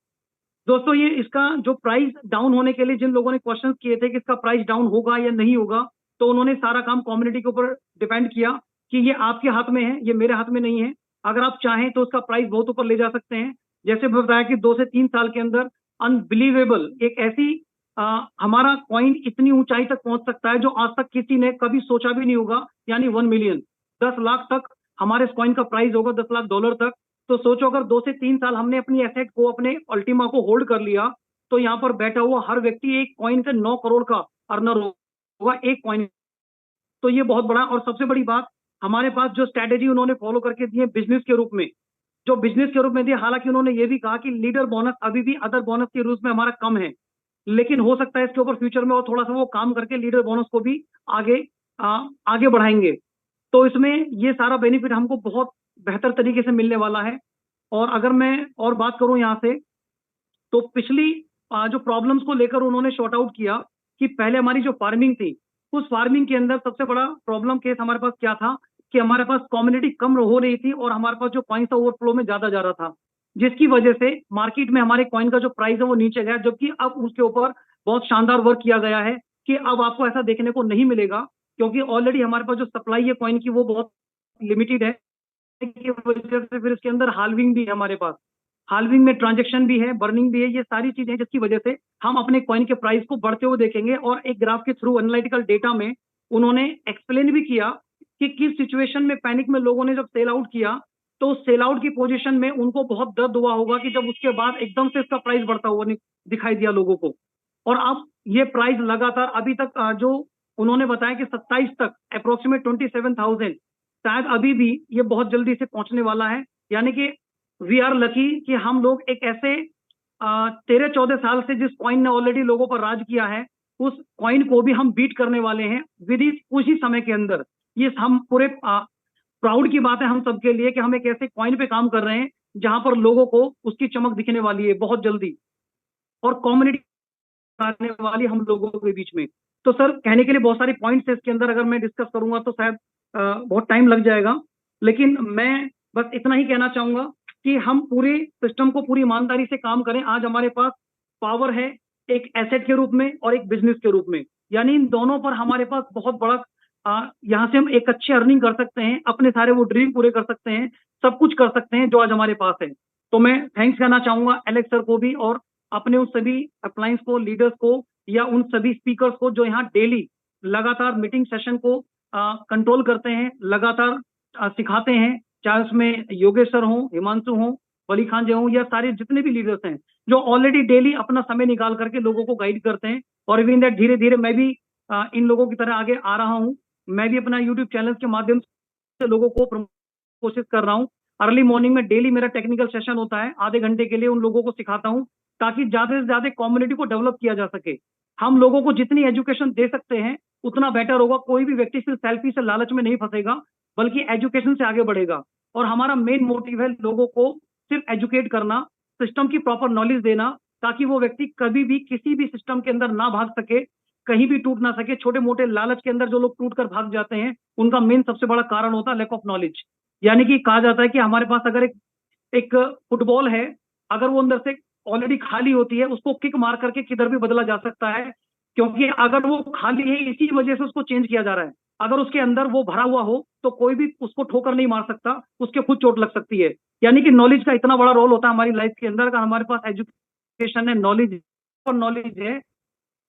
D: दोस्तों ये इसका जो प्राइस डाउन होने के लिए जिन लोगों ने क्वेश्चंस किए थे कि इसका प्राइस डाउन होगा या नहीं होगा, तो उन्होंने सारा काम कम्युनिटी के ऊपर डिपेंड किया कि ये आपके हाथ में है, ये मेरे हाथ में नहीं है। अगर आप चाहें तो उसका प्राइस बहुत ऊपर ले जा सकते हैं। जैसे बताया कि 2 से 3 साल के अंदर अनबिलीवेबल एक ऐसी हमारा कॉइन इतनी ऊंचाई तक पहुंच सकता है जो आज तक किसी ने कभी सोचा भी नहीं होगा, यानी 1 मिलियन 10 लाख तक हमारे इस कॉइन का प्राइस होगा, $10 लाख तक। तो सोचो अगर 2 से 3 साल हमने अपनी एसेट को अपने अल्टीमा को होल्ड कर लिया तो यहाँ पर बैठा हुआ हर व्यक्ति एक कॉइन से 9 करोड़ का अर्नर होगा एक कॉइन। तो ये बहुत बड़ा। और सबसे बड़ी बात हमारे पास जो स्ट्रेटेजी उन्होंने फॉलो करके दी है बिजनेस के रूप में, जो बिजनेस के रूप में दी, हालांकि उन्होंने ये भी कहा कि लीडर बोनस अभी भी अदर बोनस के रूप में हमारा कम है, लेकिन हो सकता है इसके ऊपर फ्यूचर में और थोड़ा सा वो काम करके लीडर बोनस को भी आगे आगे बढ़ाएंगे। तो इसमें ये सारा बेनिफिट हमको बहुत बेहतर तरीके से मिलने वाला है। और अगर मैं और बात करूं यहाँ से, तो पिछली जो प्रॉब्लम्स को लेकर उन्होंने शॉर्ट आउट किया कि पहले हमारी जो फार्मिंग थी उस फार्मिंग के अंदर सबसे बड़ा प्रॉब्लम केस हमारे पास क्या था कि हमारे पास कम्युनिटी कम हो रही थी और हमारे पास जो कॉइन था ओवरफ्लो में ज्यादा जा रहा था, जिसकी वजह से मार्केट में हमारे कॉइन का जो प्राइस है वो नीचे गया। जबकि अब उसके ऊपर बहुत शानदार वर्क किया गया है कि अब आपको ऐसा देखने को नहीं मिलेगा, क्योंकि ऑलरेडी हमारे पास जो सप्लाई है कॉइन की वो बहुत लिमिटेड है की वजह से फिर इसके अंदर हाल्विंग भी है हमारे पास, हाल्विंग में ट्रांजैक्शन भी है, बर्निंग भी है, ये सारी चीजें जिसकी वजह से हम अपने कॉइन के प्राइस को बढ़ते हुए देखेंगे। और एक ग्राफ के थ्रू एनालिटिकल डेटा में उन्होंने एक्सप्लेन भी किया कि किस सिचुएशन में पैनिक में लोगों ने जब सेल आउट किया तो सेल आउट की पोजीशन में उनको बहुत दर्द हुआ होगा कि जब उसके बाद एकदम से इसका प्राइस बढ़ता हुआ दिखाई दिया लोगों को। और अब ये प्राइस लगातार अभी तक जो उन्होंने बताया कि 27 तक अप्रोक्सीमेट 27,000 शायद अभी भी ये बहुत जल्दी से पहुंचने वाला है। यानी कि वी आर लकी कि हम लोग एक ऐसे 13-14 साल से जिस कॉइन ने ऑलरेडी लोगों पर राज किया है उस कॉइन को भी हम बीट करने वाले हैं विद कुछ ही समय के अंदर। ये हम पूरे प्राउड की बात है हम सबके लिए कि हम एक ऐसे कॉइन पे काम कर रहे हैं जहां पर लोगों को उसकी चमक दिखने वाली है बहुत जल्दी और कम्युनिटी आने वाली हम लोगों के बीच में। तो सर कहने के लिए बहुत सारे पॉइंट्स है इसके अंदर, अगर मैं डिस्कस करूंगा तो शायद बहुत टाइम लग जाएगा, लेकिन मैं बस इतना ही कहना चाहूंगा कि हम पूरे सिस्टम को पूरी ईमानदारी से काम करें। आज हमारे पास पावर है एक एसेट के रूप में और एक बिजनेस के रूप में, यानी इन दोनों पर हमारे पास बहुत बड़ा यहाँ से हम एक अच्छी अर्निंग कर सकते हैं, अपने सारे वो ड्रीम पूरे कर सकते हैं, सब कुछ कर सकते हैं जो आज हमारे पास है। तो मैं थैंक्स कहना चाहूंगा एलेक्स सर को भी और अपने उन सभी अप्लायंस को, लीडर्स को या उन सभी स्पीकर्स को जो यहाँ डेली लगातार मीटिंग सेशन को कंट्रोल करते हैं, लगातार सिखाते हैं, चाहे उसमें योगेश सर हों, हिमांशु हों, वली खान जी हों या सारे जितने भी लीडर्स हैं जो ऑलरेडी डेली अपना समय निकाल करके लोगों को गाइड करते हैं। और इवन दैट धीरे धीरे मैं भी इन लोगों की तरह आगे आ रहा हूँ। मैं भी अपना यूट्यूब चैनल के माध्यम से लोगों को कोशिश कर रहा हूँ। अर्ली मॉर्निंग में डेली मेरा टेक्निकल सेशन होता है, आधे घंटे के लिए उन लोगों को सिखाता हूँ ताकि ज्यादा से ज्यादा कम्युनिटी को डेवलप किया जा सके। हम लोगों को जितनी एजुकेशन दे सकते हैं उतना बेटर होगा। कोई भी व्यक्ति सिर्फ सेल्फी से लालच में नहीं फंसेगा बल्कि एजुकेशन से आगे बढ़ेगा। और हमारा मेन मोटिव है लोगों को सिर्फ एजुकेट करना, सिस्टम की प्रॉपर नॉलेज देना ताकि वो व्यक्ति कभी भी किसी भी सिस्टम के अंदर ना भाग सके, कहीं भी टूट ना सके। छोटे मोटे लालच के अंदर जो लोग टूट कर भाग जाते हैं उनका मेन सबसे बड़ा कारण होता है लैक ऑफ नॉलेज। यानी कि कहा जाता है कि हमारे पास अगर एक फुटबॉल है, अगर वो अंदर से ऑलरेडी खाली होती है उसको किक मार करके किधर भी बदला जा सकता है, क्योंकि अगर वो खाली है इसी वजह से उसको चेंज किया जा रहा है। अगर उसके अंदर वो भरा हुआ हो तो कोई भी उसको ठोकर नहीं मार सकता, उसके खुद चोट लग सकती है। यानी कि नॉलेज का इतना बड़ा रोल होता है हमारी लाइफ के अंदर। अगर हमारे पास एजुकेशन है, नॉलेज है,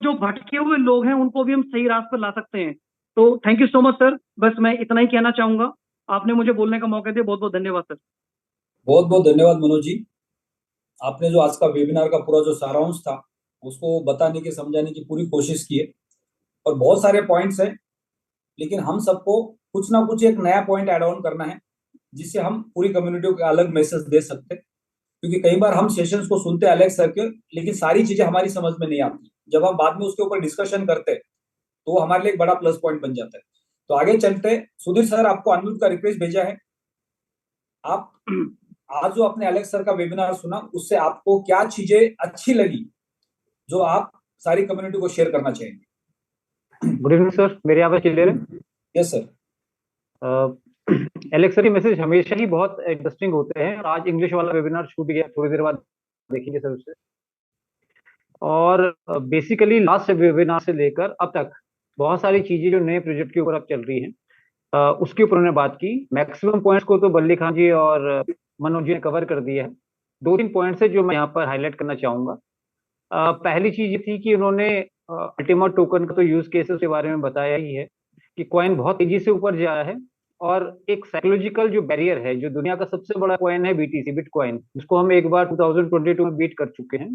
D: जो भटके हुए लोग हैं उनको भी हम सही रास्ते पर ला सकते हैं। तो thank you so much sir, बस मैं इतना ही कहना चाहूंगा। आपने मुझे बोलने का मौका दिया, बहुत बहुत धन्यवाद सर।
A: बहुत बहुत धन्यवाद मनोज जी। आपने जो आज का वेबिनार का पूरा जो सारांश था उसको बताने की समझाने की पूरी कोशिश की है, और बहुत सारे पॉइंट्स हैं, लेकिन हम सबको कुछ ना कुछ एक नया पॉइंट ऐड ऑन करना है जिससे हम पूरी कम्युनिटी को अलग मैसेज दे सकते हैं। क्योंकि कई बार हम सेशंस को सुनते हैं अलेक्स सर के, लेकिन सारी चीजें हमारी समझ में नहीं आती। जब हम बाद में उसके ऊपर डिस्कशन करते हैं तो वो हमारे लिए एक बड़ा प्लस पॉइंट बन जाता है। तो आगे चलते हैं। सुधीर सर, आपको अनम्यूट का रिक्वेस्ट भेजा है। आप आज जो आपने अलेक्स सर का वेबिनार सुना उससे आपको क्या चीजें अच्छी लगी जो आप सारी कम्युनिटी को शेयर करना चाहेंगे?
E: गुड इवनिंग सर, मेरे आवाज क्लियर है?
A: Yes sir.
E: एलेक्स सर के मैसेज हमेशा ही बहुत इंटरेस्टिंग होते हैं, और आज इंग्लिश वाला वेबिनार छूट गया, थोड़ी देर बाद देखेंगे सर उससे। और बेसिकली लास्ट वेबिनार से लेकर अब तक बहुत सारी चीजें जो नए प्रोजेक्ट के ऊपर अब चल रही हैं उसके ऊपर उन्होंने बात की। मैक्सिमम पॉइंट्स को तो बल्ली खान जी और मनोज जी ने कवर कर दिया है। दो तीन पॉइंट्स है जो मैं यहाँ पर हाईलाइट करना चाहूंगा। पहली चीज ये थी कि उन्होंने अल्टीमा टोकन का तो यूज केसेस के बारे में बताया ही है कि कॉइन बहुत तेजी से ऊपर जा रहा है, और एक साइकोलॉजिकल जो बैरियर है, जो दुनिया का सबसे बड़ा कॉइन है बीटीसी, बिटकॉइन, जिसको हम एक बार 2022 में बीट कर चुके हैं।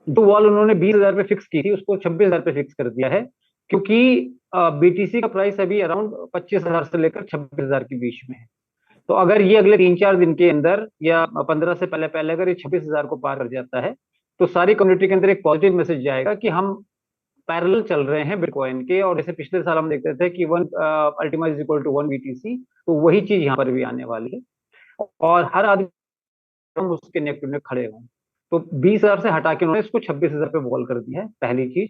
E: जो वॉल उन्होंने 20,000 पे फिक्स की थी उसको 26,000 पे फिक्स कर दिया है, क्योंकि बीटीसी का प्राइस अभी अराउंड 25,000 से लेकर 26,000 के बीच में है। तो अगर ये अगले 3-4 दिन के अंदर या 15 से पहले पहले अगर ये 26,000 को पार कर जाता है तो सारी कम्युनिटी के अंदर एक पॉजिटिव मैसेज जाएगा कि हम पैरेलल चल रहे हैं बिटकॉइन के। और जैसे पिछले साल हम देखते थे कि one Ultima is equal to 1 BTC, तो वही चीज यहाँ पर भी आने वाली है, और हर आदमी हम उसके नेक टू नेक खड़े हों। तो 20,000 से हटा के उन्होंने इसको 26,000 पे वॉल कर दिया है, पहली चीज।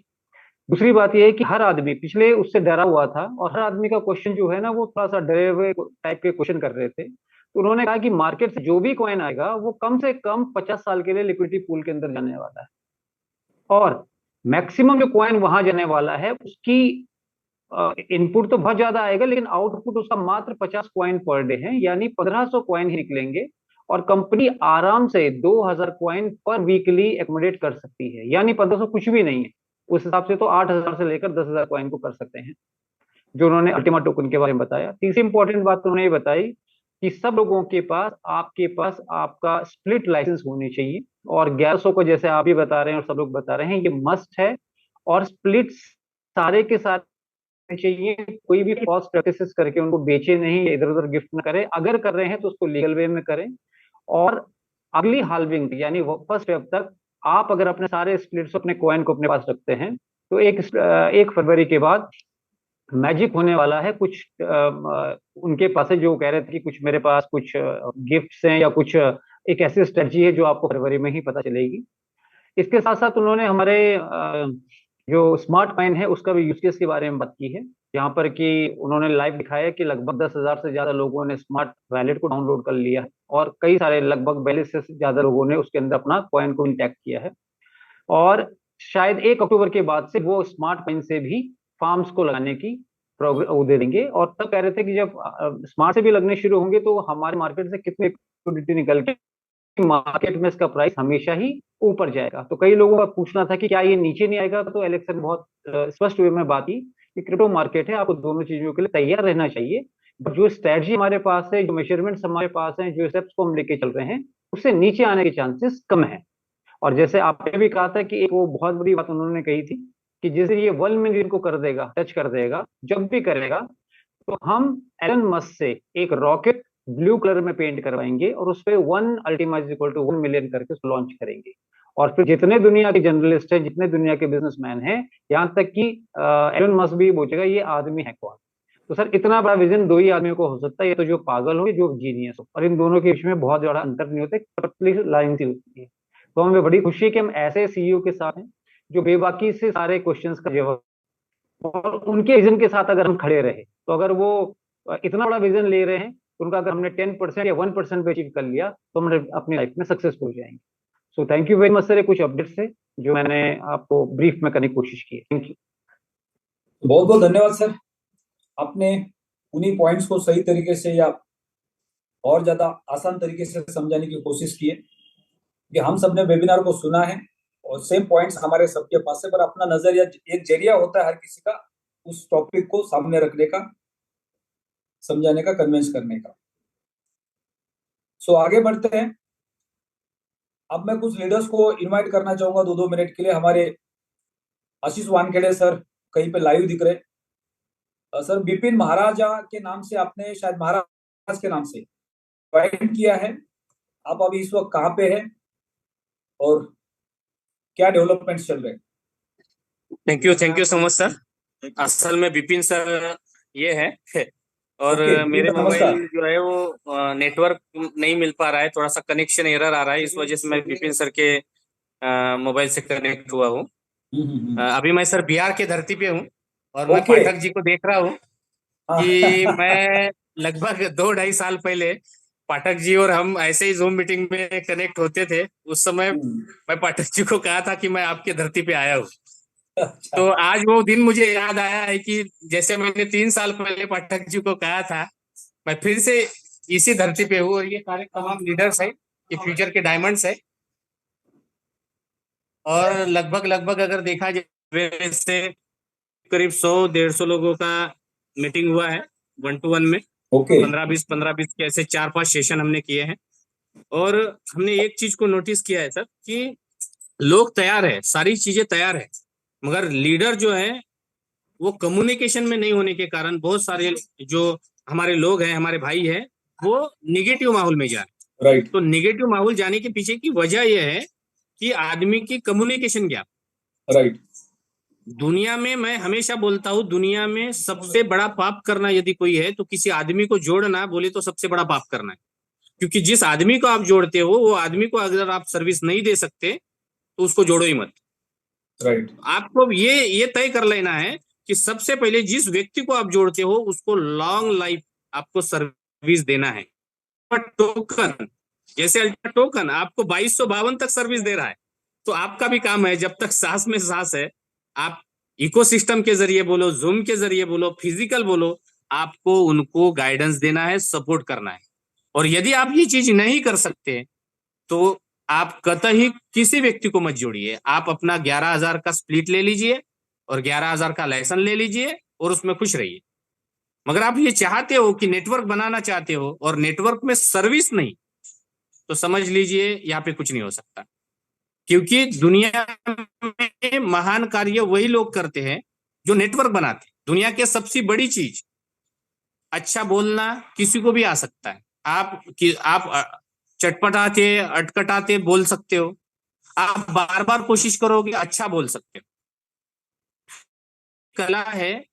E: दूसरी बात यह है कि हर आदमी पिछले उससे डरा हुआ था, और हर आदमी का क्वेश्चन जो है ना वो थोड़ा सा डरे हुए टाइप के क्वेश्चन कर रहे थे। तो उन्होंने कहा कि मार्केट से जो भी कॉइन आएगा वो कम से कम 50 साल के लिए लिक्विडिटी पूल के अंदर जाने वाला है, और मैक्सिमम जो कॉइन वहां जाने वाला है उसकी इनपुट तो बहुत ज्यादा आएगा, लेकिन आउटपुट उसका मात्र 50 कॉइन पर डे है, यानी 1,500 कॉइन ही निकलेंगे, और कंपनी आराम से 2,000 कॉइन पर वीकली एकोमोडेट कर सकती है। यानी 1,500 कुछ भी नहीं है, उस हिसाब से तो 8,000 से लेकर 10,000 कॉइन को कर सकते हैं, जो उन्होंने अल्टीमा टोकन के बारे में बताया। तीसरी इंपॉर्टेंट बात उन्होंने ये बताई कि सब लोगों के पास आपके पास आपका स्प्लिट लाइसेंस होनी चाहिए, और 1100 को जैसे आप भी बता रहे हैं और सब लोग बता रहे हैं ये मस्ट है, और स्प्लिट सारे के सारे चाहिए। कोई भी फॉल्स प्रैक्टिसेस करके उनको बेचे नहीं या इधर उधर गिफ्ट न करें, अगर कर रहे हैं तो उसको लीगल वे में करें। और अगली हाल्विंग यानी फर्स्ट स्टेप तक आप अगर अपने सारे स्प्लिट्स अपने कॉइन को अपने पास रखते हैं तो 1 फरवरी के बाद मैजिक होने वाला है। कुछ उनके पास है जो कह रहे थे कि कुछ मेरे पास कुछ गिफ्ट्स हैं या कुछ एक ऐसी स्ट्रेटजी है जो आपको फरवरी में ही पता चलेगी। इसके साथ साथ उन्होंने हमारे जो स्मार्ट कॉइन है उसका भी यूज केस के बारे में बात की है, यहाँ पर कि उन्होंने लाइव दिखाया कि लगभग 10,000 से ज्यादा लोगों ने स्मार्ट वैलेट को डाउनलोड कर लिया है, और कई सारे लगभग 42 से ज्यादा लोगों ने उसके अंदर अपना कॉइन को इंटैक्ट किया है। और शायद 1 अक्टूबर के बाद से वो स्मार्ट कॉइन से भी फार्म्स को लगाने की वो दे देंगे। और तब कह रहे थे कि जब स्मार्ट से भी लगने शुरू होंगे तो हमारे मार्केट से कितनी लिक्विडिटी निकल के मार्केट में इसका प्राइस हमेशा ही ऊपर जाएगा। तो कई लोगों का पूछना था कि क्या ये नीचे नहीं आएगा, तो एलेक्स ने बहुत स्पष्ट वे में बात की कि क्रिप्टो मार्केट है, आपको दोनों चीजों के लिए तैयार रहना चाहिए। जो स्ट्रेटजी हमारे पास है, जो मेजरमेंट्स हमारे पास हैं, जो स्टेप्स को हम लेके चल रहे हैं, उससे नीचे आने के चांसेस कम है। और जैसे आपने भी कहा था कि एक वो बहुत बड़ी बात उन्होंने कही थी कि जैसे ये 1 मिलियन को कर देगा, टच कर देगा, जब भी करेगा तो हम एलन मस्क से एक रॉकेट ब्लू कलर में पेंट करवाएंगे और उस पर 1 Ultima is equal to 1 million करके उसको लॉन्च करेंगे। और फिर जितने दुनिया के जर्नलिस्ट हैं, जितने दुनिया के बिजनेसमैन हैं, यहाँ तक कि एलन मस्क भी पूछेगा ये आदमी है कौन। तो सर इतना बड़ा विजन 2 ही आदमियों को हो सकता है, या तो जो पागल हो या जो जीनियस हो, और इन दोनों के बीच में बहुत बड़ा अंतर नहीं होता, पतली लाइन सी होती है। तो हमें बड़ी खुशी है कि हम ऐसे सीईओ के साथ हैं जो बेबाकी से सारे क्वेश्चंस का जवाब, और उनके विजन के साथ अगर हम खड़े रहे, तो अगर वो इतना बड़ा विजन ले रहे हैं, उनका अगर हमने 10% या 1% पे अचीव कर लिया तो हम अपनी लाइफ में सक्सेसफुल हो जाएंगे। So thank you very much sir, कुछ अपडेट्स से जो मैंने आपको ब्रीफ में करने की कोशिश की है। Thank you.
A: बहुत बहुत धन्यवाद सर, आपने उन्हीं पॉइंट्स को सही तरीके से या और ज्यादा आसान तरीके से समझाने की कोशिश की है कि हम सबने वेबिनार को सुना है और सेम पॉइंट्स हमारे सबके पास है, पर अपना नजरिया एक जरिया होता है हर किसी का उस टॉपिक को सामने रखने का, समझाने का, कन्विंस करने का। सो आगे बढ़ते हैं। अब मैं कुछ लीडर्स को इनवाइट करना चाहूंगा 2-2 मिनट के लिए। हमारे आशीष वानखेड़े सर कहीं पे लाइव दिख रहे। सर बिपिन महाराजा के नाम से आपने शायद महाराज के नाम से ज्वाइन किया है। आप अभी इस वक्त कहाँ पे हैं और क्या डेवलपमेंट चल रहे हैं?
F: Thank you so much sir. असल में बिपिन सर ये है और
A: ओके,
F: मेरे
A: नमस्कार।
F: मोबाइल जो है वो नेटवर्क नहीं मिल पा रहा है, थोड़ा सा कनेक्शन एरर आ रहा है, इस वजह से मैं बिपिन सर के मोबाइल से कनेक्ट हुआ हूँ। अभी मैं सर बिहार के धरती पे हूँ और मैं
A: ओके।
F: पाठक जी को देख रहा हूँ कि मैं लगभग 2-2.5 साल पहले पाठक जी और हम ऐसे ही जूम मीटिंग में कनेक्ट होते थे। उस समय मैं पाठक जी को कहा था कि मैं आपके धरती पे आया हूँ।
A: अच्छा।
F: तो आज वो दिन मुझे याद आया है कि जैसे मैंने 3 साल पहले पाठक जी को कहा था, मैं फिर से इसी धरती पे हूँ और ये सारे तमाम लीडर्स है, ये फ्यूचर के डायमंड्स है। और लगभग अगर देखा जाए से करीब 100-150 लोगों का मीटिंग हुआ है 1-to-1 में।
A: ओके।
F: 15-20 के ऐसे 4-5 सेशन हमने किए हैं। और हमने एक चीज को नोटिस किया है सर कि लोग तैयार है, सारी चीजें तैयार है, मगर लीडर जो है वो कम्युनिकेशन में नहीं होने के कारण बहुत सारे जो हमारे लोग हैं, हमारे भाई हैं, वो निगेटिव माहौल में जा रहे हैं।
A: राइट।
F: तो निगेटिव माहौल जाने के पीछे की वजह यह है कि आदमी की कम्युनिकेशन गैप।
A: राइट।
F: दुनिया में मैं हमेशा बोलता हूँ, दुनिया में सबसे बड़ा पाप करना यदि कोई है तो किसी आदमी को जोड़ना बोले तो सबसे बड़ा पाप करना है। क्योंकि जिस आदमी को आप जोड़ते हो वो आदमी को अगर आप सर्विस नहीं दे सकते तो उसको जोड़ो ही मत।
A: राइट।
F: आपको ये तय कर लेना है कि सबसे पहले जिस व्यक्ति को आप जोड़ते हो उसको लॉन्ग लाइफ आपको सर्विस देना है। टोकन जैसे अल्ट्रा टोकन आपको 2252 तक सर्विस दे रहा है, तो आपका भी काम है जब तक सांस में सांस है, आप इकोसिस्टम के जरिए बोलो, जूम के जरिए बोलो, फिजिकल बोलो, आपको उनको गाइडेंस देना है, सपोर्ट करना है। और यदि आप ये चीज नहीं कर सकते तो आप कतई किसी व्यक्ति को मत जोड़िए। आप अपना 11,000 का स्प्लिट ले लीजिए और 11,000 का लाइसेंस ले लीजिए और उसमें खुश रहिए। मगर आप ये चाहते हो कि नेटवर्क बनाना चाहते हो और नेटवर्क में सर्विस नहीं, तो समझ लीजिए यहाँ पे कुछ नहीं हो सकता। क्योंकि दुनिया में महान कार्य वही लोग करते हैं जो नेटवर्क बनाते हैं। दुनिया की सबसे बड़ी चीज अच्छा बोलना किसी को भी आ सकता है। आप चटपटाते अटकटाते बोल सकते हो, आप बार बार कोशिश करोगे अच्छा बोल सकते हो। कला है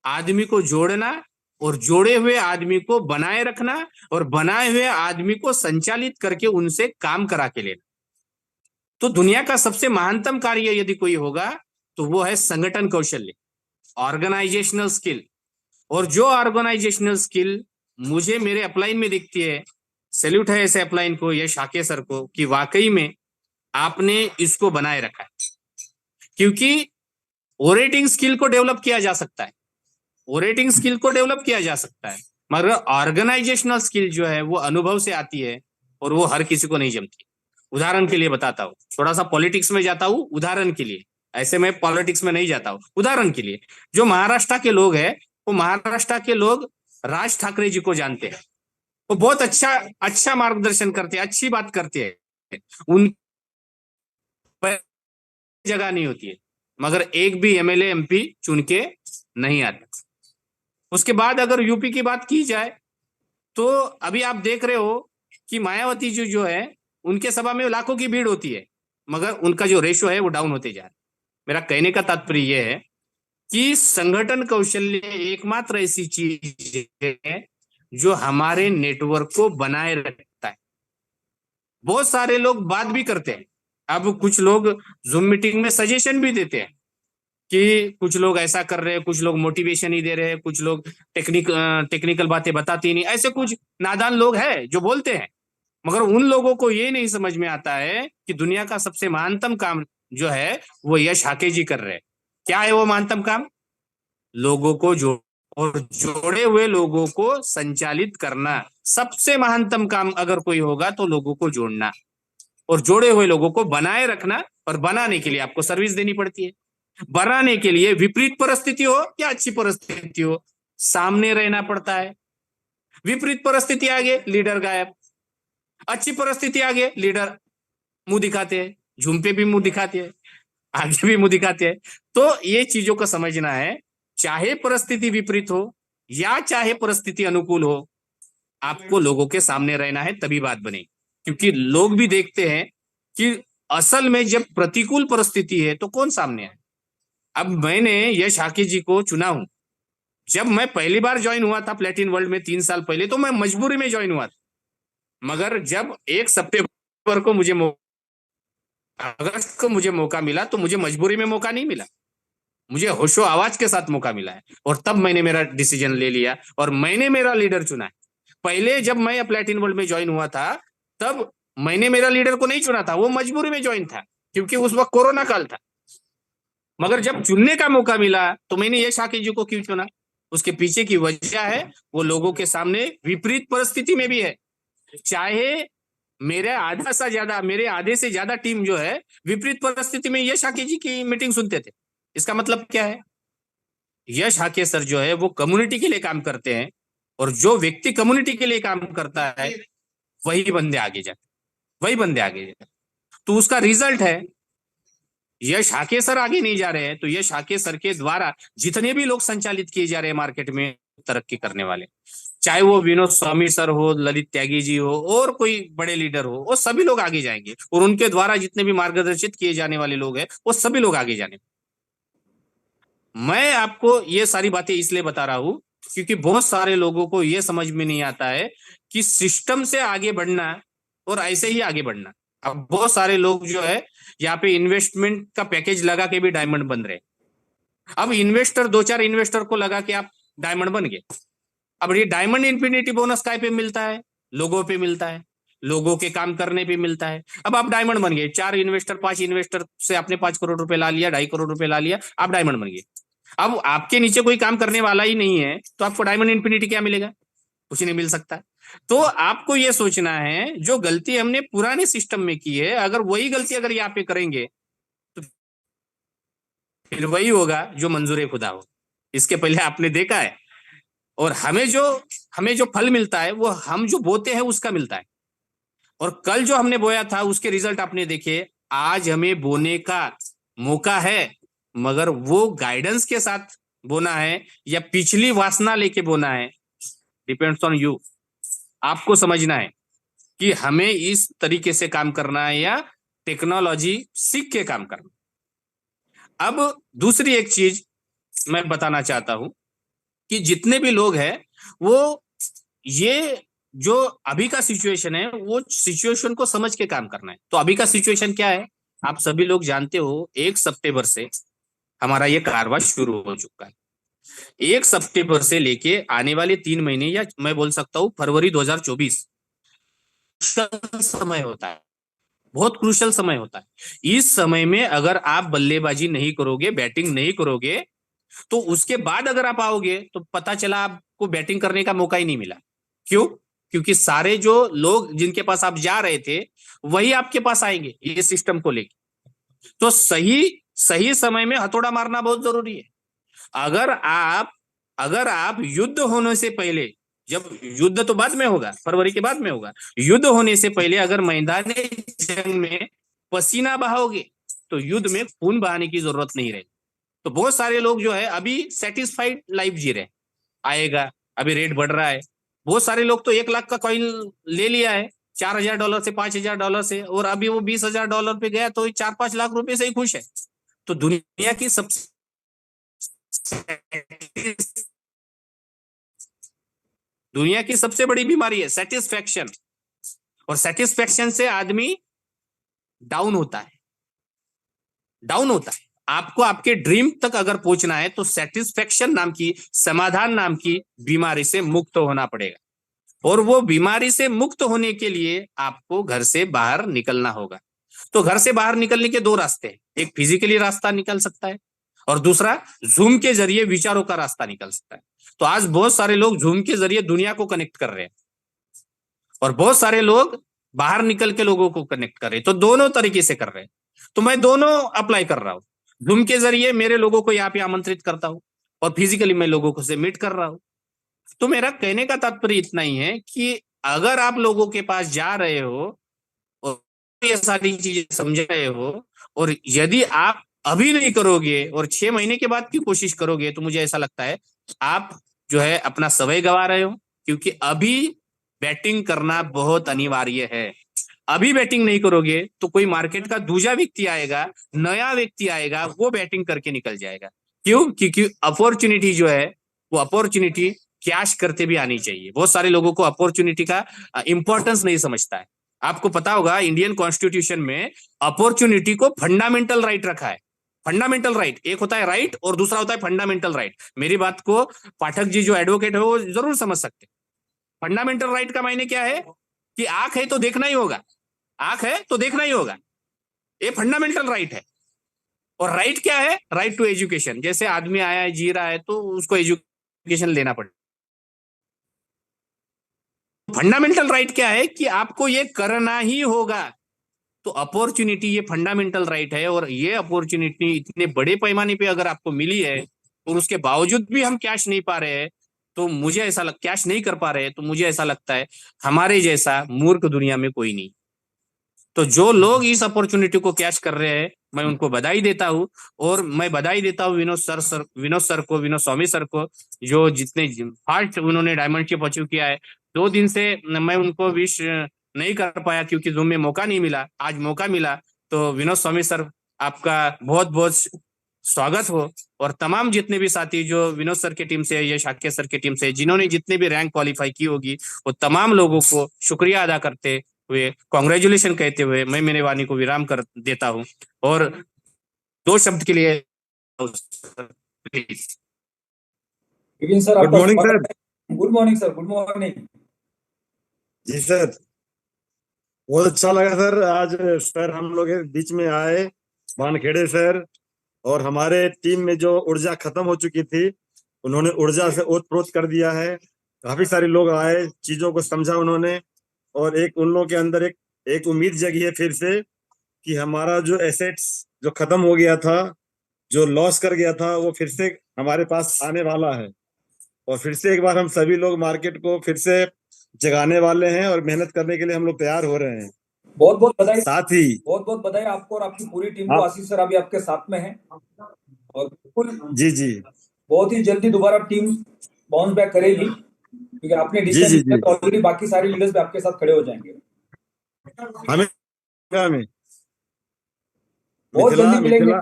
F: आदमी को जोड़ना और जोड़े हुए आदमी को बनाए रखना और बनाए हुए आदमी को संचालित करके उनसे काम करा के लेना। तो दुनिया का सबसे महानतम कार्य यदि कोई होगा तो वो है संगठन कौशल्य, ऑर्गेनाइजेशनल स्किल। और जो ऑर्गेनाइजेशनल स्किल मुझे मेरे अपलाइन में दिखती है, सैल्यूट है ऐसे अपलाइन को, यश शाके सर को, कि वाकई में आपने इसको बनाए रखा है। क्योंकि ओरेटिंग स्किल को डेवलप किया जा सकता है, ओरेटिंग स्किल को डेवलप किया जा सकता है, मगर ऑर्गेनाइजेशनल स्किल जो है वो अनुभव से आती है और वो हर किसी को नहीं जमती। उदाहरण के लिए बताता हूँ, थोड़ा सा पॉलिटिक्स में जाता हूँ उदाहरण के लिए, ऐसे में पॉलिटिक्स में नहीं जाता हूँ। उदाहरण के लिए जो महाराष्ट्र के लोग हैं, वो महाराष्ट्र के लोग राज ठाकरे जी को जानते हैं। वो बहुत अच्छा मार्गदर्शन करते हैं, अच्छी बात करते हैं, उन जगह नहीं होती है, मगर एक भी एमएलए एमपी चुन के नहीं आते। उसके बाद अगर यूपी की बात की जाए तो अभी आप देख रहे हो कि मायावती जी जो है उनके सभा में लाखों की भीड़ होती है, मगर उनका जो रेशो है वो डाउन होते जा रहा है। मेरा कहने का तात्पर्य यह है कि संगठन कौशल्य एकमात्र ऐसी चीज है जो हमारे नेटवर्क को बनाए रखता है। बहुत सारे लोग बात भी करते हैं, अब कुछ लोग जूम मीटिंग में सजेशन भी देते हैं कि कुछ लोग ऐसा कर रहे हैं, कुछ लोग मोटिवेशन ही दे रहे हैं, कुछ लोग टेक्निकल बातें बताते ही नहीं। ऐसे कुछ नादान लोग हैं जो बोलते हैं, मगर उन लोगों को ये नहीं समझ में आता है कि दुनिया का सबसे महानतम काम जो है वो यश हाके जी कर रहे हैं। क्या है वो महानतम काम? लोगों को और जोड़े हुए लोगों को संचालित करना। सबसे महानतम काम अगर कोई होगा तो लोगों को जोड़ना और जोड़े हुए लोगों को बनाए रखना। और बनाने के लिए आपको सर्विस देनी पड़ती है। बनाने के लिए विपरीत परिस्थिति हो या अच्छी परिस्थिति हो, सामने रहना पड़ता है। विपरीत परिस्थिति आ गई, लीडर गायब। अच्छी परिस्थिति आ गई, लीडर मुंह दिखाते हैं, झुमपे भी मुंह दिखाते हैं, आगे भी मुंह दिखाते हैं। तो ये चीजों को समझना है। चाहे परिस्थिति विपरीत हो या चाहे परिस्थिति अनुकूल हो, आपको लोगों के सामने रहना है, तभी बात बनेगी। क्योंकि लोग भी देखते हैं कि असल में जब प्रतिकूल परिस्थिति है तो कौन सामने है। अब मैंने यश हाके जी को चुना हूं। जब मैं पहली बार ज्वाइन हुआ था प्लेटिन वर्ल्ड में 3 साल पहले, तो मैं मजबूरी में ज्वाइन हुआ था। मगर जब 1 सितंबर को अगस्त को मुझे मौका मिला, तो मुझे मजबूरी में मौका नहीं मिला, मुझे होशो आवाज के साथ मौका मिला है। और तब मैंने मेरा डिसीजन ले लिया और मैंने मेरा लीडर चुना है। पहले जब मैं प्लेटिन वर्ल्ड में ज्वाइन हुआ था, तब मैंने मेरा लीडर को नहीं चुना था, वो मजबूरी में ज्वाइन था, क्योंकि उस वक्त कोरोना काल था। मगर जब चुनने का मौका मिला तो मैंने यश हाके जी को क्यों चुना? उसके पीछे की वजह है, वो लोगों के सामने विपरीत परिस्थिति में भी है। चाहे मेरे आधे से ज्यादा टीम जो है विपरीत परिस्थिति में यश हाके जी की मीटिंग सुनते थे। इसका मतलब क्या है? यश हाके सर जो है वो कम्युनिटी के लिए काम करते हैं, और जो व्यक्ति कम्युनिटी के लिए काम करता है वही बंदे आगे जाते। तो उसका रिजल्ट है, यश हाके सर आगे नहीं जा रहे हैं तो यश हाके सर के द्वारा जितने भी लोग संचालित किए जा रहे हैं मार्केट में तरक्की करने वाले, चाहे वो विनोद स्वामी सर हो, ललित त्यागी जी हो, और कोई बड़े लीडर हो, वो सभी लोग आगे जाएंगे। और उनके द्वारा जितने भी मार्गदर्शित किए जाने वाले लोग हैं वो सभी लोग आगे जाने। मैं आपको ये सारी बातें इसलिए बता रहा हूं क्योंकि बहुत सारे लोगों को ये समझ में नहीं आता है कि सिस्टम से आगे बढ़ना और ऐसे ही आगे बढ़ना। अब बहुत सारे लोग जो है यहाँ पे इन्वेस्टमेंट का पैकेज लगा के भी डायमंड बन रहे। अब इन्वेस्टर 2-4 इन्वेस्टर को लगा के आप डायमंड बन गए। अब ये डायमंड इंफिनिटी बोनस काय पे मिलता है? लोगों पे मिलता है, लोगों के काम करने पे मिलता है। अब आप डायमंड बन गए, 4 इन्वेस्टर 5 इन्वेस्टर से आपने 5 करोड़ रुपए ला लिया, 2.5 करोड़ रुपए ला लिया, आप डायमंड बन गए। अब आपके नीचे कोई काम करने वाला ही नहीं है तो आपको डायमंड इंफिनिटी क्या मिलेगा? कुछ नहीं मिल सकता। तो आपको ये सोचना है, जो गलती हमने पुराने सिस्टम में की है, अगर वही गलती अगर यहाँ पे करेंगे तो फिर वही होगा जो मंजूर खुदा हो। इसके पहले आपने देखा है। और हमें जो फल मिलता है वो हम जो बोते हैं उसका मिलता है। और कल जो हमने बोया था उसके रिजल्ट आपने देखे। आज हमें बोने का मौका है, मगर वो गाइडेंस के साथ बोना है या पिछली वासना लेके बोना है, डिपेंड्स ऑन यू। आपको समझना है कि हमें इस तरीके से काम करना है या टेक्नोलॉजी सीख के काम करना। अब दूसरी एक चीज मैं बताना चाहता हूं कि जितने भी लोग हैं वो ये जो अभी का सिचुएशन है वो सिचुएशन को समझ के काम करना है। तो अभी का सिचुएशन क्या है आप सभी लोग जानते हो। 1 सितंबर से हमारा ये कारवा शुरू हो चुका है। 1 सितंबर से लेके आने वाले 3 महीने, या मैं बोल सकता हूं फरवरी 2024 समय होता है, बहुत क्रूशल समय होता है। इस समय में अगर आप बल्लेबाजी नहीं करोगे, बैटिंग नहीं करोगे, तो उसके बाद अगर आप आओगे तो पता चला आपको बैटिंग करने का मौका ही नहीं मिला। क्यों? क्योंकि सारे जो लोग जिनके पास आप जा रहे थे वही आपके पास आएंगे ये सिस्टम को लेके। तो सही समय में हथौड़ा मारना बहुत जरूरी है। अगर आप युद्ध होने से पहले, जब युद्ध तो बाद में होगा, फरवरी के बाद में होगा, युद्ध होने से पहले अगर मैदान जंग में पसीना बहाओगे तो युद्ध में खून बहाने की जरूरत नहीं रहेगी। तो बहुत सारे लोग जो है अभी सेटिस्फाइड लाइफ जी रहे, आएगा, अभी रेट बढ़ रहा है। बहुत सारे लोग तो 1 लाख का कॉइन ले लिया है $4,000 से, $5,000 से, और अभी वो $20,000 पे गया तो 4-5 लाख रुपए से ही खुश है। तो दुनिया की सबसे बड़ी बीमारी है सेटिस्फैक्शन। और सेटिस्फैक्शन से आदमी डाउन होता है। आपको आपके ड्रीम तक अगर पहुंचना है तो सेटिस्फैक्शन नाम की, समाधान नाम की बीमारी से मुक्त होना पड़ेगा। और वो बीमारी से मुक्त होने के लिए आपको घर से बाहर निकलना होगा। तो घर से बाहर निकलने के दो रास्ते हैं, एक फिजिकली रास्ता निकल सकता है और दूसरा जूम के जरिए विचारों का रास्ता निकल सकता है। तो आज बहुत सारे लोग जूम के जरिए दुनिया को कनेक्ट कर रहे हैं और बहुत सारे लोग बाहर निकल के लोगों को कनेक्ट कर रहे हैं। तो दोनों तरीके से कर रहे हैं, तो मैं दोनों अप्लाई कर रहा हूँ। जूम के जरिए मेरे लोगों को यहाँ पे आमंत्रित करता हूँ और फिजिकली मैं लोगों को से मीट कर रहा हूँ। तो मेरा कहने का तात्पर्य इतना ही है कि अगर आप लोगों के पास जा रहे हो और ये सारी चीजें समझ रहे हो और यदि आप अभी नहीं करोगे और 6 महीने के बाद की कोशिश करोगे, तो मुझे ऐसा लगता है आप जो है अपना समय गंवा रहे हो, क्योंकि अभी बैटिंग करना बहुत अनिवार्य है। अभी बैटिंग नहीं करोगे तो कोई मार्केट का दूसरा व्यक्ति आएगा, नया व्यक्ति आएगा, वो बैटिंग करके निकल जाएगा। क्यों? क्योंकि अपॉर्चुनिटी जो है वो अपॉर्चुनिटी कैश करते भी आनी चाहिए। बहुत सारे लोगों को अपॉर्चुनिटी का इंपॉर्टेंस नहीं समझता है। आपको पता होगा इंडियन कॉन्स्टिट्यूशन में अपॉर्चुनिटी को फंडामेंटल राइट रखा है। फंडामेंटल राइट, एक होता है राइट और दूसरा होता है फंडामेंटल राइट। मेरी बात को पाठक जी जो एडवोकेट है वो जरूर समझ सकते हैं। फंडामेंटल राइट का मायने क्या है कि आंख है तो देखना ही होगा, आंख है तो देखना ही होगा, ये फंडामेंटल राइट है। और राइट क्या है? Right to education. जैसे आदमी आया है, जी रहा है, तो उसको एजुकेशन लेना पड़ेगा। फंडामेंटल राइट क्या है कि आपको ये करना ही होगा। तो अपॉर्चुनिटी ये फंडामेंटल राइट है और ये अपॉर्चुनिटी इतने बड़े पैमाने पे अगर आपको मिली है और उसके बावजूद भी हम कैश नहीं पा रहे हैं, तो मुझे ऐसा कैश नहीं कर पा रहे हैं, तो मुझे ऐसा लगता है हमारे जैसा मूर्ख दुनिया में कोई नहीं। तो जो लोग इस अपॉर्चुनिटी को कैच कर रहे हैं, मैं उनको बधाई देता हूं। और मैं बधाई देता हूं विनोद स्वामी सर को, जो जितने फास्ट उन्होंने डायमंड शिप अचीव किया है। 2 दिन से मैं उनको विश नहीं कर पाया क्योंकि जूम में मौका नहीं मिला, आज मौका मिला। तो विनोद स्वामी सर, आपका बहुत बहुत स्वागत हो। और तमाम जितने भी साथी जो विनोद सर के टीम से या शाक्य सर के टीम से जिन्होंने जितने भी रैंक क्वालिफाई की होगी, वो तमाम लोगों को शुक्रिया अदा करते हुए, कांग्रेचुलेशन कहते हुए मैं मेरे वाणी को विराम कर देता हूं। और 2 शब्द के लिए please.
A: Vipin sir,
B: good morning sir.
A: Good morning sir, good morning.
B: जी सर, बहुत अच्छा लगा सर। आज सर हम लोग के बीच में आए, वानखेड़े सर, और हमारे टीम में जो ऊर्जा खत्म हो चुकी थी उन्होंने ऊर्जा से ओतप्रोत कर दिया है। काफी सारे लोग आए, चीजों को समझा उन्होंने, और एक उन लोगों के अंदर एक उम्मीद जगी है फिर से कि हमारा जो एसेट्स जो खत्म हो गया था, जो लॉस कर गया था, वो फिर से हमारे पास आने वाला है। और फिर से एक बार हम सभी लोग मार्केट को फिर से जगाने वाले हैं और मेहनत करने के लिए हम लोग तैयार हो रहे हैं।
A: बहुत बहुत बधाई।
B: साथ ही
A: बहुत बहुत बधाई आपको और आपकी पूरी टीम को। आशीष सर अभी आपके साथ में है और बिल्कुल
B: जी जी
A: बहुत ही जल्दी दोबारा टीम बाउंस बैक करेगी, क्योंकि आपने
B: जी जी
A: डिसीजन
B: जी
A: तो ऑलरेडी बाकी सारे लीडर्स भी आपके साथ खड़े हो जाएंगे।
B: हमें
A: बहुत जल्दी मिलेंगे।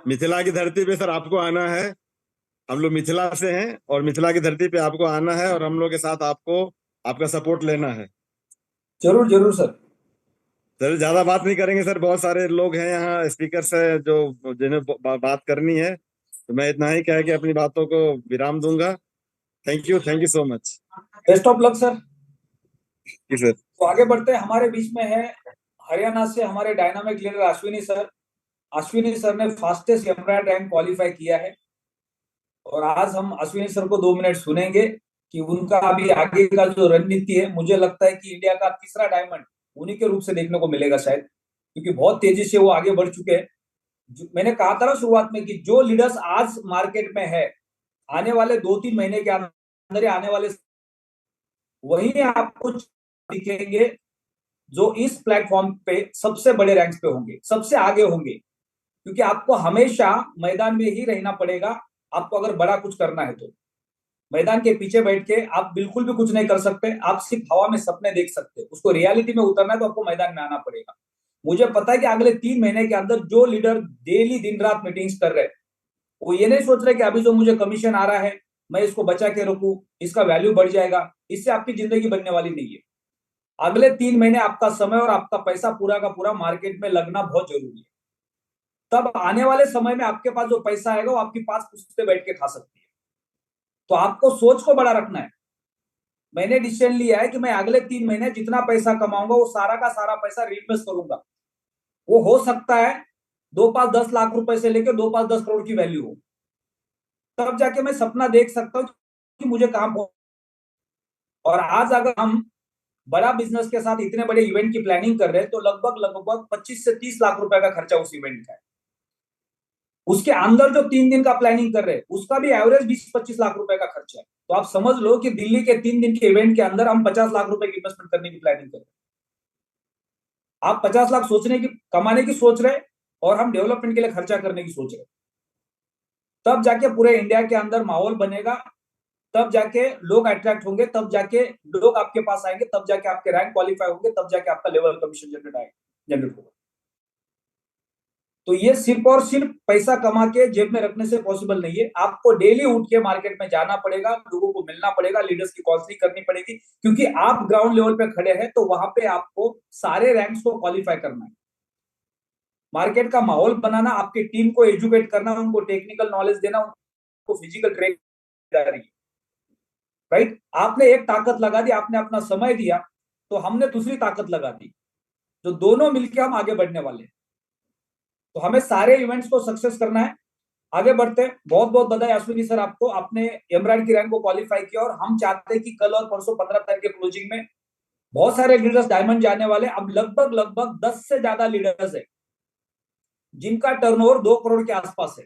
B: मिथिला की धरती पे सर आपको आना है। हम लोग मिथिला से हैं और मिथिला की धरती पे आपको आना है और हम लोग के साथ आपको आपका सपोर्ट लेना है।
A: जरूर जरूर सर।
B: सर ज्यादा बात नहीं करेंगे सर, बहुत सारे लोग हैं यहाँ, स्पीकर्स है जो जिन्हें बात करनी है, तो मैं इतना ही कह के अपनी बातों को विराम दूंगा। Thank you so much.
A: Best of luck sir.
B: जी सर।
A: तो आगे बढ़ते हैं। हमारे बीच में है हरियाणा से हमारे dynamic leader Ashwini sir. Ashwini sir ने फास्टेस्ट एमराइड रैंक क्वालिफाई किया है और आज हम अश्विनी सर को 2 मिनट सुनेंगे कि उनका अभी आगे का जो रणनीति है। मुझे लगता है कि इंडिया का तीसरा डायमंड उन्हीं के रूप से देखने को मिलेगा शायद, क्योंकि बहुत तेजी से वो आगे बढ़ चुके हैं। मैंने कहा था ना शुरुआत में कि जो लीडर्स आज मार्केट में है, आने वाले 2-3 महीने के अंदर आने वाले वही आपको दिखेंगे जो इस प्लेटफॉर्म पे सबसे बड़े रैंक्स पे होंगे, सबसे आगे होंगे। क्योंकि आपको हमेशा मैदान में ही रहना पड़ेगा। आपको अगर बड़ा कुछ करना है तो मैदान के पीछे बैठ के आप बिल्कुल भी कुछ नहीं कर सकते। आप सिर्फ हवा में सपने देख सकते हैं। उसको रियलिटी में उतरना है तो आपको मैदान में आना पड़ेगा। मुझे पता है कि अगले 3 महीने के अंदर जो लीडर डेली दिन रात मीटिंग्स कर रहे हैं, वो ये नहीं सोच रहे कि अभी जो मुझे कमीशन आ रहा है मैं इसको बचा के रखूं, इसका वैल्यू बढ़ जाएगा। इससे आपकी जिंदगी बनने वाली नहीं है। अगले 3 महीने आपका समय और आपका पैसा पूरा का पूरा मार्केट में लगना बहुत जरूरी है। तब आने वाले समय में आपके पास जो पैसा आएगा वो आपके पास कुछ बैठ के खा सकती है। तो आपको सोच को बड़ा रखना है। मैंने डिसीजन लिया है कि मैं अगले 3 महीने जितना पैसा कमाऊंगा वो सारा का सारा पैसा रीइन्वेस्ट करूंगा। वो हो सकता है 2-5-10 लाख रुपए से लेकर 2-5-10 करोड़ की वैल्यू हो, तब जाके मैं सपना देख सकता हूँ कि मुझे कहां। और आज अगर हम बड़ा बिजनेस के साथ इतने बड़े इवेंट की प्लानिंग कर रहे हैं तो लगभग 25 से 30 लाख रुपए का खर्चा उस इवेंट का है। उसके अंदर जो 3 दिन का प्लानिंग कर रहे हैं उसका भी एवरेज 20-25 लाख रुपए का खर्चा है। तो आप समझ लो कि दिल्ली के 3 दिन के इवेंट के अंदर हम 50 लाख रुपए की इन्वेस्टमेंट करने की प्लानिंग कर रहे हैं। आप 50 लाख कमाने की सोच रहे और हम डेवलपमेंट के लिए खर्चा करने की सोच रहे, तब जाके पूरे इंडिया के अंदर माहौल बनेगा, तब जाके लोग अट्रैक्ट होंगे, तब जाके लोग आपके पास आएंगे, तब जाके आपके रैंक क्वालिफाई होंगे, तब जाके आपका लेवल कमीशन जनरेट होगा। तो ये सिर्फ और सिर्फ पैसा कमा के जेब में रखने से पॉसिबल नहीं है। आपको डेली उठ के मार्केट में जाना पड़ेगा, लोगों को मिलना पड़ेगा, लीडर्स की काउंसलिंग करनी पड़ेगी, क्योंकि आप ग्राउंड लेवल पे खड़े हैं तो वहां पे आपको सारे रैंक्स को क्वालिफाई करना है। मार्केट का माहौल बनाना, आपकी टीम को एजुकेट करना, उनको टेक्निकल नॉलेज देना, उनको फिजिकल ट्रेनिंग, राइट। आपने एक ताकत लगा दी, आपने अपना समय दिया, तो हमने दूसरी ताकत लगा दी, जो दोनों मिलकर हम आगे बढ़ने वाले हैं। तो हमें सारे इवेंट्स को सक्सेस करना है, आगे बढ़ते हैं। बहुत बहुत बधाई अश्विनी सर आपको, आपने एमराइड की रैंक को क्वालिफाई किया और हम चाहते हैं कि कल और परसों 15 तारीख के क्लोजिंग में बहुत सारे लीडर्स डायमंड जाने वाले। अब लगभग 10 से ज्यादा लीडर्स है जिनका टर्नओवर 2 करोड़ के आसपास है।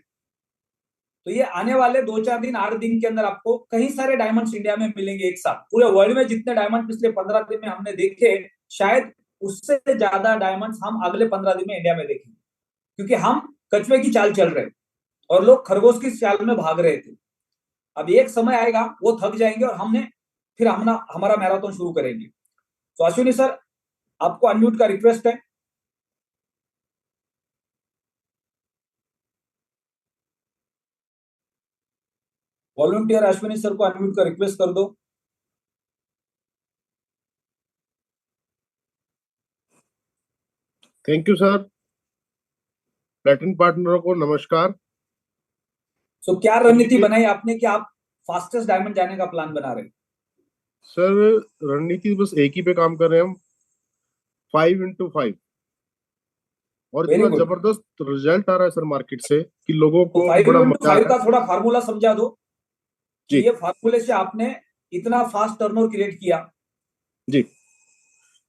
A: तो ये आने वाले 2-4 दिन 8 दिन के अंदर आपको कई सारे डायमंड्स इंडिया में मिलेंगे एक साथ। पूरे वर्ल्ड में जितने डायमंड पिछले 15 दिन में हमने देखे, शायद उससे ज्यादा डायमंड्स हम अगले 15 दिन में इंडिया में देखेंगे, क्योंकि हम कछुए की चाल चल रहे हैं और लोग खरगोश की चाल में भाग रहे थे। अब एक समय आएगा वो थक जाएंगे और फिर हमारा मैराथन शुरू करेंगे। तो अश्विनी सर, आपको अनम्यूट का रिक्वेस्ट है। वॉलंटियर अश्विनी सर को अनम्यूट का रिक्वेस्ट कर दो।
G: Thank you sir. प्लेटिनम पार्टनरों को नमस्कार।
A: सो क्या रणनीति बनाई आपने कि आप फास्टेस्ट डायमंड जाने का प्लान बना रहे हैं?
G: सर रणनीति बस एक ही पे काम कर रहे हैं हम, 5x5, और
A: Very
G: इतना
A: good.
G: जबरदस्त रिजल्ट आ रहा है सर मार्केट से कि लोगों
A: तो
G: को
A: 5
G: बड़ा
A: into
G: मजा आ
A: 5
G: रहा
A: का थोड़ा फार्मूला समझा दो कि
G: जी।
A: ये फार्मूले से आपने इतना फास्ट टर्नओवर क्रिएट किया।
G: जी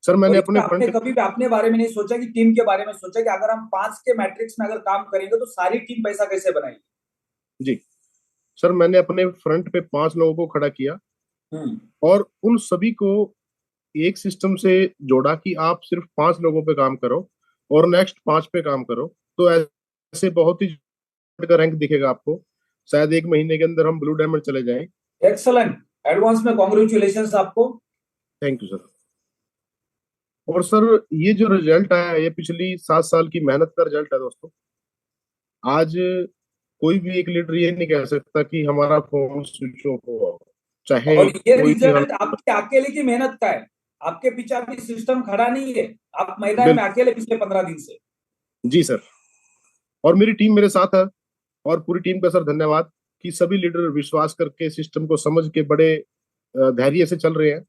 G: सर, मैंने
A: और
G: अपने
A: आपने
G: फ्रंट
A: कभी भी अपने बारे में नहीं सोचा कि टीम के बारे में सोचा कि अगर हम 5 के मैट्रिक्स में अगर काम करेंगे तो सारी टीम पैसा कैसे बनाएगी?
G: जी सर, मैंने अपने फ्रंट पे 5 लोगों को खड़ा किया और उन सभी को एक सिस्टम से जोड़ा कि आप सिर्फ 5 लोगों पे काम करो और नेक्स्ट 5 पे काम करो, तो ऐसे बहुत ही का रैंक दिखेगा आपको। शायद 1 महीने के अंदर हम ब्लू डायमंड चले जाएं।
A: एक्सलेंट, एडवांस में कांग्रेचुलेशंस आपको।
G: Thank you sir. और सर ये जो रिजल्ट आया ये पिछली 7 साल की मेहनत का रिजल्ट है दोस्तों। आज कोई भी एक लीडर ये नहीं कह सकता कि हमारा फोन स्विच ऑफ हो, चाहे
A: और ये
G: कोई भी
A: रिजल्ट आपके अकेले की मेहनत का है, आपके पीछे अभी सिस्टम खड़ा नहीं है, आप मैदान में अकेले पिछले 15 दिन से।
G: जी सर, और मेरी टीम मेरे साथ है और पूरी टीम का सर धन्यवाद कि सभी लीडर विश्वास करके सिस्टम को समझ के बड़े धैर्य से चल रहे हैं।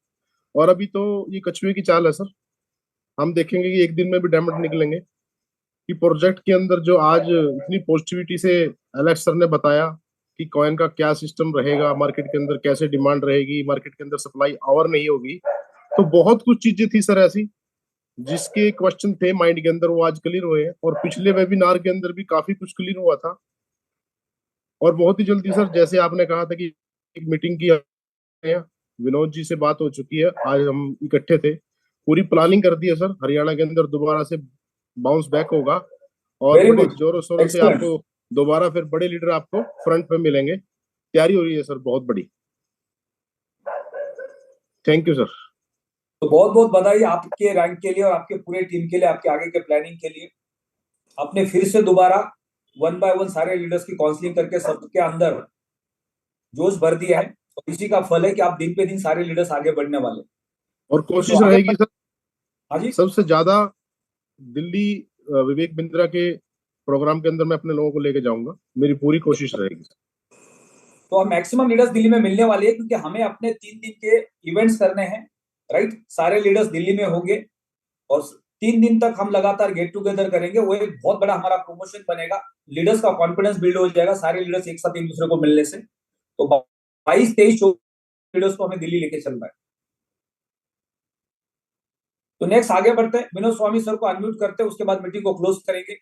G: और अभी तो ये कछुए की चाल है सर, हम देखेंगे कि एक दिन में भी डायमंड निकलेंगे। कि प्रोजेक्ट के अंदर जो आज इतनी पॉजिटिविटी से एलेक्स सर ने बताया कि कॉइन का क्या सिस्टम रहेगा, मार्केट के अंदर कैसे डिमांड रहेगी, मार्केट के अंदर सप्लाई और नहीं होगी, तो बहुत कुछ चीजें थी सर ऐसी जिसके क्वेश्चन थे माइंड के अंदर, वो आज क्लियर हुए हैं। और पिछले वेबिनार के अंदर भी काफी कुछ क्लियर हुआ था। और बहुत ही जल्दी सर, जैसे आपने कहा था कि एक मीटिंग की, विनोद जी से बात हो चुकी है, आज हम इकट्ठे थे, पूरी प्लानिंग कर दी है सर। हरियाणा के अंदर दोबारा से बाउंस बैक होगा और
A: Very
G: बड़े
A: good.
G: जोरों शोरों से
A: Excellent.
G: आपको दोबारा फिर बड़े लीडर आपको फ्रंट पे मिलेंगे। तैयारी हो रही है सर बहुत बड़ी। Thank you sir.
A: तो बहुत बहुत बधाई आपके रैंक के लिए और आपके पूरे टीम के लिए, आपके आगे के प्लानिंग के लिए। आपने फिर से दोबारा 1 by 1 सारे लीडर्स की काउंसलिंग करके सबके अंदर जोश भर दिया है, और इसी का फल है कि आप दिन पे दिन सारे लीडर्स आगे बढ़ने वाले।
G: और कोशिश
A: तो आगे
G: रहेगी सर,
A: हाँ जी,
G: सबसे ज्यादा दिल्ली विवेक बिंद्रा के प्रोग्राम के अंदर मैं अपने लोगों को लेके जाऊंगा, मेरी पूरी कोशिश रहेगी।
A: तो हम मैक्सिमम लीडर्स दिल्ली में मिलने वाले हैं, क्योंकि हमें अपने 3 दिन के इवेंट्स करने हैं, राइट। सारे लीडर्स दिल्ली में होंगे और 3 दिन तक हम लगातार गेट टुगेदर करेंगे। वो एक बहुत बड़ा हमारा प्रमोशन बनेगा, लीडर्स का कॉन्फिडेंस बिल्ड हो जाएगा सारे लीडर्स एक साथ एक दूसरे को मिलने से। तो 22, 23, 24 लीडर्स को हमें दिल्ली लेके चलना है। तो नेक्स्ट आगे बढ़ते हैं, विनोद स्वामी सर को अनम्यूट करते हैं, उसके बाद मीटिंग को क्लोज करेंगे।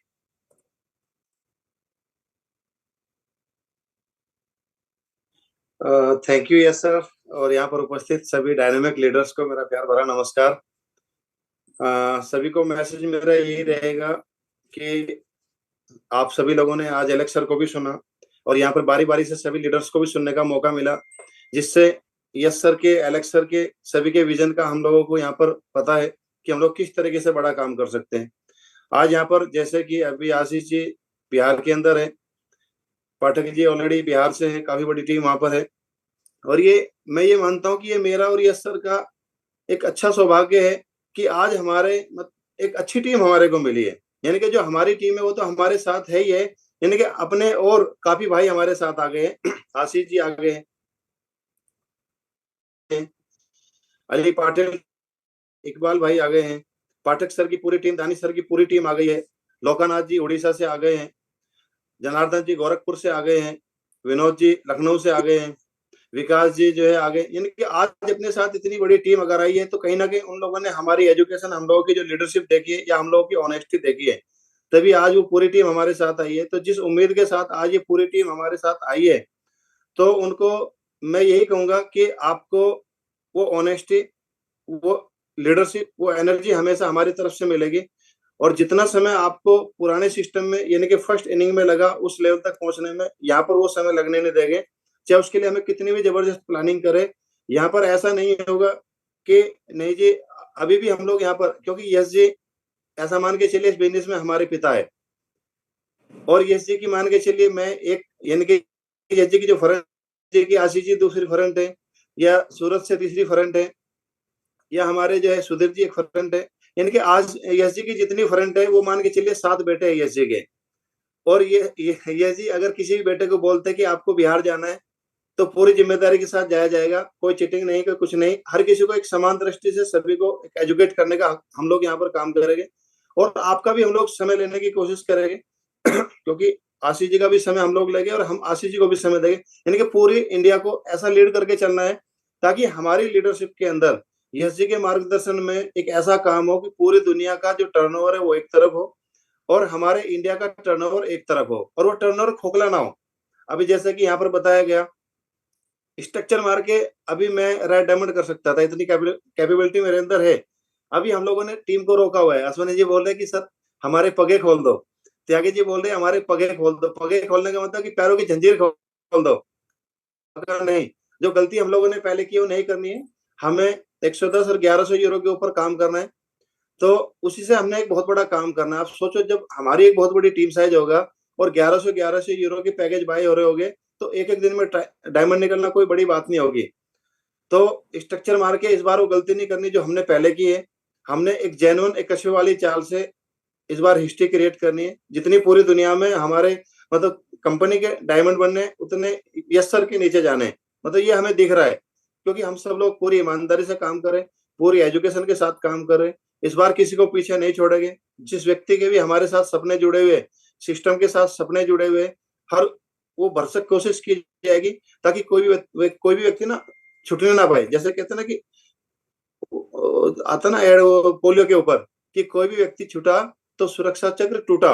H: थैंक यू यस सर, और यहाँ पर उपस्थित सभी डायनेमिक लीडर्स को मेरा प्यार भरा नमस्कार। सभी को मैसेज मेरा यही रहेगा कि आप सभी लोगों ने आज एलेक्स सर को भी सुना और यहाँ पर बारी बारी से सभी लीडर्स को भी सुनने का मौका मिला, जिससे यस सर के, एलेक्स सर के, सभी के विजन का हम लोगों को यहाँ पर पता है कि हम लोग किस तरीके से बड़ा काम कर सकते हैं। आज यहाँ पर जैसे कि अभी आशीष जी बिहार के अंदर है, पाठक जी ऑलरेडी बिहार से है, काफी बड़ी टीम वहां पर है, और मैं ये मानता हूँ कि ये मेरा और यस सर का एक अच्छा सौभाग्य है कि आज हमारे एक अच्छी टीम हमारे को मिली है। यानी कि जो हमारी टीम है वो तो हमारे साथ है ही है, यानी कि अपने और काफी भाई हमारे साथ आ गए हैं। आशीष जी आ गए हैं, अली पाटिल, इकबाल भाई आ गए हैं, पाठक सर की पूरी टीम, दानिश सर की पूरी टीम आ गई है, लोकानाथ जी उड़ीसा से आ गए हैं, जनार्दन जी गोरखपुर से आ गए हैं, विनोद जी लखनऊ से आ गए हैं, विकास जी जो है आगे। यानी कि आज अपने साथ इतनी बड़ी टीम अगर आई है तो कहीं ना कहीं उन लोगों ने हमारी एजुकेशन, हम लोगों की जो लीडरशिप देखी है या हम लोगों की ऑनेस्टी देखी है, तभी आज वो पूरी टीम हमारे साथ आई है। तो जिस उम्मीद के साथ आज ये पूरी टीम हमारे साथ आई है, तो उनको मैं यही कहूंगा कि आपको वो ऑनेस्टी, वो लीडरशिप, वो एनर्जी हमेशा हमारी तरफ से मिलेगी। और जितना समय आपको पुराने सिस्टम में यानी कि फर्स्ट इनिंग में लगा उस लेवल तक पहुंचने में, यहाँ पर वो समय लगने नहीं देंगे, चाहे उसके लिए हमें कितनी भी जबरदस्त प्लानिंग करे। यहाँ पर ऐसा नहीं होगा कि नहीं जी अभी भी हम लोग यहाँ पर, क्योंकि यस जी ऐसा मान के चलिए इस बिजनेस में हमारे पिता है, और यस जी की मान के चलिए मैं एक, यानी कि यस जी की जो फ्रंट जी की, आशीष जी दूसरी फ्रंट है, या सूरत से तीसरी फ्रंट है, या हमारे जो है सुधीर जी एक फ्रंट है, यानी कि आज यस जी की जितनी फ्रंट है वो मान के चलिए 7 बेटे हैं यस जी के। और ये यस जी अगर किसी भी बेटे को बोलते हैं कि आपको बिहार जाना है तो पूरी जिम्मेदारी के साथ जाया जाएगा, कोई चीटिंग नहीं, कोई कुछ नहीं, हर किसी को एक समान दृष्टि से सभी को एजुकेट करने का हम लोग यहाँ पर काम करेंगे। और आपका भी हम लोग समय लेने की कोशिश करेंगे क्योंकि आशीष जी का भी समय हम लोग लेंगे और हम आशीष जी को भी समय देंगे। यानी कि पूरी इंडिया को ऐसा लीड करके चलना है ताकि हमारी लीडरशिप के अंदर यस जी के मार्गदर्शन में एक ऐसा काम हो कि पूरी दुनिया का जो टर्नओवर है वो एक तरफ हो और हमारे इंडिया का टर्नओवर एक तरफ हो, और वो टर्नओवर खोखला ना हो। अभी जैसे कि यहाँ पर बताया गया, स्ट्रक्चर मार के अभी मैं रेड डायमंड कर सकता था, इतनी कैपेबिलिटी मेरे अंदर है। अभी हम लोगों ने टीम को रोका हुआ है। अश्विनी जी बोल रहे कि सर हमारे पगे खोल दो, त्यागी जी बोल रहे हमारे पगे खोल दो। पगे खोलने का मतलब कि पैरों की जंजीर खोल दो। अगर नहीं, जो गलती हम लोगों ने पहले की वो नहीं करनी है। हमें 110 और 1100 यूरो के ऊपर काम करना है, तो उसी से हमने एक बहुत बड़ा काम करना है। आप सोचो जब हमारी एक बहुत बड़ी टीम साइज होगा और 1100 यूरो के पैकेज बाय हो रहे होंगे तो एक एक दिन में डायमंड निकलना कोई बड़ी बात नहीं होगी। तो स्ट्रक्चर मार के इस बार वो गलती नहीं करनी जो हमने पहले की है। हमने एक जेन्युइन, एक कश्मे वाली चाल से इस बार हिस्ट्री क्रिएट करनी है। जितनी पूरी दुनिया में हमारे मतलब कंपनी के डायमंड बनने उतने यस सर के नीचे जाने, मतलब ये हमें दिख रहा है क्योंकि हम सब लोग पूरी ईमानदारी से काम करें, पूरी एजुकेशन के साथ काम करें। इस बार किसी को पीछे नहीं छोड़ेंगे। जिस व्यक्ति के भी हमारे साथ सपने जुड़े हुए, सिस्टम के साथ सपने जुड़े हुए, हर वो भरसक कोशिश की जाएगी ताकि कोई भी व्यक्ति ना छूटने ना पाए। जैसे कहते ना कि आता ना एड पोलियो के ऊपर कि कोई भी व्यक्ति छूटा तो सुरक्षा चक्र टूटा।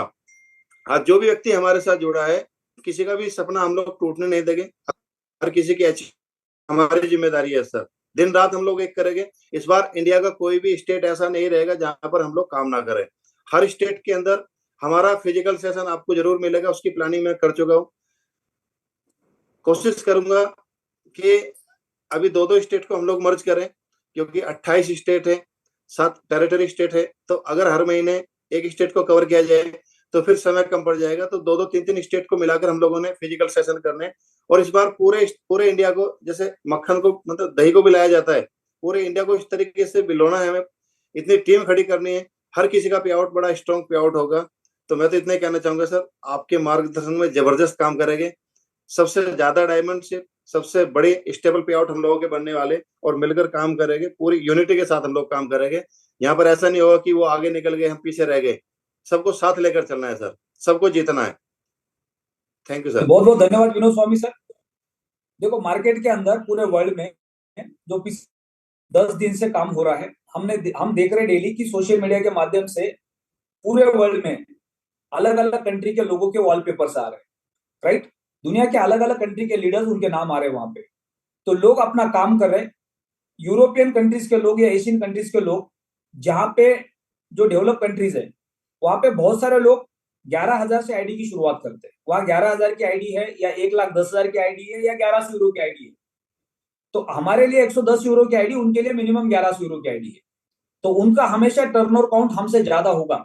H: आज जो भी व्यक्ति हमारे साथ जुड़ा है, किसी का भी सपना हम लोग टूटने नहीं देंगे। हर किसी की हमारी जिम्मेदारी है सर। दिन रात हम लोग एक करेंगे। इस बार इंडिया का कोई भी स्टेट ऐसा नहीं रहेगा जहां पर हम लोग काम ना करें। हर स्टेट के अंदर हमारा फिजिकल सेशन आपको जरूर मिलेगा, उसकी प्लानिंग मैं कर चुका हूँ। कोशिश करूंगा कि अभी 2-2 स्टेट को हम लोग मर्ज करें क्योंकि 28 स्टेट है, 7 टेरिटरी स्टेट है। तो अगर हर महीने एक स्टेट को कवर किया जाए तो फिर समय कम पड़ जाएगा। तो 2-2, 3-3 स्टेट को मिलाकर हम लोगों ने फिजिकल सेशन करने। और इस बार पूरे इंडिया को, जैसे मक्खन को मतलब दही को बिलाया जाता है, पूरे इंडिया को इस तरीके से बिलोना है हमें। इतनी टीम खड़ी करनी है, हर किसी का पे आउट बड़ा स्ट्रॉन्ग पे आउट होगा। तो मैं तो इतना ही कहना चाहूंगा सर, आपके मार्गदर्शन में जबरदस्त काम करेंगे। सबसे ज्यादा डायमंड से सबसे बड़ी स्टेबल पे आउट हम लोगों के बनने वाले, और मिलकर काम करेंगे, पूरी यूनिटी के साथ हम लोग काम करेंगे। यहाँ पर ऐसा नहीं होगा कि वो आगे निकल गए हम पीछे रह गए, सबको साथ लेकर चलना है सर, सबको जीतना है। Thank you sir.
A: बहुत बहुत धन्यवाद विनोद स्वामी सर। देखो मार्केट के अंदर पूरे वर्ल्ड में जो पिछले 10 दिन से काम हो रहा है, हम देख रहे हैं डेली की सोशल मीडिया के माध्यम से पूरे वर्ल्ड में अलग अलग कंट्री के लोगों के वॉलपेपर्स आ रहे हैं, राइट। दुनिया के अलग अलग कंट्री के लीडर्स, उनके नाम आ रहे हैं वहां पे। तो लोग अपना काम कर रहे हैं। यूरोपियन कंट्रीज के लोग या एशियन कंट्रीज के लोग, जहां पे जो डेवलप कंट्रीज है वहां पे बहुत सारे लोग 11,000 से आईडी की शुरुआत करते हैं। वहां 11,000 की आईडी है या 1,10,000 की आईडी है या 1100 यूरो की आईडी है। तो हमारे लिए 110 यूरो की आईडी, उनके लिए मिनिमम 1100 यूरो की आईडी है। तो उनका हमेशा टर्नओवर काउंट हमसे ज्यादा होगा,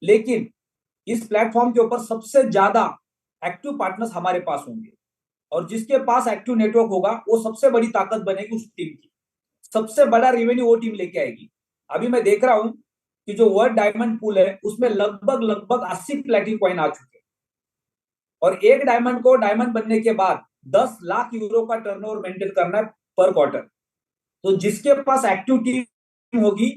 A: लेकिन इस प्लेटफॉर्म के ऊपर सबसे ज्यादा एक्टिव पार्टनर्स हमारे पास होंगे, और जिसके पास एक्टिव नेटवर्क होगा वो सबसे बड़ी ताकत बनेगी उस टीम की। सबसे बड़ा रेवेन्यू वो टीम लेके आएगी। अभी मैं देख रहा हूं कि जो वर्ल्ड डायमंड पूल है उसमें लगभग 80 प्लेटिनम कॉइन आ चुके हैं, और एक डायमंड को डायमंड बनने के बाद 10 लाख यूरो का टर्नओवर मेंटेन करना है पर क्वार्टर। तो जिसके पास एक्टिव टीम होगी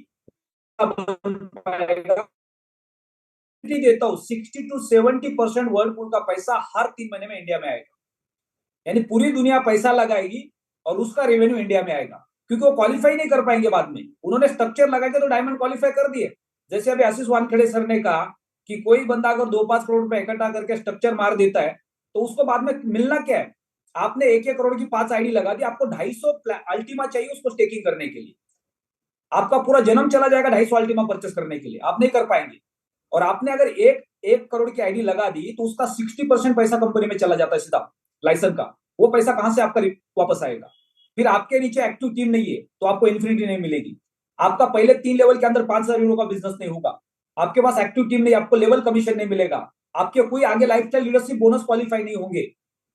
A: देता हूं 60 to 70% वर्ल्ड पूल का पैसा हर 3 महीने में इंडिया में आएगा। यानी पूरी दुनिया पैसा लगाएगी और उसका रेवेन्यू इंडिया में आएगा, क्योंकि वो क्वालिफाई नहीं कर पाएंगे बाद में। उन्होंने स्ट्रक्चर लगा के तो डायमंड क्वालिफाई कर दिए। जैसे अभी आशीष वानखेड़े सर ने कहा कि कोई बंदा अगर 2-5 करोड़ रुपए इकट्ठा करके स्ट्रक्चर मार देता है तो उसको बाद में मिलना क्या है। आपने 1-1 करोड़ की 5 आईडी लगा दी, आपको 250 अल्टीमा चाहिए उसको स्टेकिंग करने के लिए। आपका पूरा जन्म चला जाएगा 250 अल्टीमा परचेस करने के लिए, आप नहीं कर पाएंगे। और आपने अगर 1 करोड़ की आईडी लगा दी तो उसका 60% पैसा कंपनी में चला जाता है सीधा लाइसेंस का। वो पैसा कहां से आपका वापस आएगा। फिर आपके नीचे एक्टिव टीम नहीं है तो आपको इन्फिनिटी नहीं मिलेगी। आपका पहले 3 लेवल के अंदर 5,000 यूरो का बिजनेस नहीं होगा। आपके पास एक्टिव टीम नहीं, आपको लेवल कमीशन नहीं मिलेगा। आपके कोई आगे लाइफस्टाइल लीडरशिप बोनस क्वालिफाई नहीं होंगे।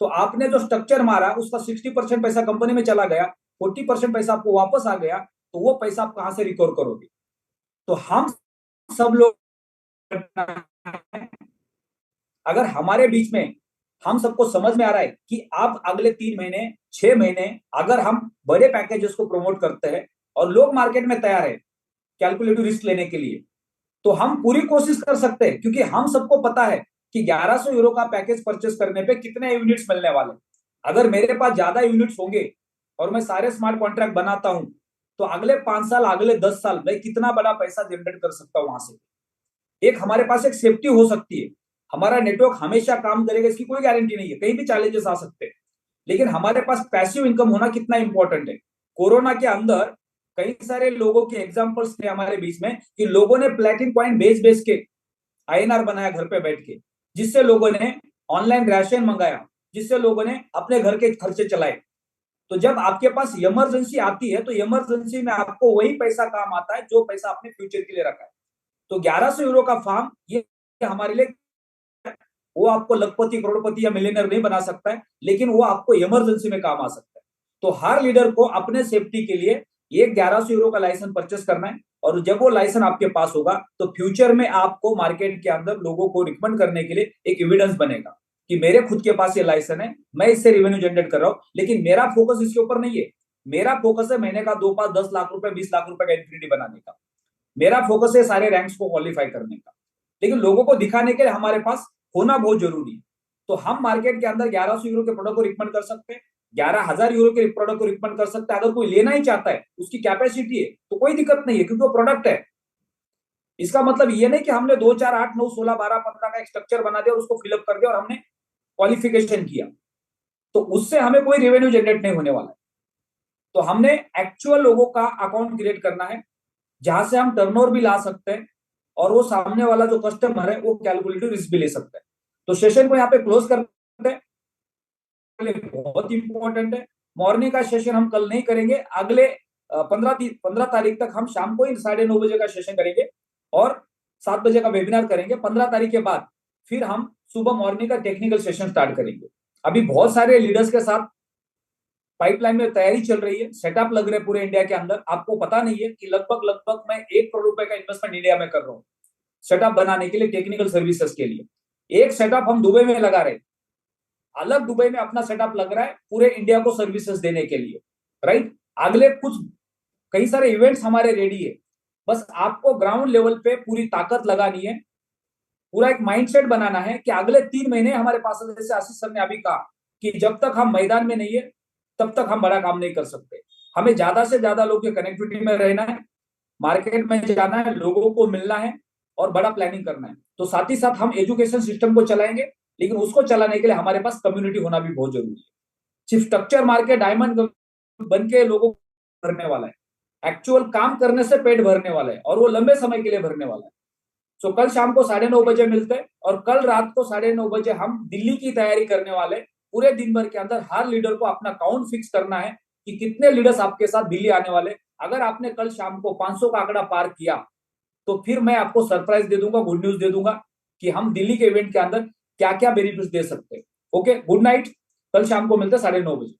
A: तो आपने जो स्ट्रक्चर मारा उसका 60% पैसा कंपनी में चला गया, 40% पैसा आपको वापस आ गया, तो वो पैसा आप कहां से रिकवर करोगे। तो हम सब लोग अगर हमारे बीच में हम सबको समझ में आ रहा है कि आप अगले 3 महीने 6 महीने अगर हम बड़े पैकेजेस को प्रमोट करते हैं और लोग मार्केट में तैयार है कैलकुलेटिव रिस्क लेने के लिए, तो हम पूरी कोशिश कर सकते हैं। क्योंकि हम सबको पता है कि 1100 यूरो का पैकेज परचेस करने पे कितने यूनिट्स मिलने वाले। अगर मेरे पास ज्यादा यूनिट्स होंगे और मैं सारे स्मार्ट कॉन्ट्रैक्ट बनाता हूं तो अगले 5 साल अगले 10 साल मैं कितना बड़ा पैसा जनरेट कर सकता हूं। वहां से एक हमारे पास एक सेफ्टी हो सकती है। हमारा नेटवर्क हमेशा काम करेगा इसकी कोई गारंटी नहीं है, कहीं भी चैलेंजेस आ सकते हैं, लेकिन हमारे पास पैसिव इनकम होना कितना इंपॉर्टेंट है। कोरोना के अंदर कई सारे लोगों के एग्जांपल्स थे हमारे बीच में कि लोगों ने प्लेटिनम कॉइन बेच के आईएनआर बनाया घर पे बैठ के, जिससे लोगों ने ऑनलाइन राशन मंगाया, जिससे लोगों ने अपने घर के खर्चे चलाए। तो जब आपके पास इमरजेंसी आती है तो इमरजेंसी में आपको वही पैसा काम आता है जो पैसा आपने फ्यूचर के लिए रखा है। तो 1100 यूरो का फार्म ये हमारे लिए, वो आपको लखपति करोड़पति या मिलियनर नहीं बना सकता है, लेकिन वो आपको इमरजेंसी में काम आ सकता है। तो हर लीडर को अपने सेफ्टी के लिए ये 1100 यूरो का लाइसेंस परचेस करना है, और जब वो लाइसेंस आपके पास होगा तो फ्यूचर में आपको मार्केट के अंदर लोगों को रिकमेंड करने के लिए एक एविडेंस बनेगा कि मेरे खुद के पास ये लाइसेंस है, मैं इससे रेवेन्यू जनरेट कर रहा हूं। लेकिन मेरा फोकस इसके ऊपर नहीं है। मेरा फोकस है महीने का 2-5-10 लाख रुपए 20 लाख रुपए का इन्फिनिटी बनाने का। मेरा फोकस है सारे रैंक्स को क्वालिफाई करने का। लेकिन लोगों को दिखाने के लिए हमारे पास होना बहुत जरूरी है। तो हम मार्केट के अंदर 1100 यूरो के प्रोडक्ट को रिकमेंड कर सकते हैं, 11,000 यूरो के प्रोडक्ट को रिकमेंड कर सकते हैं। अगर कोई लेना ही चाहता है, उसकी कैपेसिटी है, तो कोई दिक्कत नहीं है, क्योंकि वो प्रोडक्ट है। इसका मतलब ये नहीं कि हमने 2, 4, 8, 9, 16, 12, 15 का एक स्ट्रक्चर बना दिया और उसको फिलअप कर दिया और हमने क्वालिफिकेशन किया, तो उससे हमें कोई रेवेन्यू जनरेट नहीं होने वाला है। तो हमने एक्चुअल लोगों का अकाउंट क्रिएट करना है जहां से हम टर्नओवर भी ला सकते हैं और वो सामने वाला जो कस्टमर है वो कैलकुलेटिव रिस्क भी ले सकता है। तो सेशन को यहाँ पे क्लोज करते हैं। बहुत इंपॉर्टेंट है, मॉर्निंग का सेशन हम कल नहीं करेंगे, अगले 15 तारीख तक हम शाम को ही 9:30 बजे का सेशन करेंगे और 7 बजे का वेबिनार करेंगे। 15 तारीख के बाद फिर हम सुबह मॉर्निंग का टेक्निकल सेशन स्टार्ट करेंगे। अभी बहुत सारे लीडर्स के साथ पाइपलाइन में तैयारी चल रही है, सेटअप लग रहे पूरे इंडिया के अंदर। आपको पता नहीं है कि लगभग मैं 1 करोड़ रुपए का इन्वेस्टमेंट इंडिया में कर रहा हूँ सेटअप बनाने के लिए, टेक्निकल सर्विसेज के लिए। एक सेटअप हम दुबई में लगा रहे। अलग दुबई में अपना सेटअप लग रहा है पूरे इंडिया को सर्विसेज देने के लिए, राइट। अगले कुछ कई सारे इवेंट्स हमारे रेडी है, बस आपको ग्राउंड लेवल पे पूरी ताकत लगानी है, पूरा एक माइंडसेट बनाना है कि अगले 3 महीने हमारे पास, जैसे आशीष सर ने अभी कहा कि जब तक हम मैदान में नहीं है तब तक हम बड़ा काम नहीं कर सकते। हमें ज्यादा से ज्यादा लोग के कनेक्टिविटी में रहना है, मार्केट में जाना है, लोगों को मिलना है और बड़ा प्लानिंग करना है। तो साथ ही साथ हम एजुकेशन सिस्टम को चलाएंगे, लेकिन उसको चलाने के लिए हमारे पास कम्युनिटी होना भी बहुत जरूरी है। सिर्फ स्ट्रक्चर मार के डायमंड बन के लोगों को भरने वाला है, एक्चुअल काम करने से पेट भरने वाला है और वो लंबे समय के लिए भरने वाला है। सो कल शाम को 9:30 बजे मिलते हैं और कल रात को 9:30 बजे हम दिल्ली की तैयारी करने वाले। पूरे दिन भर के अंदर हर लीडर को अपना काउंट फिक्स करना है कि कितने लीडर्स आपके साथ दिल्ली आने वाले। अगर आपने कल शाम को 500 का आंकड़ा पार किया तो फिर मैं आपको सरप्राइज दे दूंगा, गुड न्यूज दे दूंगा कि हम दिल्ली के इवेंट के अंदर क्या क्या बेनिफिट्स दे सकते हैं। ओके, गुड नाइट, कल शाम को मिलते हैं 9:30 बजे।